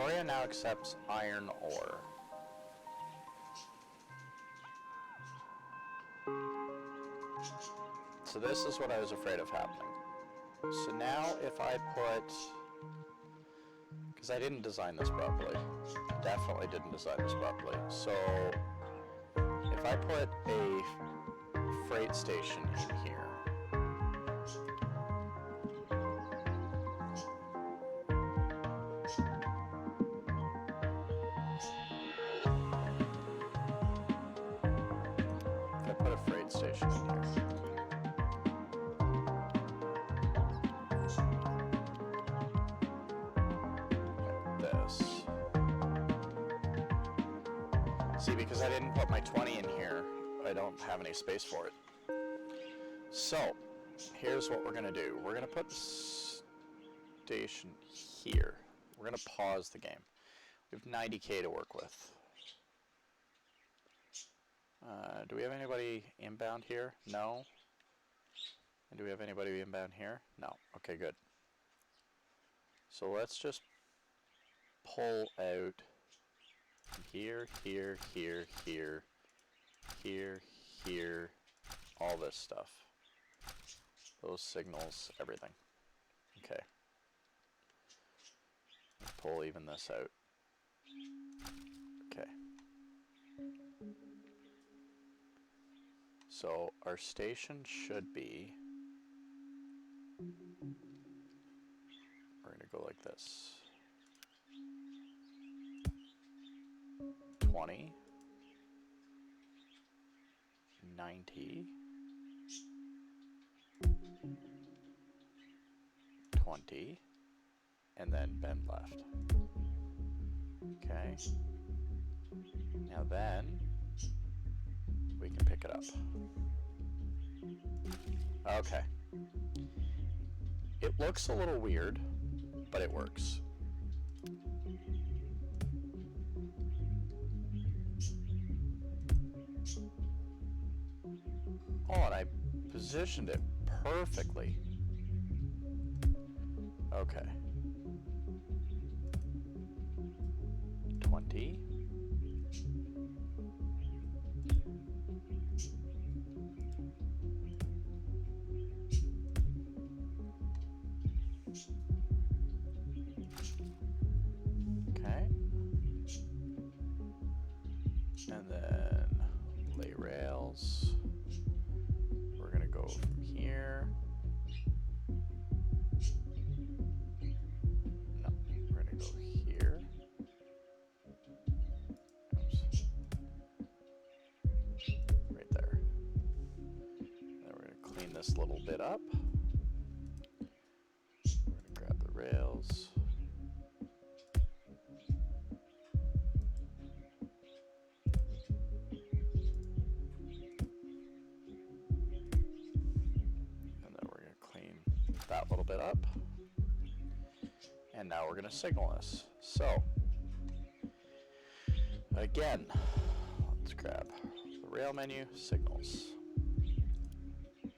Victoria now accepts iron ore. So this is what I was afraid of happening. So now if I put, because I didn't design this properly, definitely didn't design this properly. So if I put a freight station in here, if I put a freight station in here, see, because I didn't put my 20 in here, I don't have any space for it. So, here's what we're going to do. We're going to put the station here. We're going to pause the game. We have 90K to work with. Do we have anybody inbound here? No. And do we have anybody inbound here? No. Okay, good. So let's just pull out here, here, here, here, here, here, all this stuff. Those signals, everything. Okay. Let's pull even this out. Okay. So our station should be, we're going to go like this. 20, 90, 20, and then bend left. Okay. Now then, we can pick it up. Okay. It looks a little weird, but it works. Oh, and I positioned it perfectly. Okay. 20. Okay. And then lay rails. We're going to go from here. No, we're going to go here. Oops. Right there. Then we're going to clean this little bit up. We're going to grab the rails. That little bit up, and now we're going to signal this. So again, let's grab the rail menu, signals,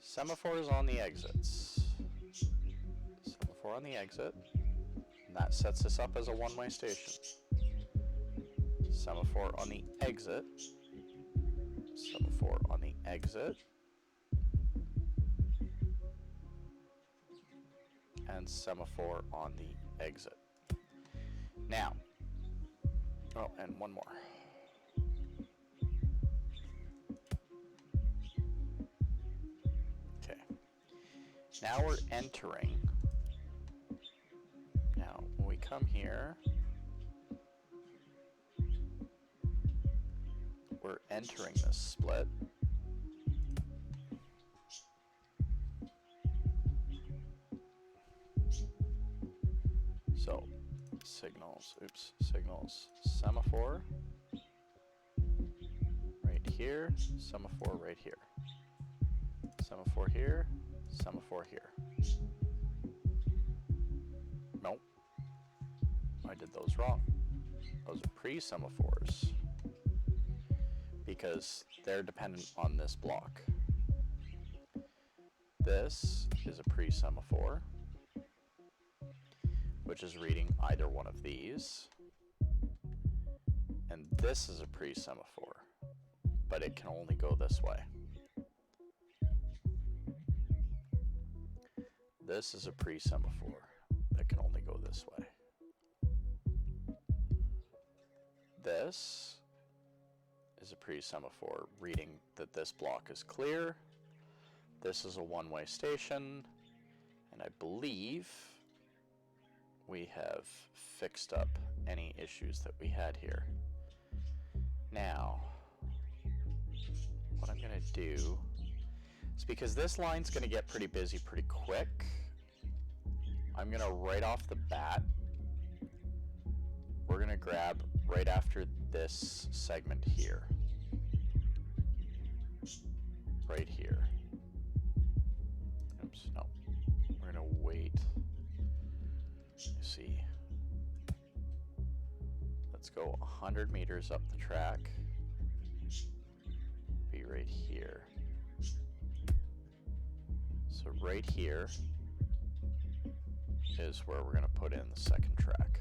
semaphores on the exits, semaphore on the exit, and that sets us up as a one-way station. Semaphore on the exit, semaphore on the exit, and semaphore on the exit. Now, oh, and one more. Okay. Now we're entering. Now, when we come here, we're entering this split. So, signals, semaphore, right here, semaphore right here, semaphore here, semaphore here. Nope, I did those wrong. Those are pre-semaphores because they're dependent on this block. This is a pre-semaphore, which is reading either one of these. And this is a pre-semaphore, but it can only go this way. This is a pre-semaphore that can only go this way. This is a pre-semaphore reading that this block is clear. This is a one-way station, and I believe we have fixed up any issues that we had here. Now, what I'm going to do is, because this line's going to get pretty busy pretty quick, I'm going to right off the bat, we're going to grab right after this segment here. Right here. Oops, no. We're going to wait. You see. Let's go 100 meters up the track. Be right here. So right here is where we're going to put in the second track.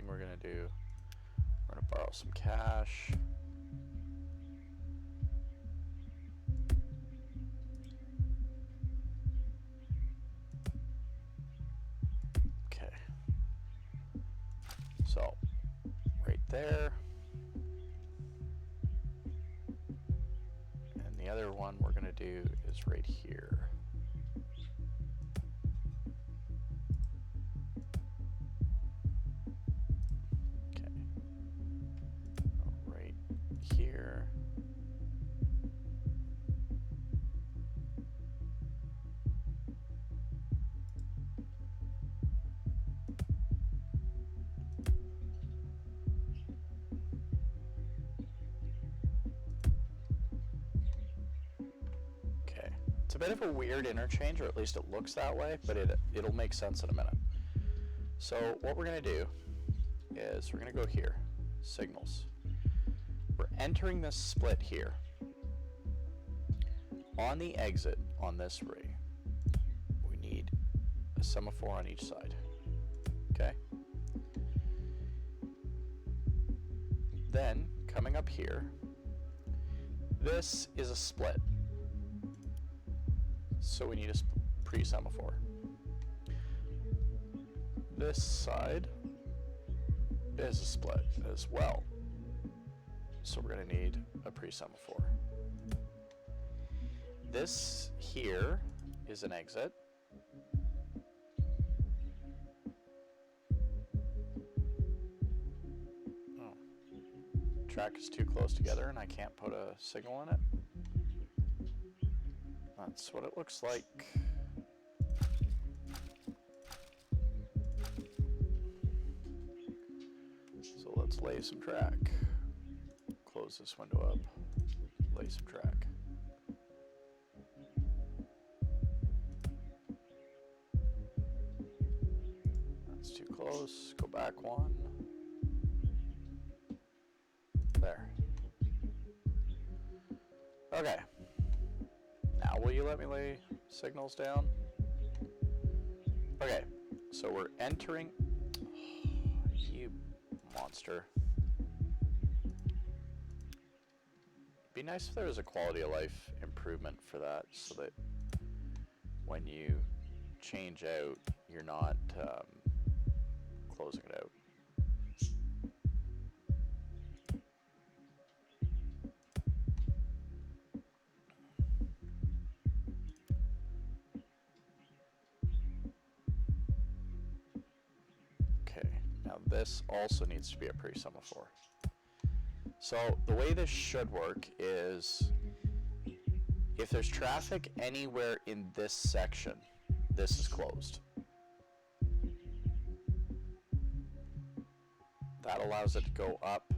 We're going to do, we're going to borrow some cash. Okay. So, right there. And the other one we're going to do is right here. Here. Okay. It's a bit of a weird interchange, or at least it looks that way, but it'll make sense in a minute. So what we're going to do is we're going to go here, signals. We're entering this split here. On the exit on this ray, we need a semaphore on each side. Okay? Then, coming up here, this is a split. So we need a pre-semaphore. This side is a split as well. So we're going to need a pre-semaphore. This here is an exit. Oh. Track is too close together and I can't put a signal in it. That's what it looks like. So let's lay some track. Close this window up, lay some track. That's too close, go back one. There. Okay. Now will you let me lay signals down? Okay, so we're entering, you monster. Be nice if there was a quality of life improvement for that, so that when you change out, you're not closing it out. Okay, now this also needs to be a pre-semaphore. So the way this should work is, if there's traffic anywhere in this section, this is closed. That allows it to go up,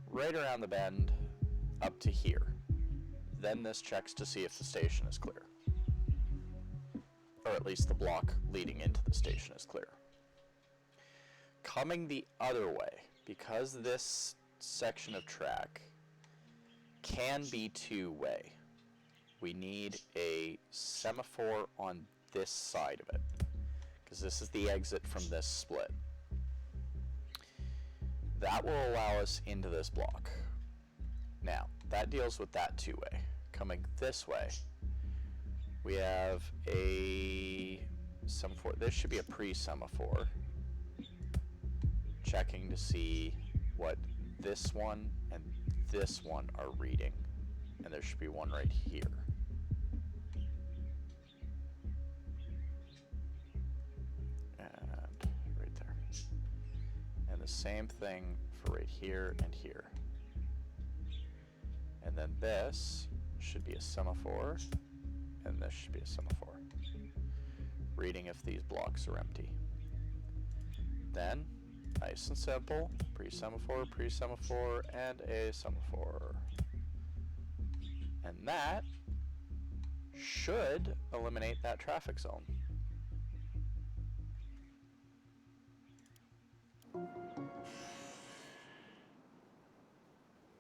right around the bend, up to here. then this checks to see if the station is clear. Or at least the block leading into the station is clear. Coming the other way, because this section of track can be two-way, we need a semaphore on this side of it, because this is the exit from this split. That will allow us into this block. Now, that deals with that two-way. Coming this way, we have a semaphore. This should be a pre-semaphore. Checking to see what this one and this one are reading. And there should be one right here. And right there. And the same thing for right here and here. And then this should be a semaphore, and this should be a semaphore. Reading if these blocks are empty. Then, nice and simple, pre-semaphore, and a semaphore. And that should eliminate that traffic zone.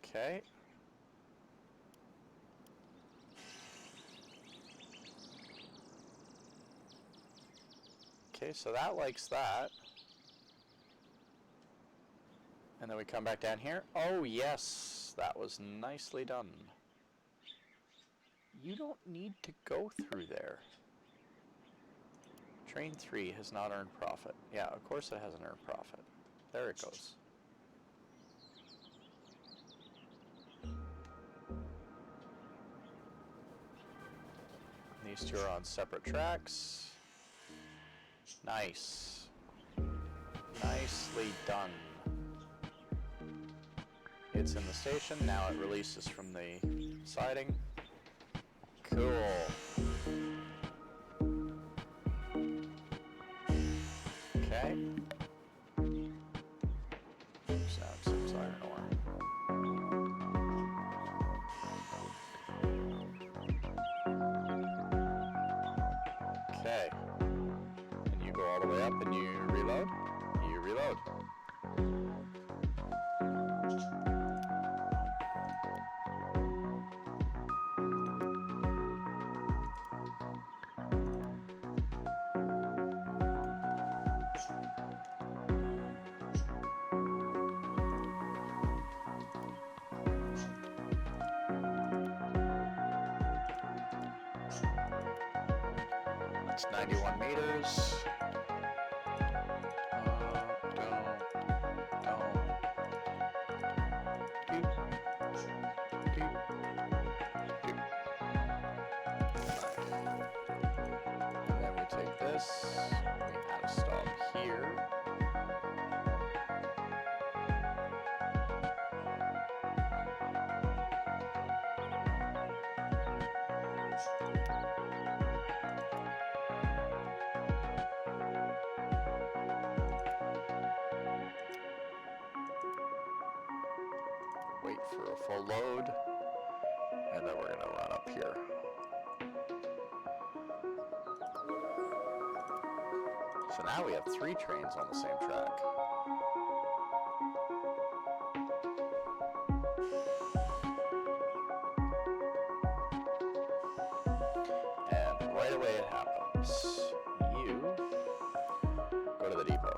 Okay. Okay, so that likes that. And then we come back down here. Oh yes, that was nicely done. You don't need to go through there. Train 3 has not earned profit. Yeah, of course it hasn't earned profit. There it goes. These two are on separate tracks. Nice. Nicely done. It's in the station. Now it releases from the siding. Cool. Okay. Sounds iron ore. Okay. And you go all the way up and you reload. You reload. It's 91 meters. And then we take this, we add a stop here. Wait for a full load, and then we're going to run up here. So now we have 3 trains on the same track. And right away it happens. You go to the depot.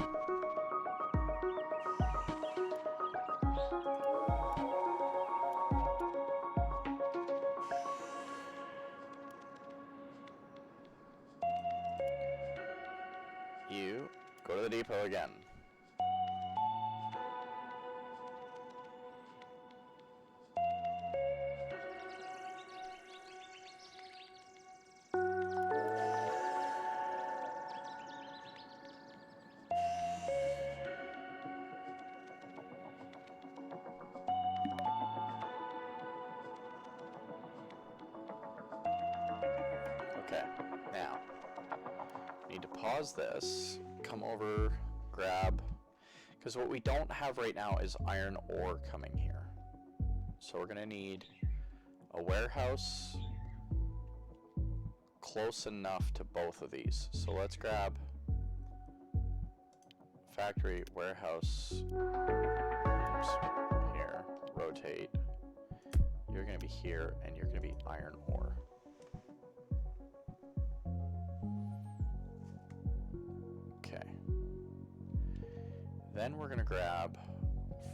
You go to the depot again. Okay, now, need to pause this, come over, grab, because what we don't have right now is iron ore coming here. So we're going to need a warehouse close enough to both of these. So let's grab factory, warehouse, oops, here, rotate. You're going to be here, and you're going to be iron ore. Okay. Then we're going to grab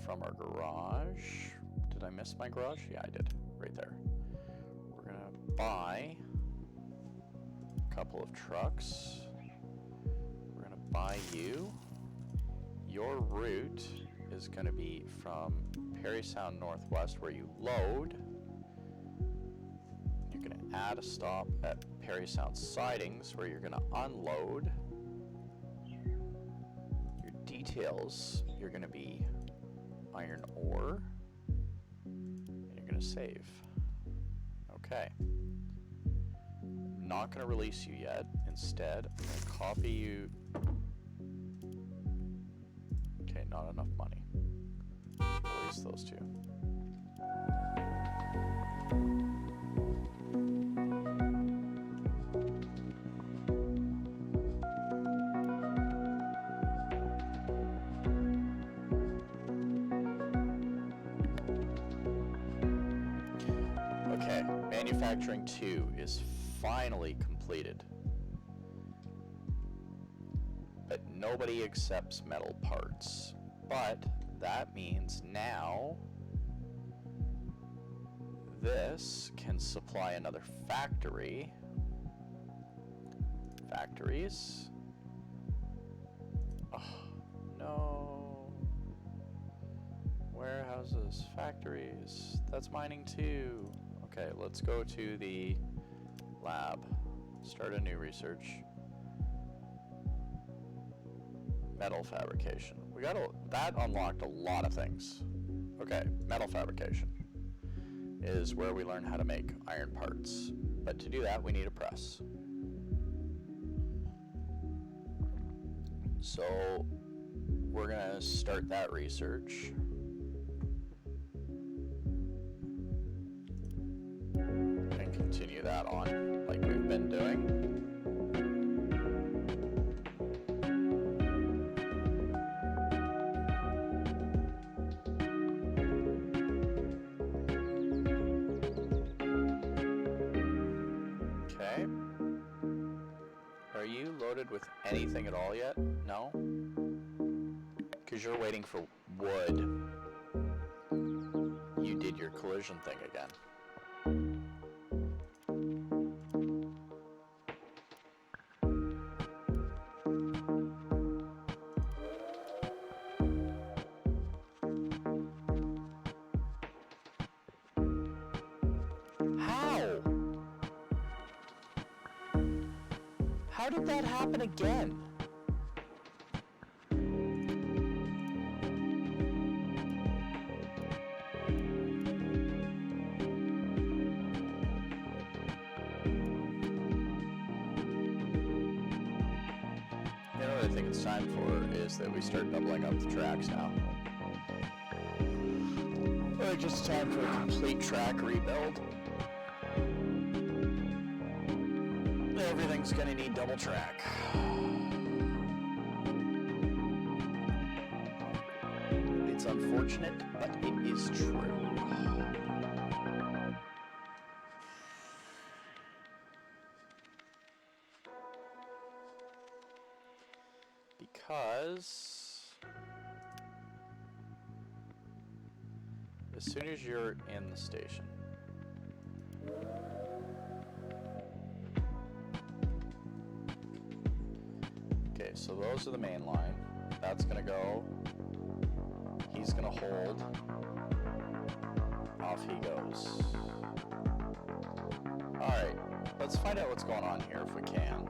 from our garage. Did I miss my garage? Yeah, I did. Right there. We're going to buy a couple of trucks. We're going to buy you. Your route is going to be from Parry Sound Northwest, where you load. You're going to add a stop at Parry Sound Sidings, where you're going to unload. Your details, you're going to be iron ore, and you're going to save. Okay. Not going to release you yet. Instead, I'm going to copy you. Okay, not enough money. Release those two. Okay, manufacturing 2 is finally completed. But nobody accepts metal parts. But that means now this can supply another factory. Factories. Oh, no. Warehouses, factories. That's mining too. Okay, let's go to the lab. Start a new research. Metal fabrication. That unlocked a lot of things. Okay, metal fabrication is where we learn how to make iron parts. But to do that, we need a press. So we're gonna start that research. And continue that on like we've been doing. With anything at all yet? No? Because you're waiting for wood. You did your collision thing again. How? How did that happen again? You know what I think it's time for is that we start doubling up the tracks now. I think it's time for a complete track rebuild. Everything's gonna need double track. It's unfortunate, but it is true. Because as soon as you're in the station, okay, so those are the main line. That's gonna go. He's gonna hold. Off he goes. Alright, let's find out what's going on here if we can.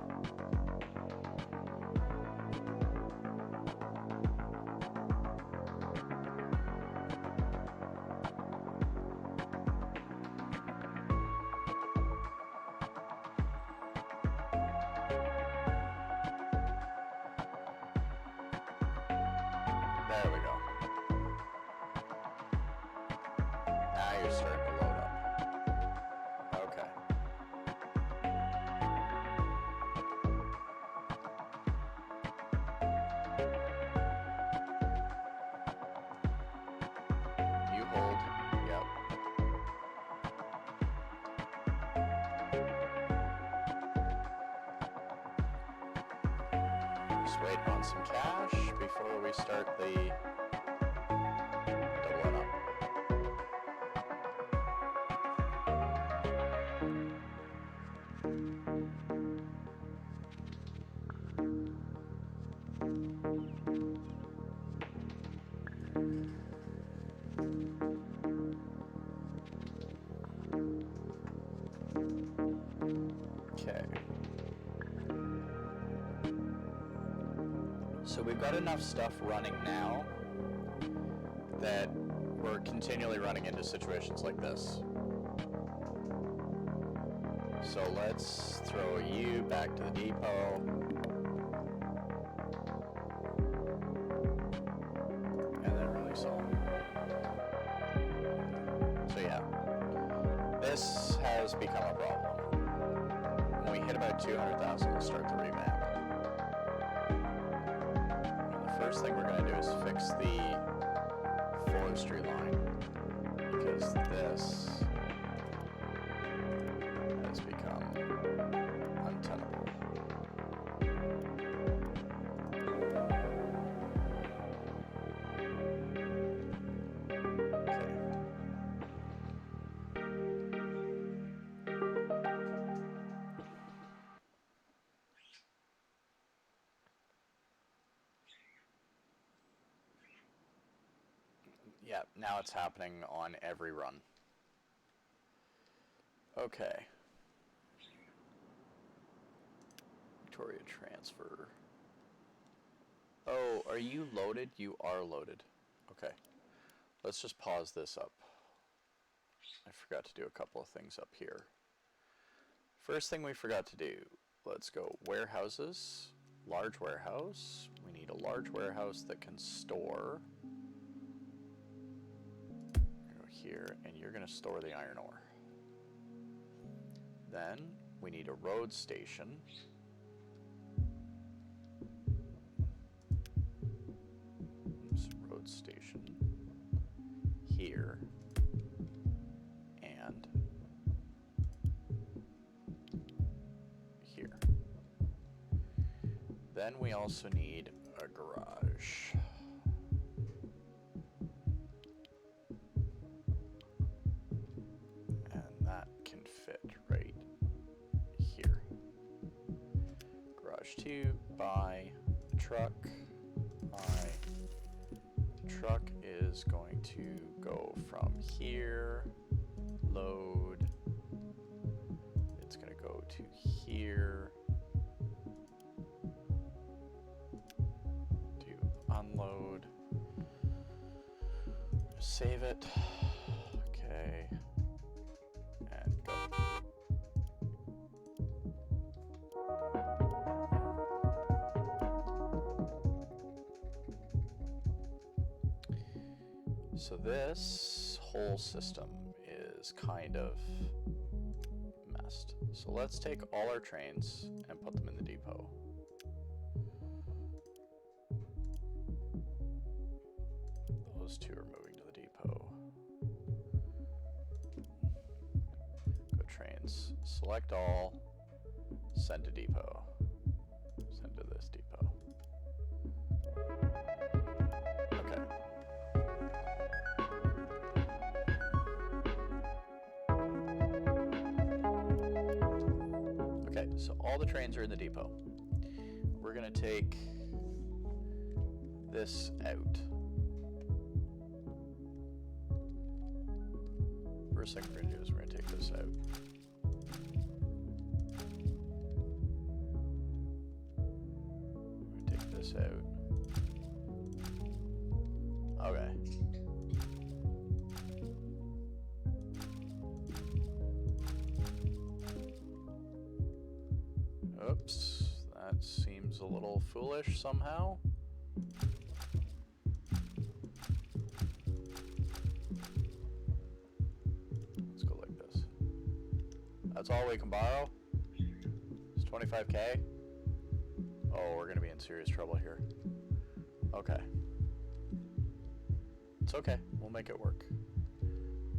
There we go. Now you're starting to load up. Just waiting on some cash before we start the doubling up. Okay. So we've got enough stuff running now that we're continually running into situations like this. So let's throw you back to the depot. And then release all. So yeah, this has become a problem. When we hit about 200,000, we'll start the revamp. And the first thing we're going to do is fix the forestry line, because this has become untenable. Yeah, now it's happening on every run. Okay. Victoria transfer. Oh, are you loaded? You are loaded. Okay. Let's just pause this up. I forgot to do a couple of things up here. First thing we forgot to do, let's go warehouses, large warehouse. We need a large warehouse that can store. Go here, and you're going to store the iron ore. Then we need a road station. Oops, road station here. And here. Then we also need a garage. And that can fit right here. Garage 2, buy a truck. Truck is going to go from here, load, it's going to go to here, do unload, save it, okay, and go. So this whole system is kind of messed. So let's take all our trains and put them in the depot. Those two are moving to the depot. Go trains, select all, send to depot. Send to this depot. Okay. Okay, so all the trains are in the depot. We're going to take this out. First thing we're going to do is we're going to take this out. We're going to take this out. Okay. Oops, that seems a little foolish somehow. Let's go like this. That's all we can borrow? It's 25K? Oh, we're gonna be in serious trouble here. Okay. It's okay, we'll make it work.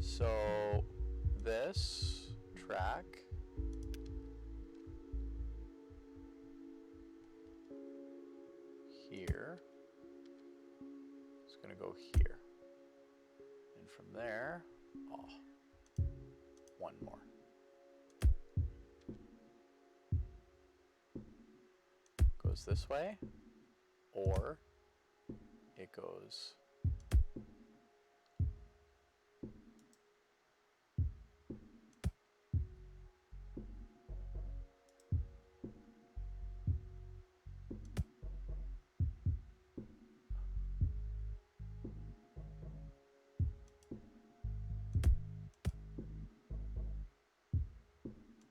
So, this track here. It's going to go here. And from there, one more. Goes this way, or it goes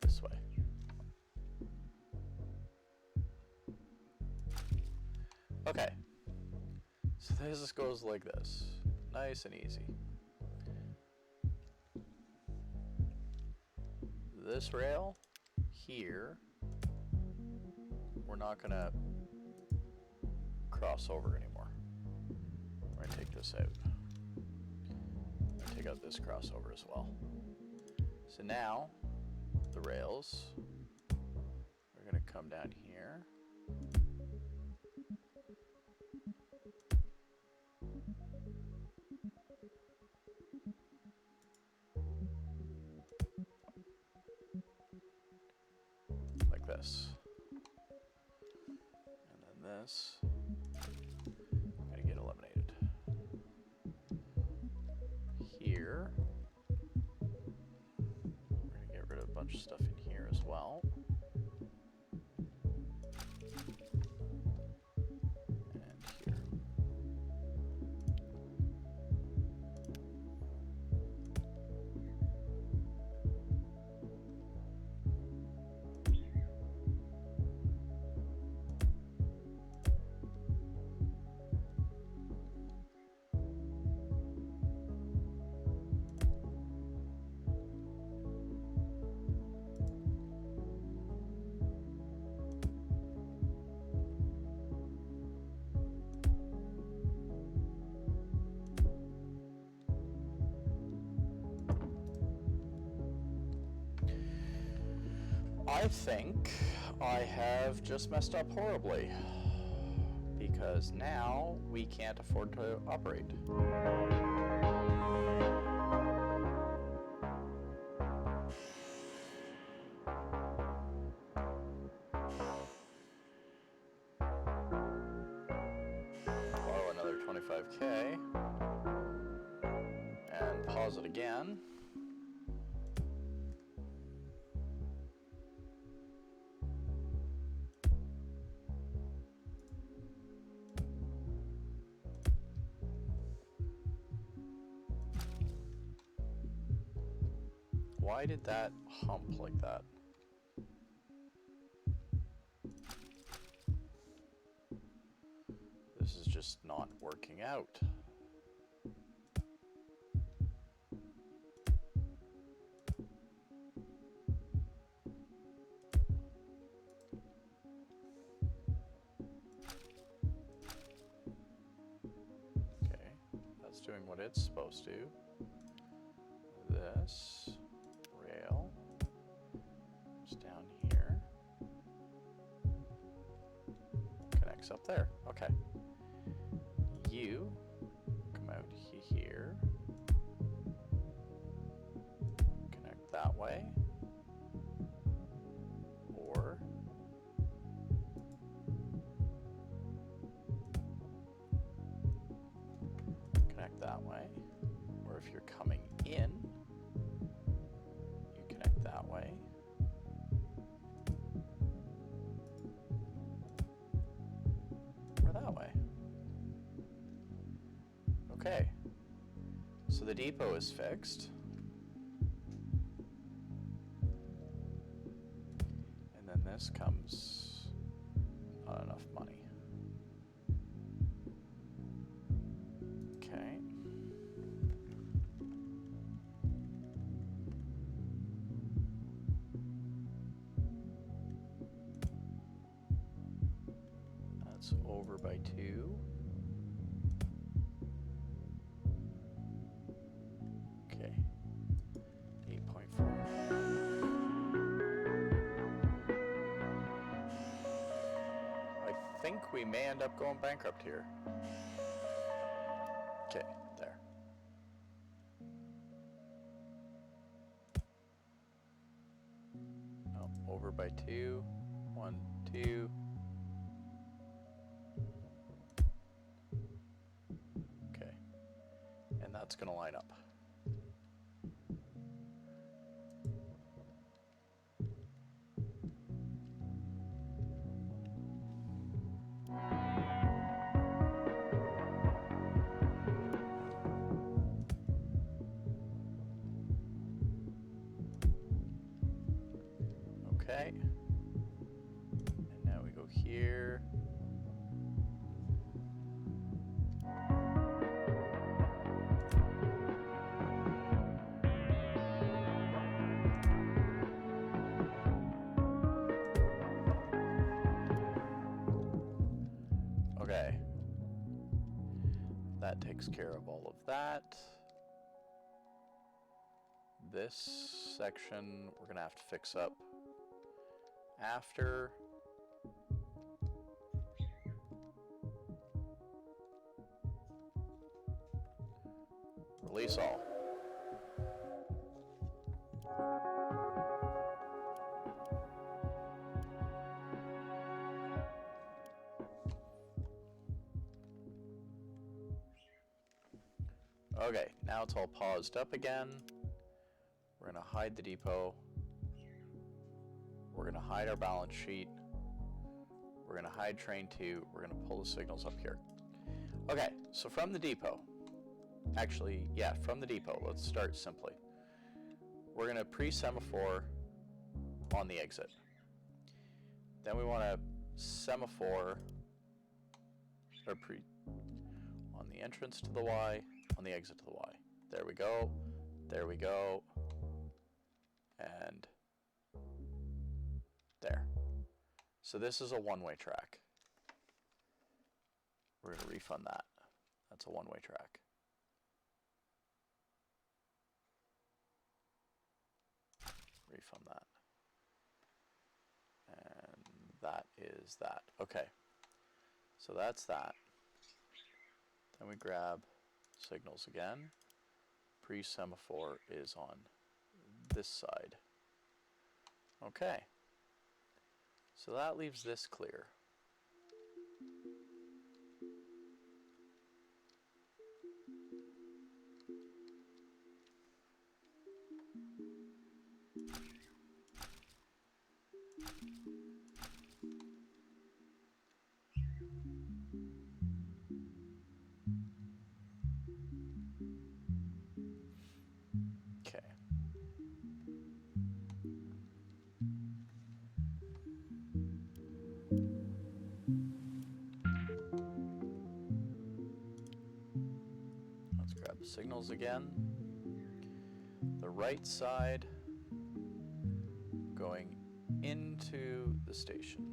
this way. Okay, so this goes like this, nice and easy. This rail here, we're not going to cross over anymore. We're going to take this out. I'm going to take out this crossover as well. So now, the rails are going to come down here. Like this. And then this is going to get eliminated. Here, we're going to get rid of a bunch of stuff in here as well. I think I have just messed up horribly, because now we can't afford to operate. Borrow another 25K and pause it again. Why did that hump like that? This is just not working out. Okay, that's doing what it's supposed to. This rail is down here, connects up there. Okay. You come out here, connect that way, or connect that way, or if you're coming in, you connect that way. Or that way. Okay, so the depot is fixed. And then this comes, not enough money. Okay. That's over by 2. Okay, 8.4. I think we may end up going bankrupt here. Okay, there. Oh, over by 2. 1, 2. Okay. And that's going to line up. Okay. And now we go here. Okay. That takes care of all of that. This section we're going to have to fix up after. Release all. Okay, now it's all paused up again. We're going to hide the depot. We're going to hide our balance sheet. We're going to hide train 2. We're going to pull the signals up here. Okay, so from the depot, actually, yeah, from the depot, let's start simply. We're going to pre-semaphore on the exit. Then we want to semaphore, or on the entrance to the Y, on the exit to the Y. There we go. There we go. And there. So this is a one-way track. We're going to refund that. That's a one-way track. Refund that. And that is that. Okay. So that's that. Then we grab signals again. Pre-semaphore is on this side. Okay. So that leaves this clear. Okay. Let's grab the signals again. The right side going into the station.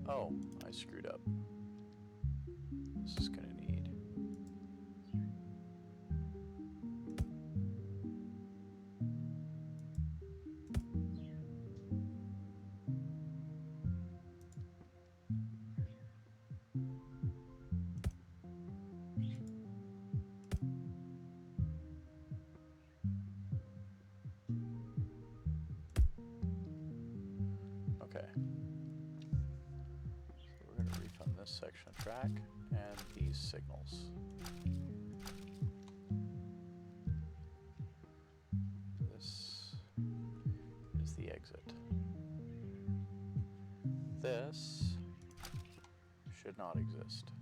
Oh, I screwed up. This is going to need... Okay. So we're going to refund this section of track and these signals. This is the exit. This should not exist.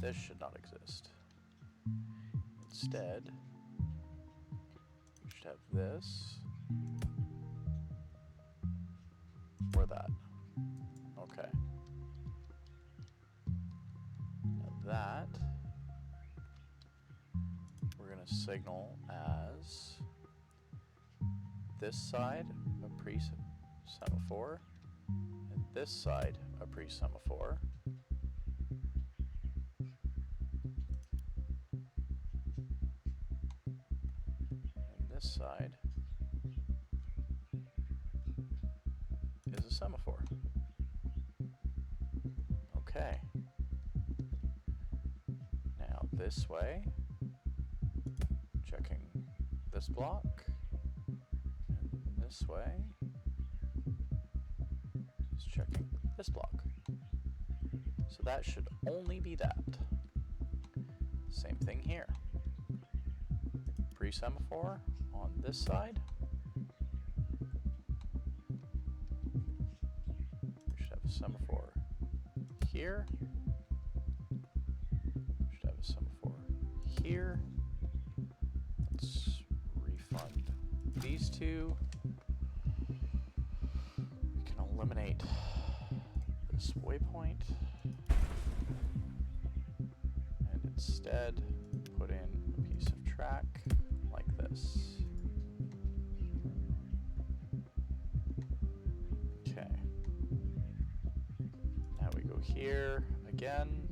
This should not exist. Instead, you should have this or that. Okay. Now that we're going to signal as this side a pre-semaphore and this side a pre-semaphore. And this side a semaphore. Okay. Now this way, checking this block, and this way is checking this block. So that should only be that. Same thing here. Pre-semaphore on this side. We should have a semaphore here. We should have a semaphore here. Let's refund these two. We can eliminate this waypoint and instead put in a piece of track like this. Okay. Now we go here again.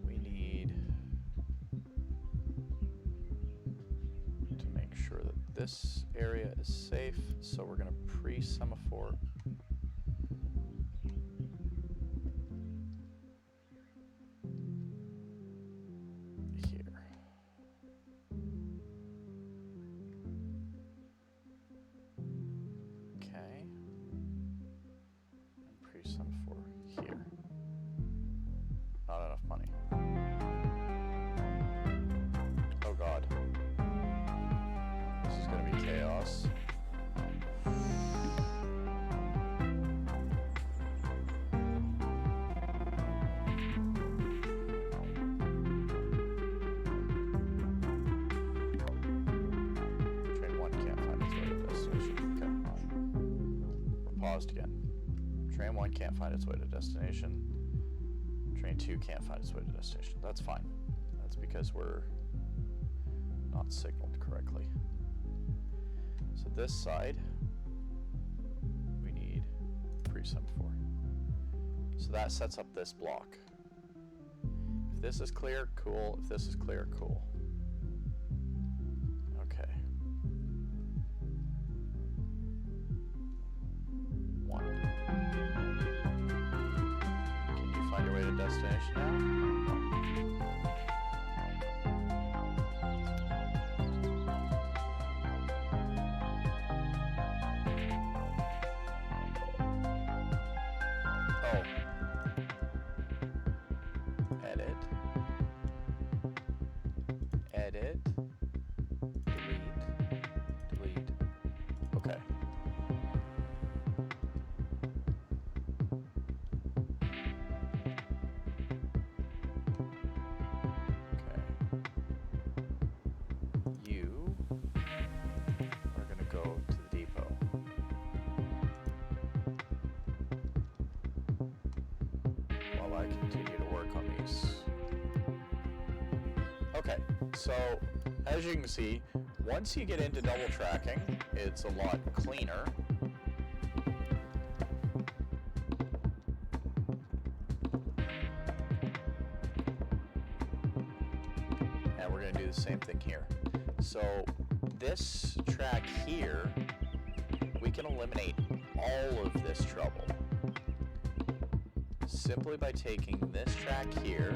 We need to make sure that this area is safe, so we're going to pre-semaphore here. Okay. And pre-semaphore here. Not enough money. Oh god. This is going to be chaos. Train 1 can't find its way to destination. Okay. We're paused again. Train 1 can't find its way to destination. Train 2 can't find its way to destination. That's fine. That's because we're not signaled correctly. So this side, we need pre-semaphore. So that sets up this block. If this is clear, cool. If this is clear, cool. Okay. 1. Can you find your way to destination now? Oh. Edit. Edit. Delete. Delete. Okay. Okay. You are going to go to the depot. While I continue to work on these. Okay, so as you can see, once you get into double tracking, it's a lot cleaner. And we're going to do the same thing here. So this track here, we can eliminate all of this trouble simply by taking this track here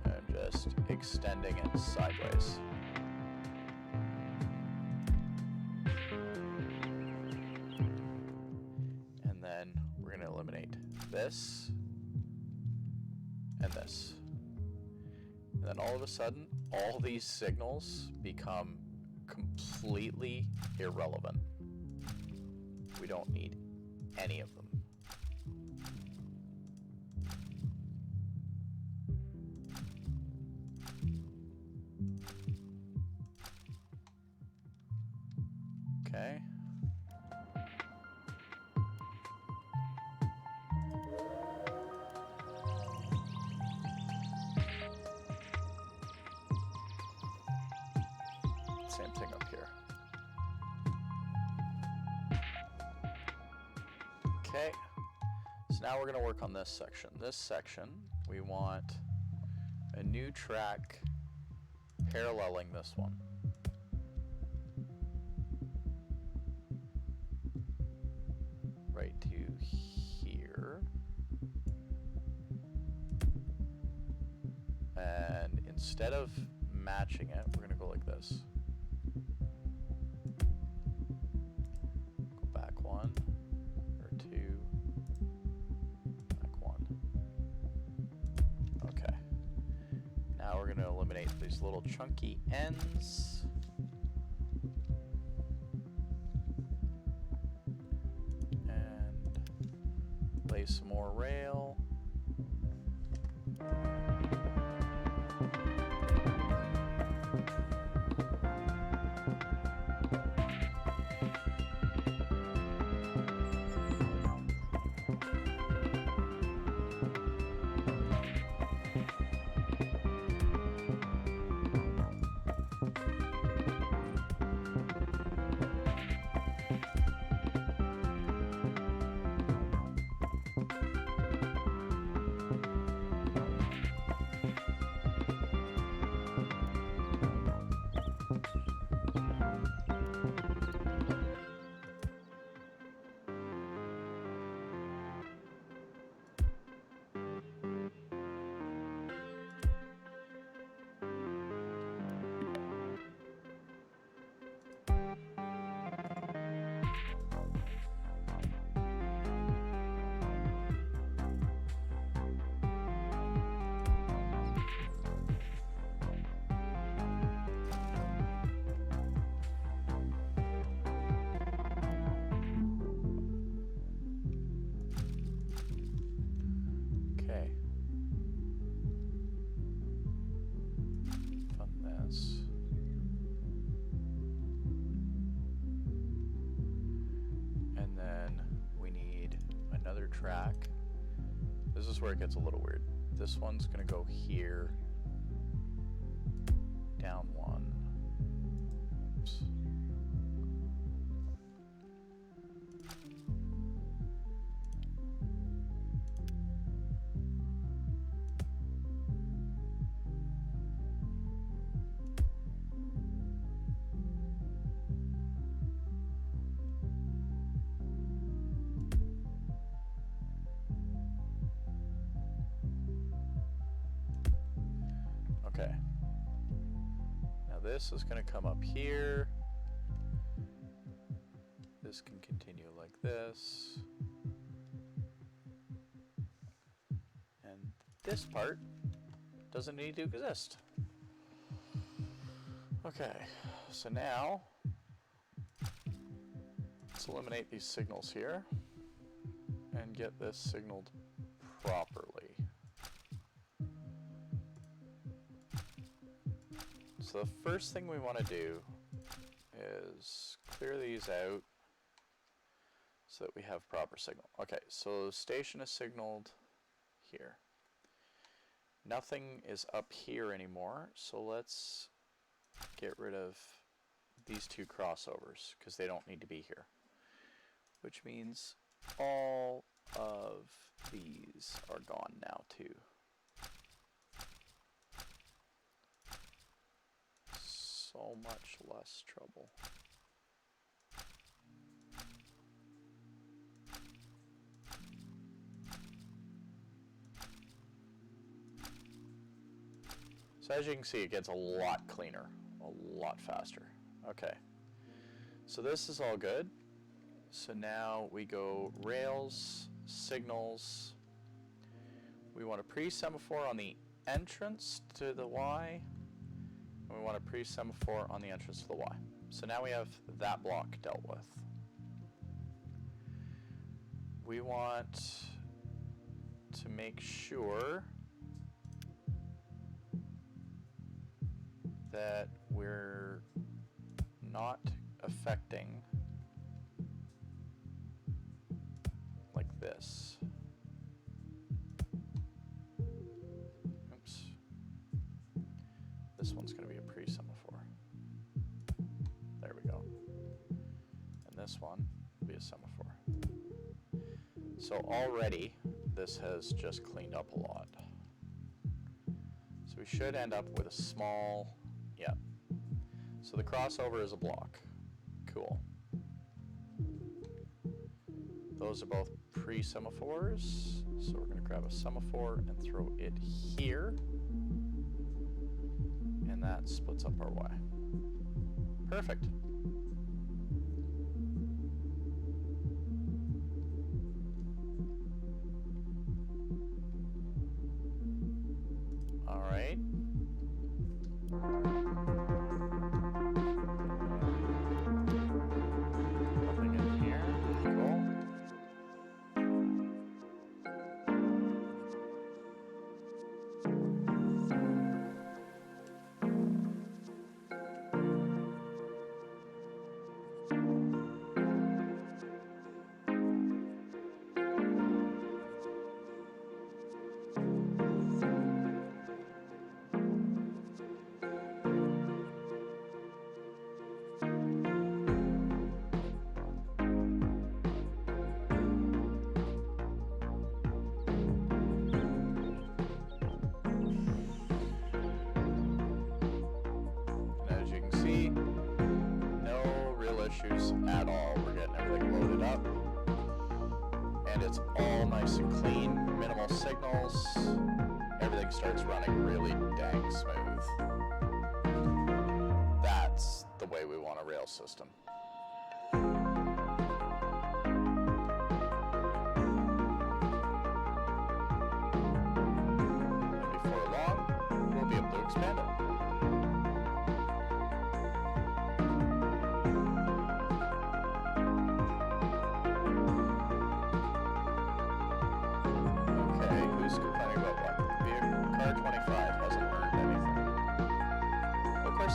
and just extending it sideways. And then we're going to eliminate this and this. And then all of a sudden, all these signals become completely irrelevant. We don't need any of them. Okay. Same thing up here. Okay, so now we're going to work on this section. This section, we want a new track paralleling this one. Right to here. And instead of matching it, we're gonna go like this. Go back one, or two, back one. Okay. Now we're gonna eliminate these little chunky ends. And lay some more rail. Track. This is where it gets a little weird. This one's gonna go here, down one. Oops. Okay. Now this is going to come up here. This can continue like this. And this part doesn't need to exist. Okay, so now let's eliminate these signals here and get this signaled properly. So the first thing we want to do is clear these out so that we have proper signal. Okay, so station is signaled here. Nothing is up here anymore, so let's get rid of these two crossovers because they don't need to be here. Which means all of these are gone now too. So much less trouble. So as you can see, it gets a lot cleaner, a lot faster. Okay, so this is all good. So now we go rails, signals. We want a pre-semaphore on the entrance to the Y. And we want a pre-semaphore on the entrance to the Y. So now we have that block dealt with. We want to make sure that we're not affecting like this. Oops. This one's going to be a pre-semaphore. There we go. And this one will be a semaphore. So already this has just cleaned up a lot. So we should end up with a small Yeah. So the crossover is a block. Cool. Those are both pre-semaphores. So we're going to grab a semaphore and throw it here. And that splits up our Y. Perfect. All right. Nothing in here. Cool. Issues at all. We're getting everything loaded up. And it's all nice and clean, minimal signals. Everything starts running really dang smooth. That's the way we want a rail system. And before long, we'll be able to expand it.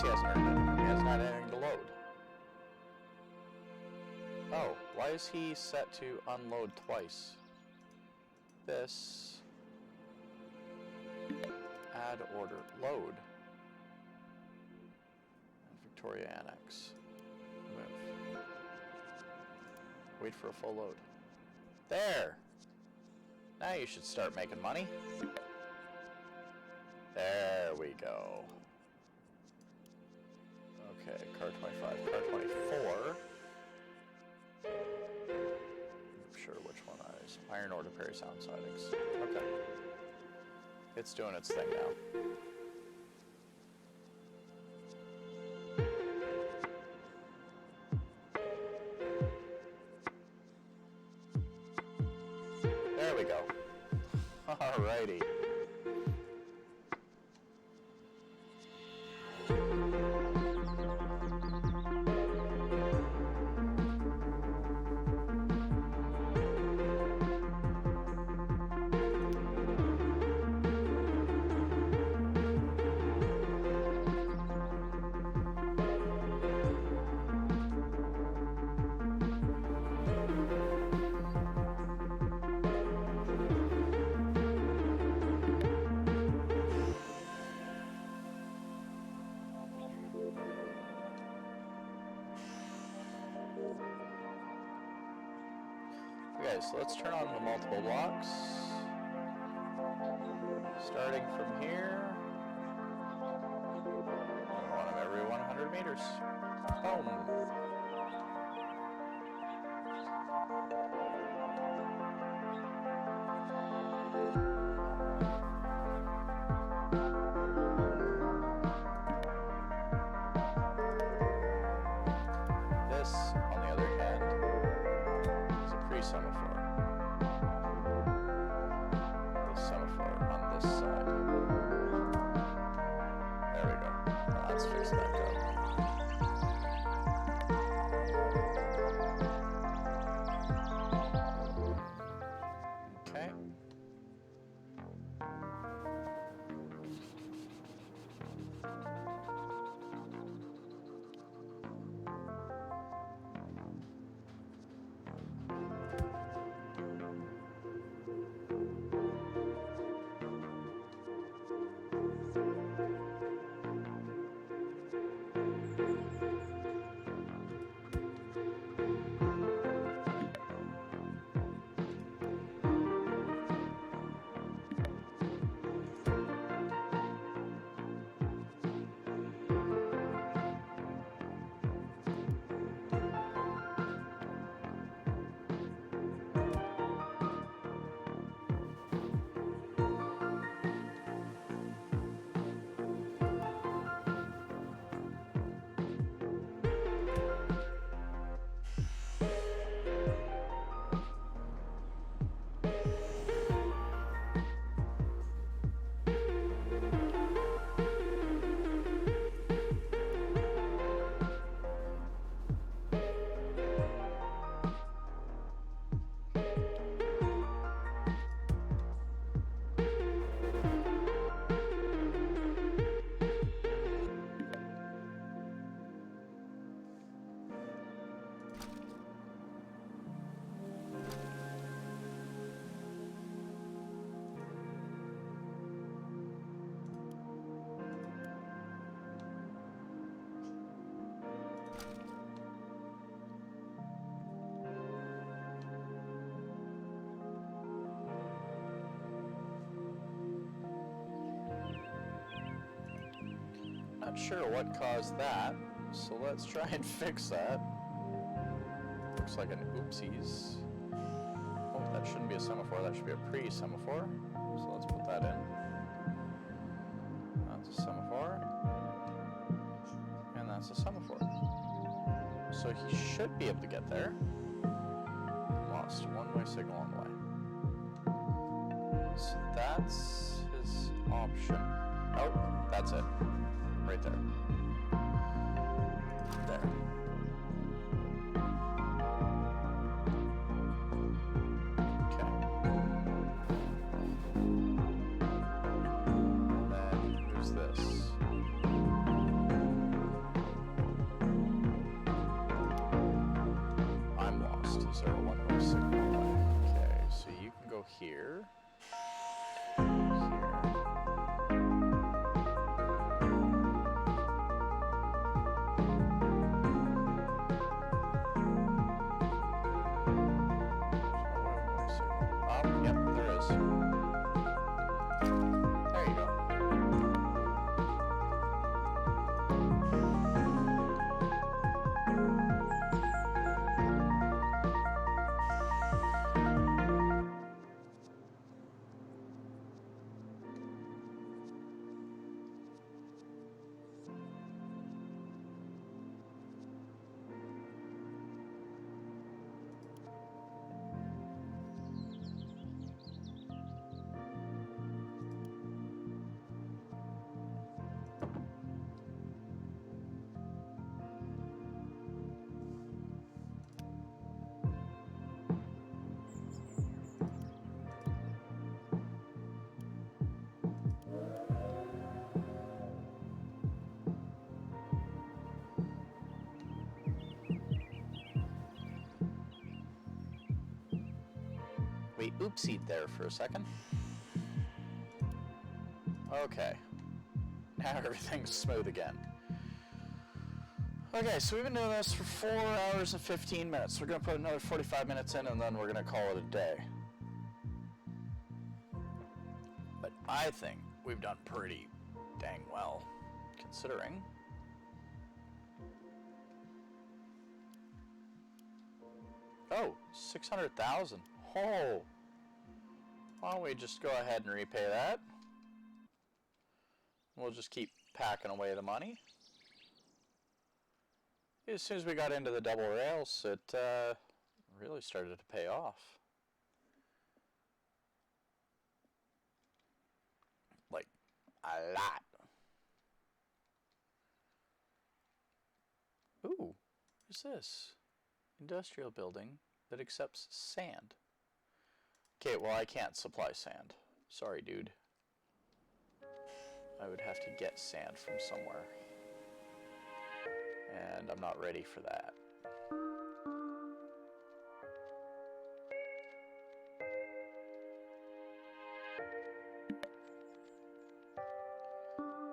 He hasn't earned anything. He hasn't had anything to load. Oh, why is he set to unload twice? This. Add order. Load. Victoria Annex. Move. Wait for a full load. There! Now you should start making money. There we go. Okay, car 25, car 24. I'm sure which one that is. Iron ore to Parry sound sidings. Okay. It's doing its thing now. There we go. Alrighty. Okay, so let's turn on the multiple blocks. Starting from here. And one of every 100 meters. Boom. This, on the other hand, is a pre-semaphore. The semaphore on this side. There we go. Now that's fixed back up. Okay. sure what caused that, so let's try and fix that. Looks like an oopsies. Oh, that shouldn't be a semaphore, that should be a pre-semaphore. So let's put that in. That's a semaphore. And that's a semaphore. So he should be able to get there. Lost one-way signal on the way. So that's his option. Oh, that's it. Right there. There. Okay. And then who's this? I'm lost. Is there a one-way signal? Okay, so you can go here. We oopsied there for a second. Okay. Now everything's smooth again. Okay, so we've been doing this for 4 hours and 15 minutes. We're going to put another 45 minutes in, and then we're going to call it a day. But I think we've done pretty dang well, considering. Oh, 600,000. Oh. Why don't we just go ahead and repay that? We'll just keep packing away the money. As soon as we got into the double rails, it really started to pay off. Like, a lot. Ooh, what's this? Industrial building that accepts sand. Okay, well, I can't supply sand. Sorry, dude. I would have to get sand from somewhere. And I'm not ready for that.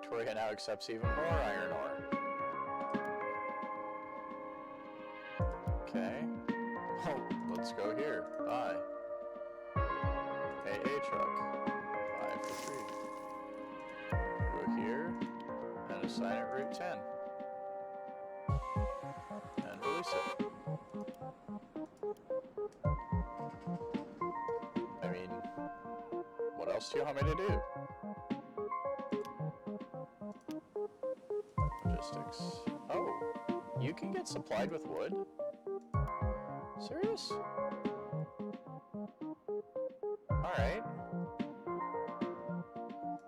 Toria now accepts even more iron ore. Okay. Oh, let's go here. Bye. AA truck. 5 for 3. Go here and assign it route 10. And release it. I mean, what else do you want me to do? Logistics. Oh, you can get supplied with wood? Serious? Alright.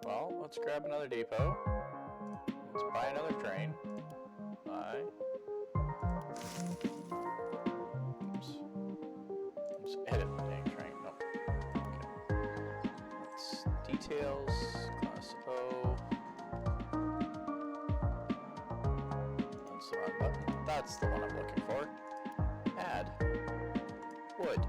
Well, let's grab another depot. Let's buy another train. Buy. Oops. Let's edit the dang train. Nope. Okay. Let's details. Class O. That's the wrong button. That's the one I'm looking for. Add. Wood.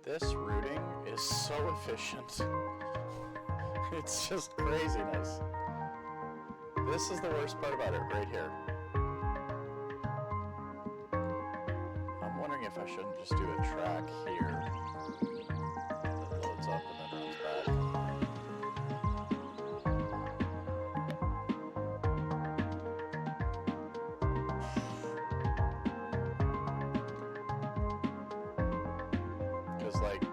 This routing is so efficient. It's just craziness. This is the worst part about it right here. I'm wondering if I shouldn't just do a track here that loads up and then runs back. Because, like,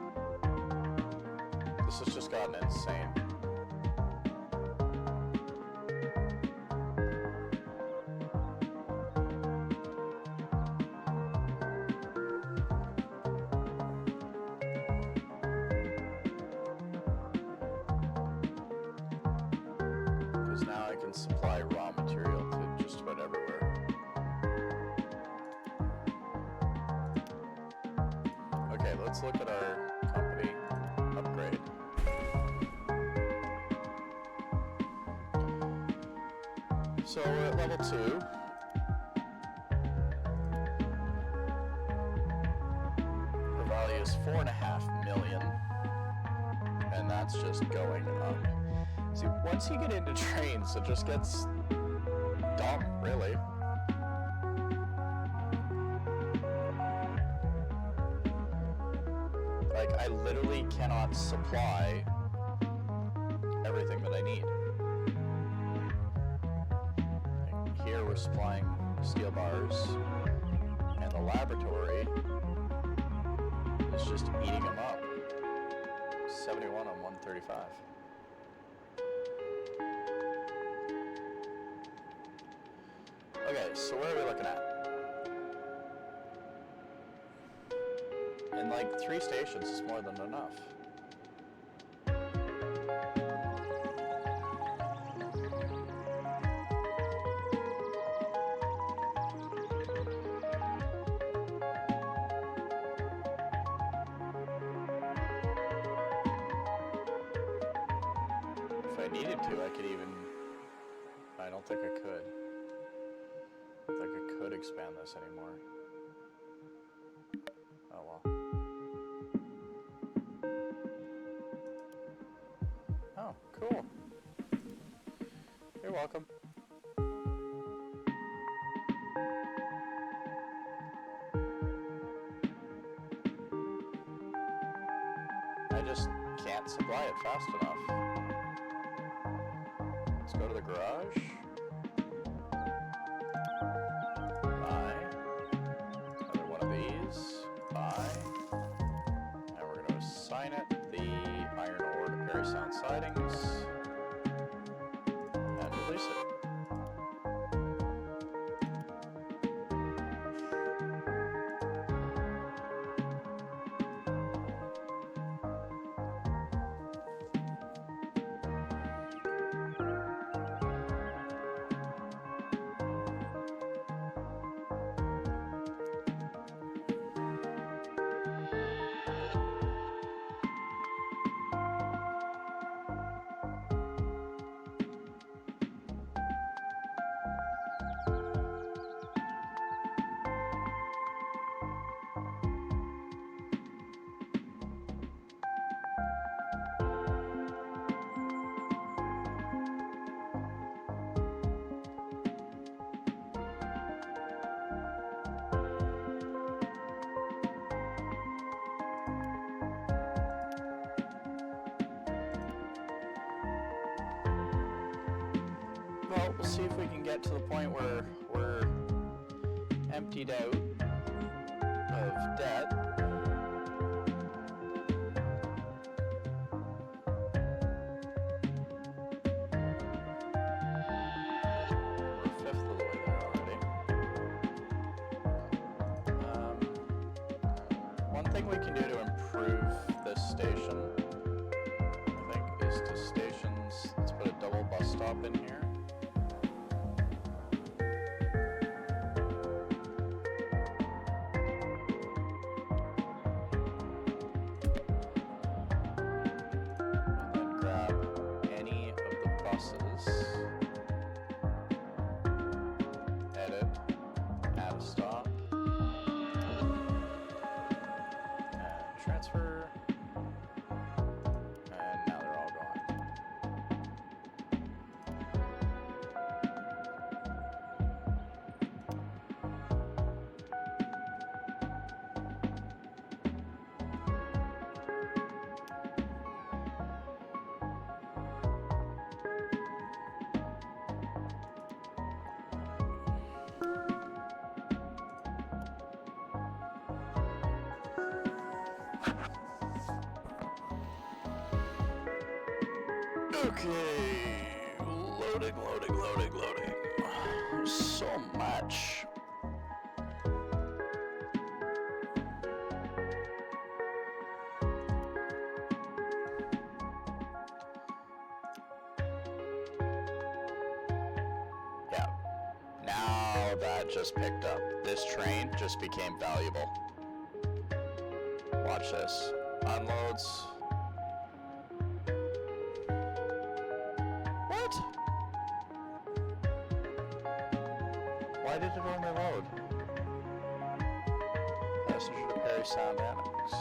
this has just gotten insane. Now I can supply raw material to just about everywhere. Okay, let's look at our company upgrade. So we're at level 2. Our value is 4.5 million. And that's just going up. See, once you get into trains, it just gets dumb, really. Like, I literally cannot supply everything that I need. Like, here we're supplying steel bars, and the laboratory is just eating them up. 71 on 135. Okay, so where are we looking at? And like 3 stations is more than enough. If I needed to, I could even... I don't think I could. I don't think I could expand this anymore. Oh well. Oh, cool. You're welcome. I just can't supply it fast enough. Let's go to the garage. And we're going to assign it the iron ore to Parry Sound Sidings and release it. Well, we'll see if we can get to the point where we're emptied out of debt. We're a fifth of the way there already. One thing we can do to improve this station, I think, is to stations, let's put a double bus stop in here. Transfer. Okay, loading. So much. Yeah, now that just picked up. This train just became valuable. Watch this. Unloads. What? Why did it only load? Passenger to Parry Sound Annex.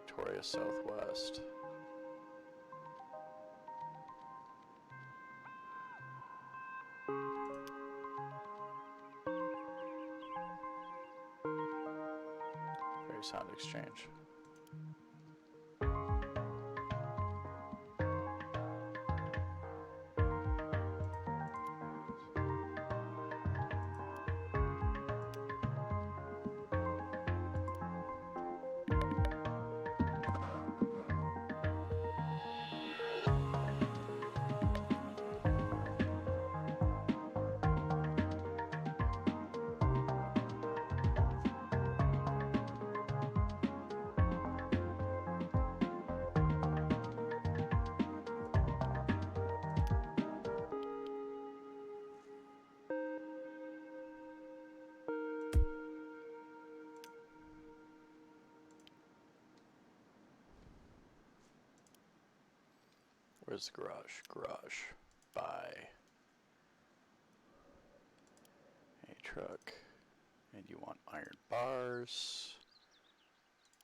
Victoria Southwest. Parry Sound Exchange. Where's the garage? Garage. Buy a truck. And you want iron bars.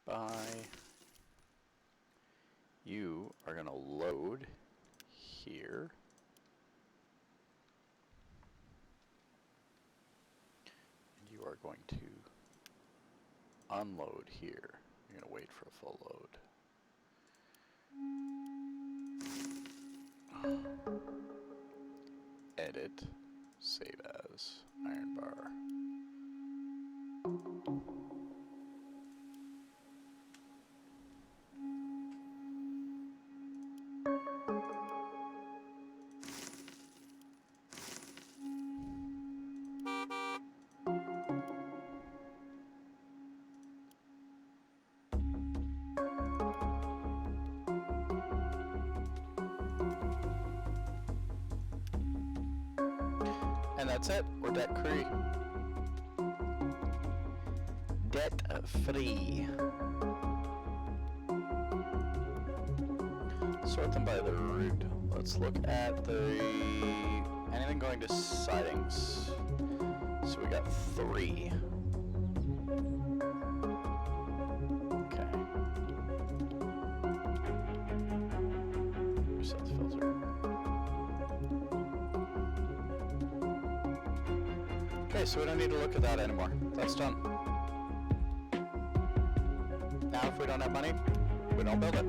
Buy. You are going to load here. And you are going to unload here. You're going to wait for a full load. Edit, save as, iron bar. And that's it. We're debt free. Debt free. Sort them by the route. Let's look at anything going to sidings. So we got 3. Okay. Reset the filter. Okay, so we don't need to look at that anymore. That's done. Now if we don't have money, we don't build it.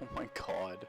Oh my god.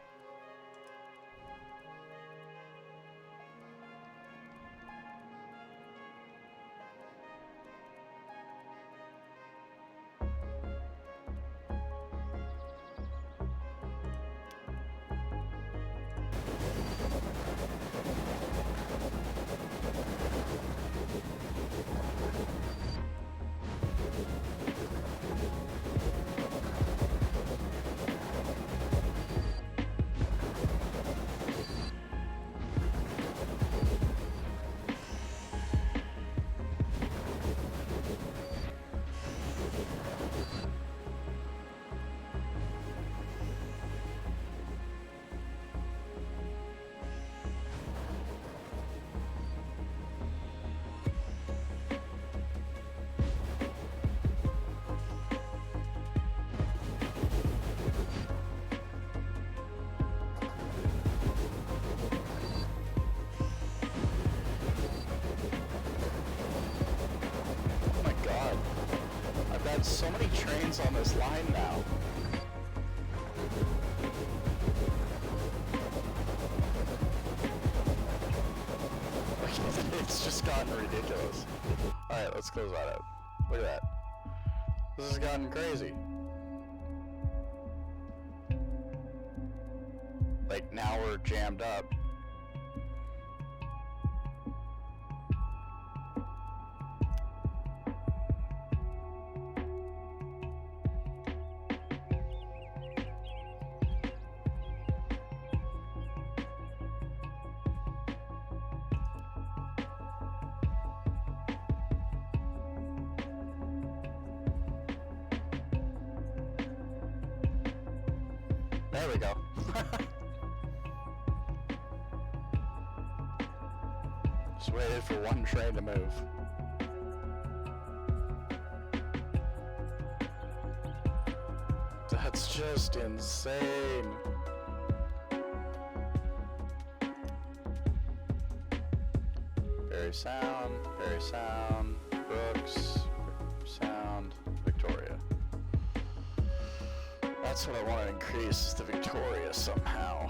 So many trains on this line now. It's just gotten ridiculous. Alright, let's close that out. Look at that. This has gotten crazy. Like, now we're jammed up. There we go. Just waited for one train to move. That's just insane. Parry Sound, Brooks, Sound, Victoria. That's what I want to increase, is the Victoria somehow.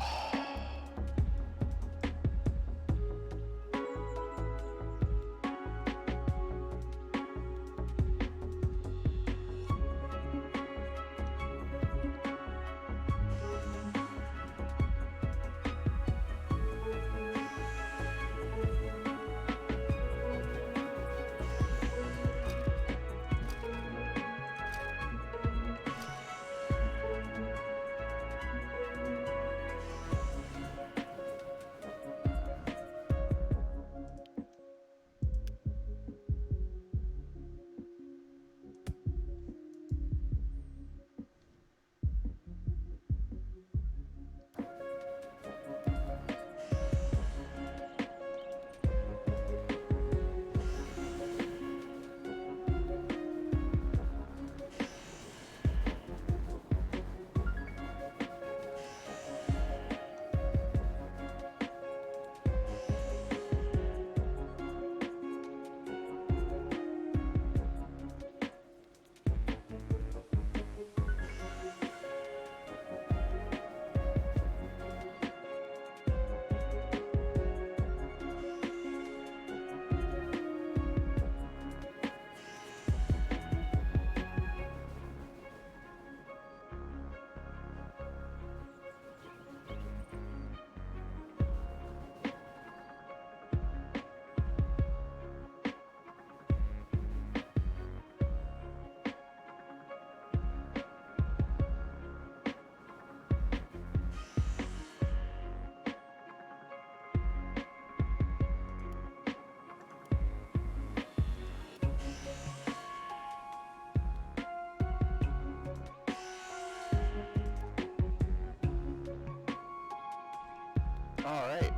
Alright.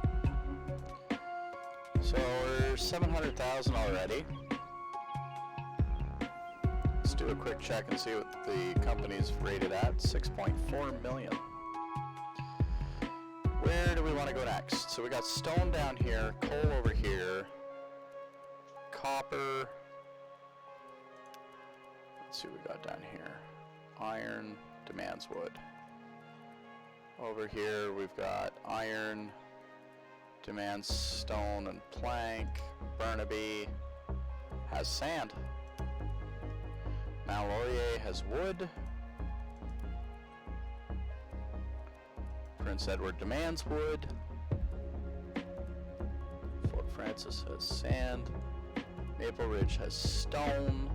So we're 700,000 already. Let's do a quick check and see what the company's rated at. 6.4 million. Where do we want to go next? So we got stone down here, coal over here, copper. Let's see what we got down here. Iron demands wood. Over here we've got iron, demands stone and plank. Burnaby has sand. Mount Laurier has wood. Prince Edward demands wood. Fort Francis has sand. Maple Ridge has stone.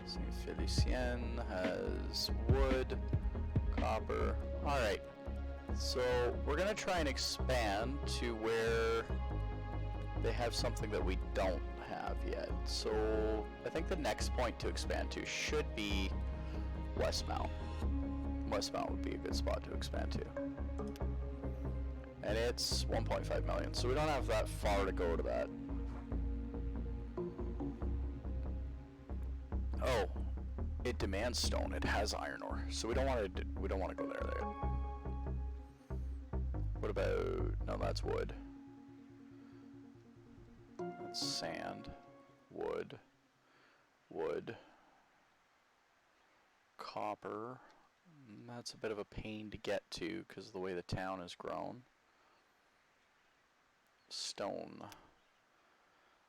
St. Félicien has wood, copper. Alright, so we're going to try and expand to where they have something that we don't have yet. So I think the next point to expand to should be Westmount. Westmount would be a good spot to expand to. And it's 1.5 million, so we don't have that far to go to that. Oh, it demands stone. It has iron ore, so we don't want to go there yet. What about? No, that's wood. That's sand, wood, copper. That's a bit of a pain to get to because of the way the town has grown. Stone.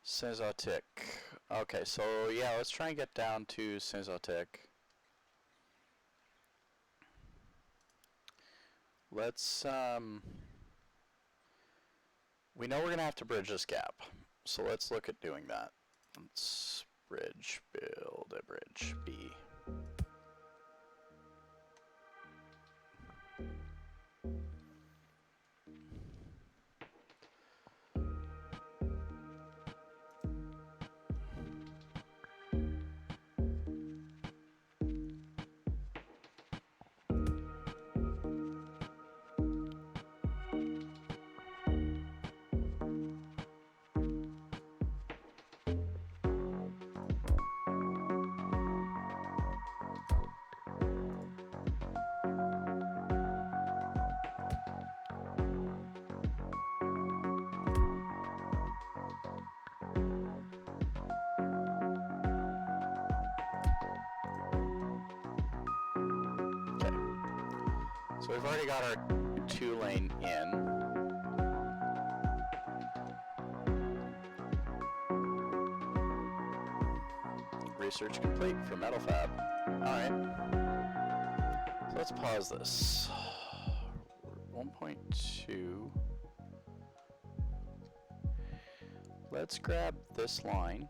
Saint-Zotique. Okay, so yeah, let's try and get down to Saint-Zotique. Let's, we know we're going to have to bridge this gap, so let's look at doing that. Let's build a bridge, B. So we've already got our 2-lane in. Research complete for metal fab. Alright. So let's pause this. 1.2. Let's grab this line.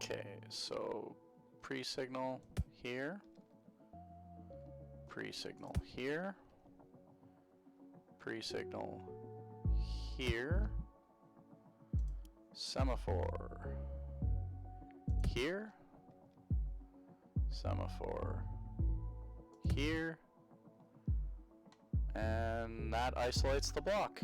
Okay, so pre-signal here, pre-signal here, pre-signal here, semaphore here, semaphore here, and that isolates the block.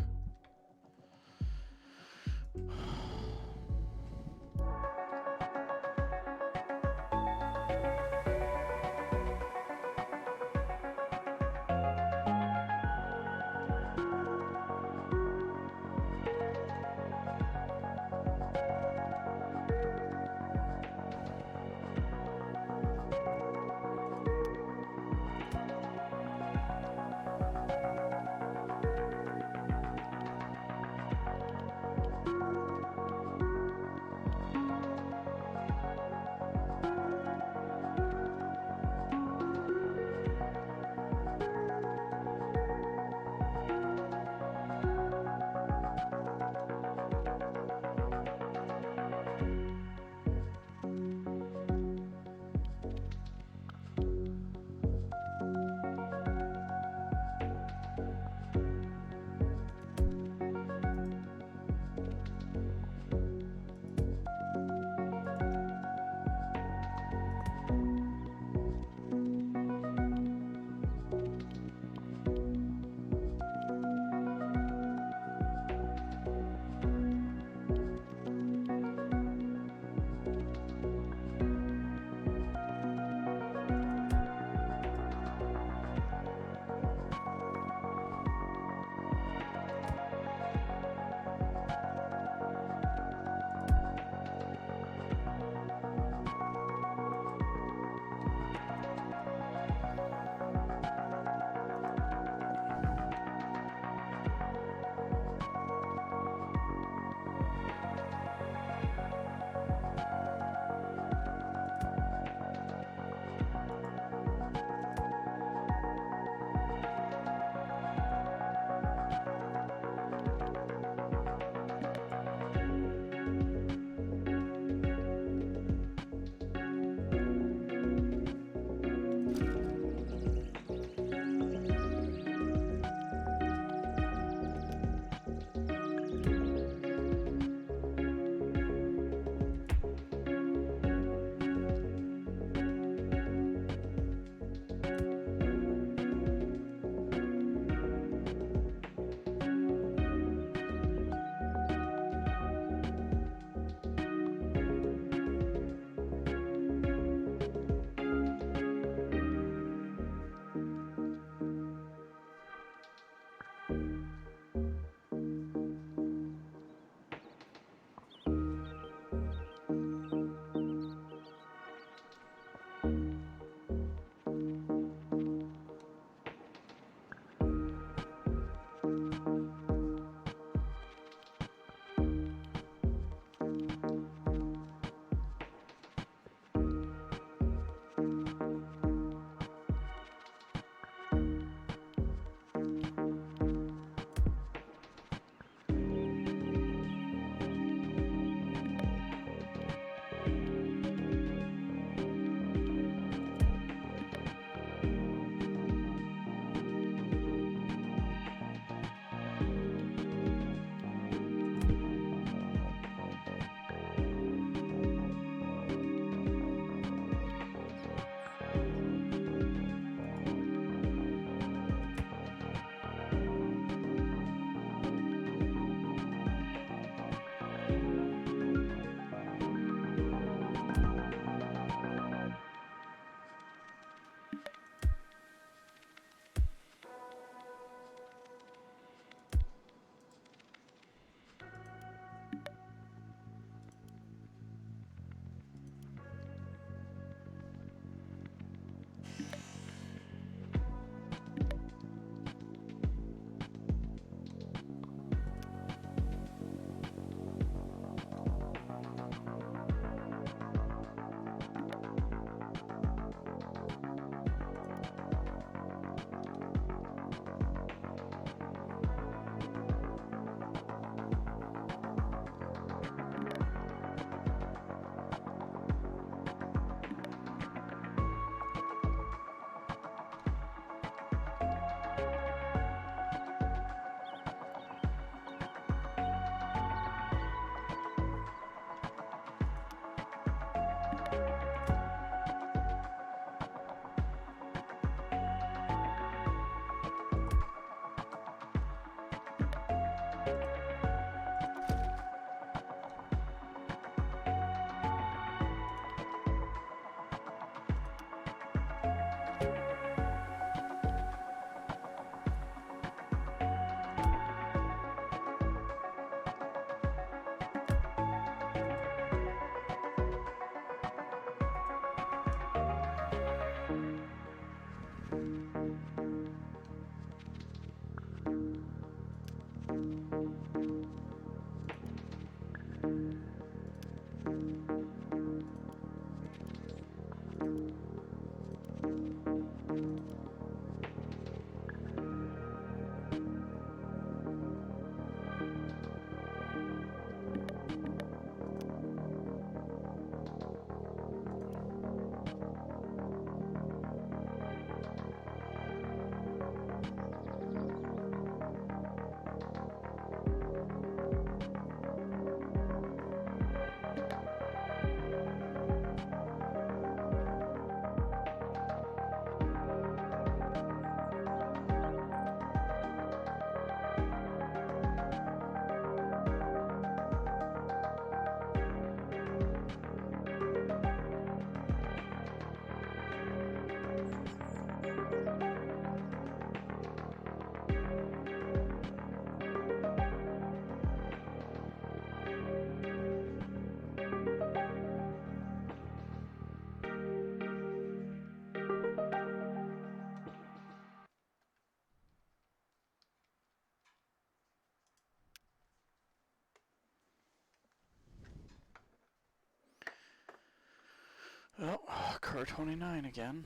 Hour 29 again.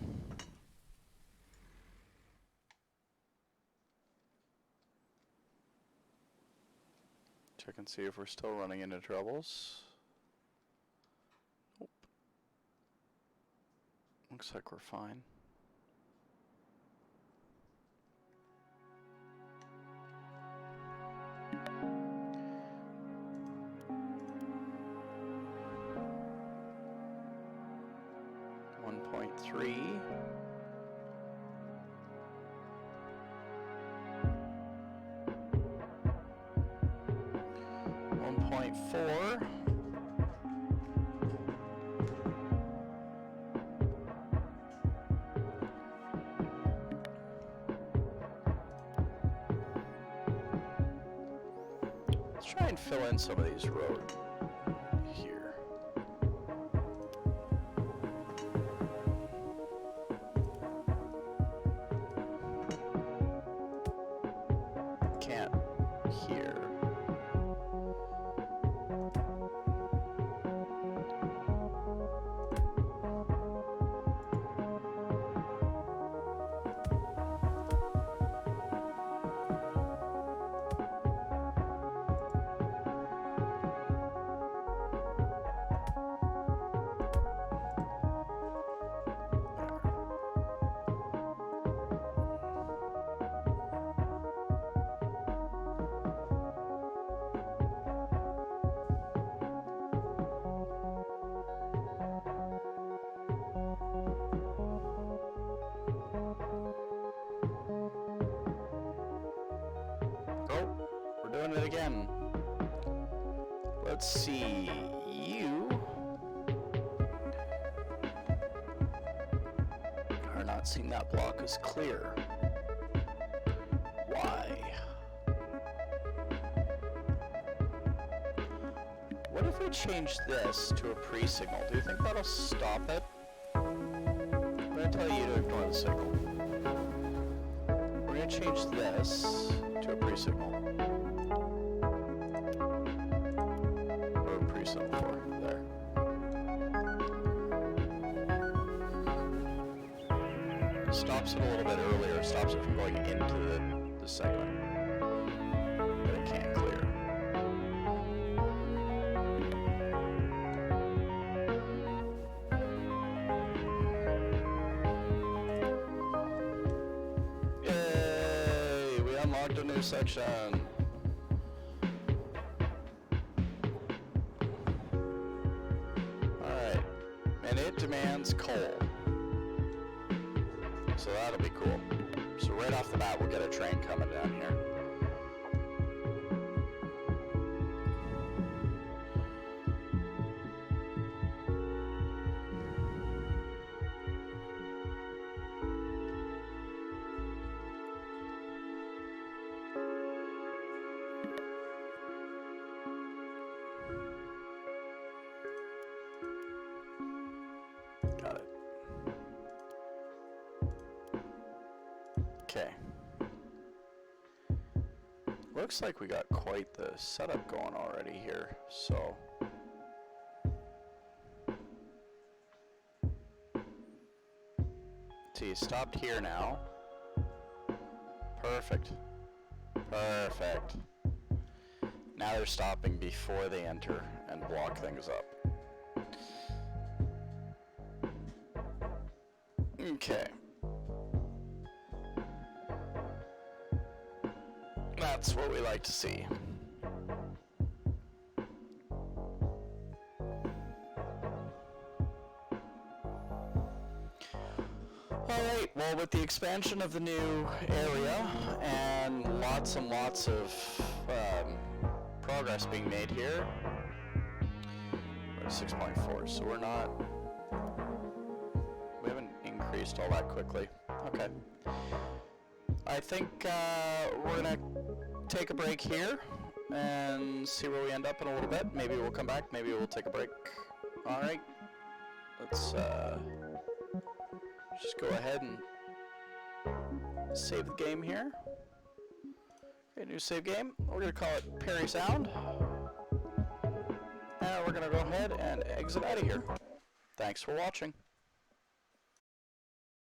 Check and see if we're still running into troubles. Nope. Looks like we're fine. .3. 1.4. 'Let's try and fill in some of these roads here. Can't hear. Doing it again. Let's see. You are not seeing that block as clear. Why? What if we change this to a pre-signal? Do you think that'll stop it? I'm going to tell you to ignore the signal. We're going to change this to a pre-signal. There. Stops it a little bit earlier, stops it from going into the segment, but it can't clear. Yay! We unlocked a new section. Demands coal. So that'll be cool. So right off the bat, we'll get a train coming down here. Got it. Okay. Looks like we got quite the setup going already here, so. See, stopped here now. Perfect. Perfect. Now they're stopping before they enter and block things up. Okay. That's what we like to see. Alright, well, with the expansion of the new area and lots and lots of progress being made here, we're at 6.4, so we haven't increased all that quickly. Okay. I think we're going to take a break here and see where we end up in a little bit. Maybe we'll come back, maybe we'll take a break. Alright, let's just go ahead and save the game here. Okay, new save game. We're going to call it Parry Sound. And we're going to go ahead and exit out of here. Thanks for watching.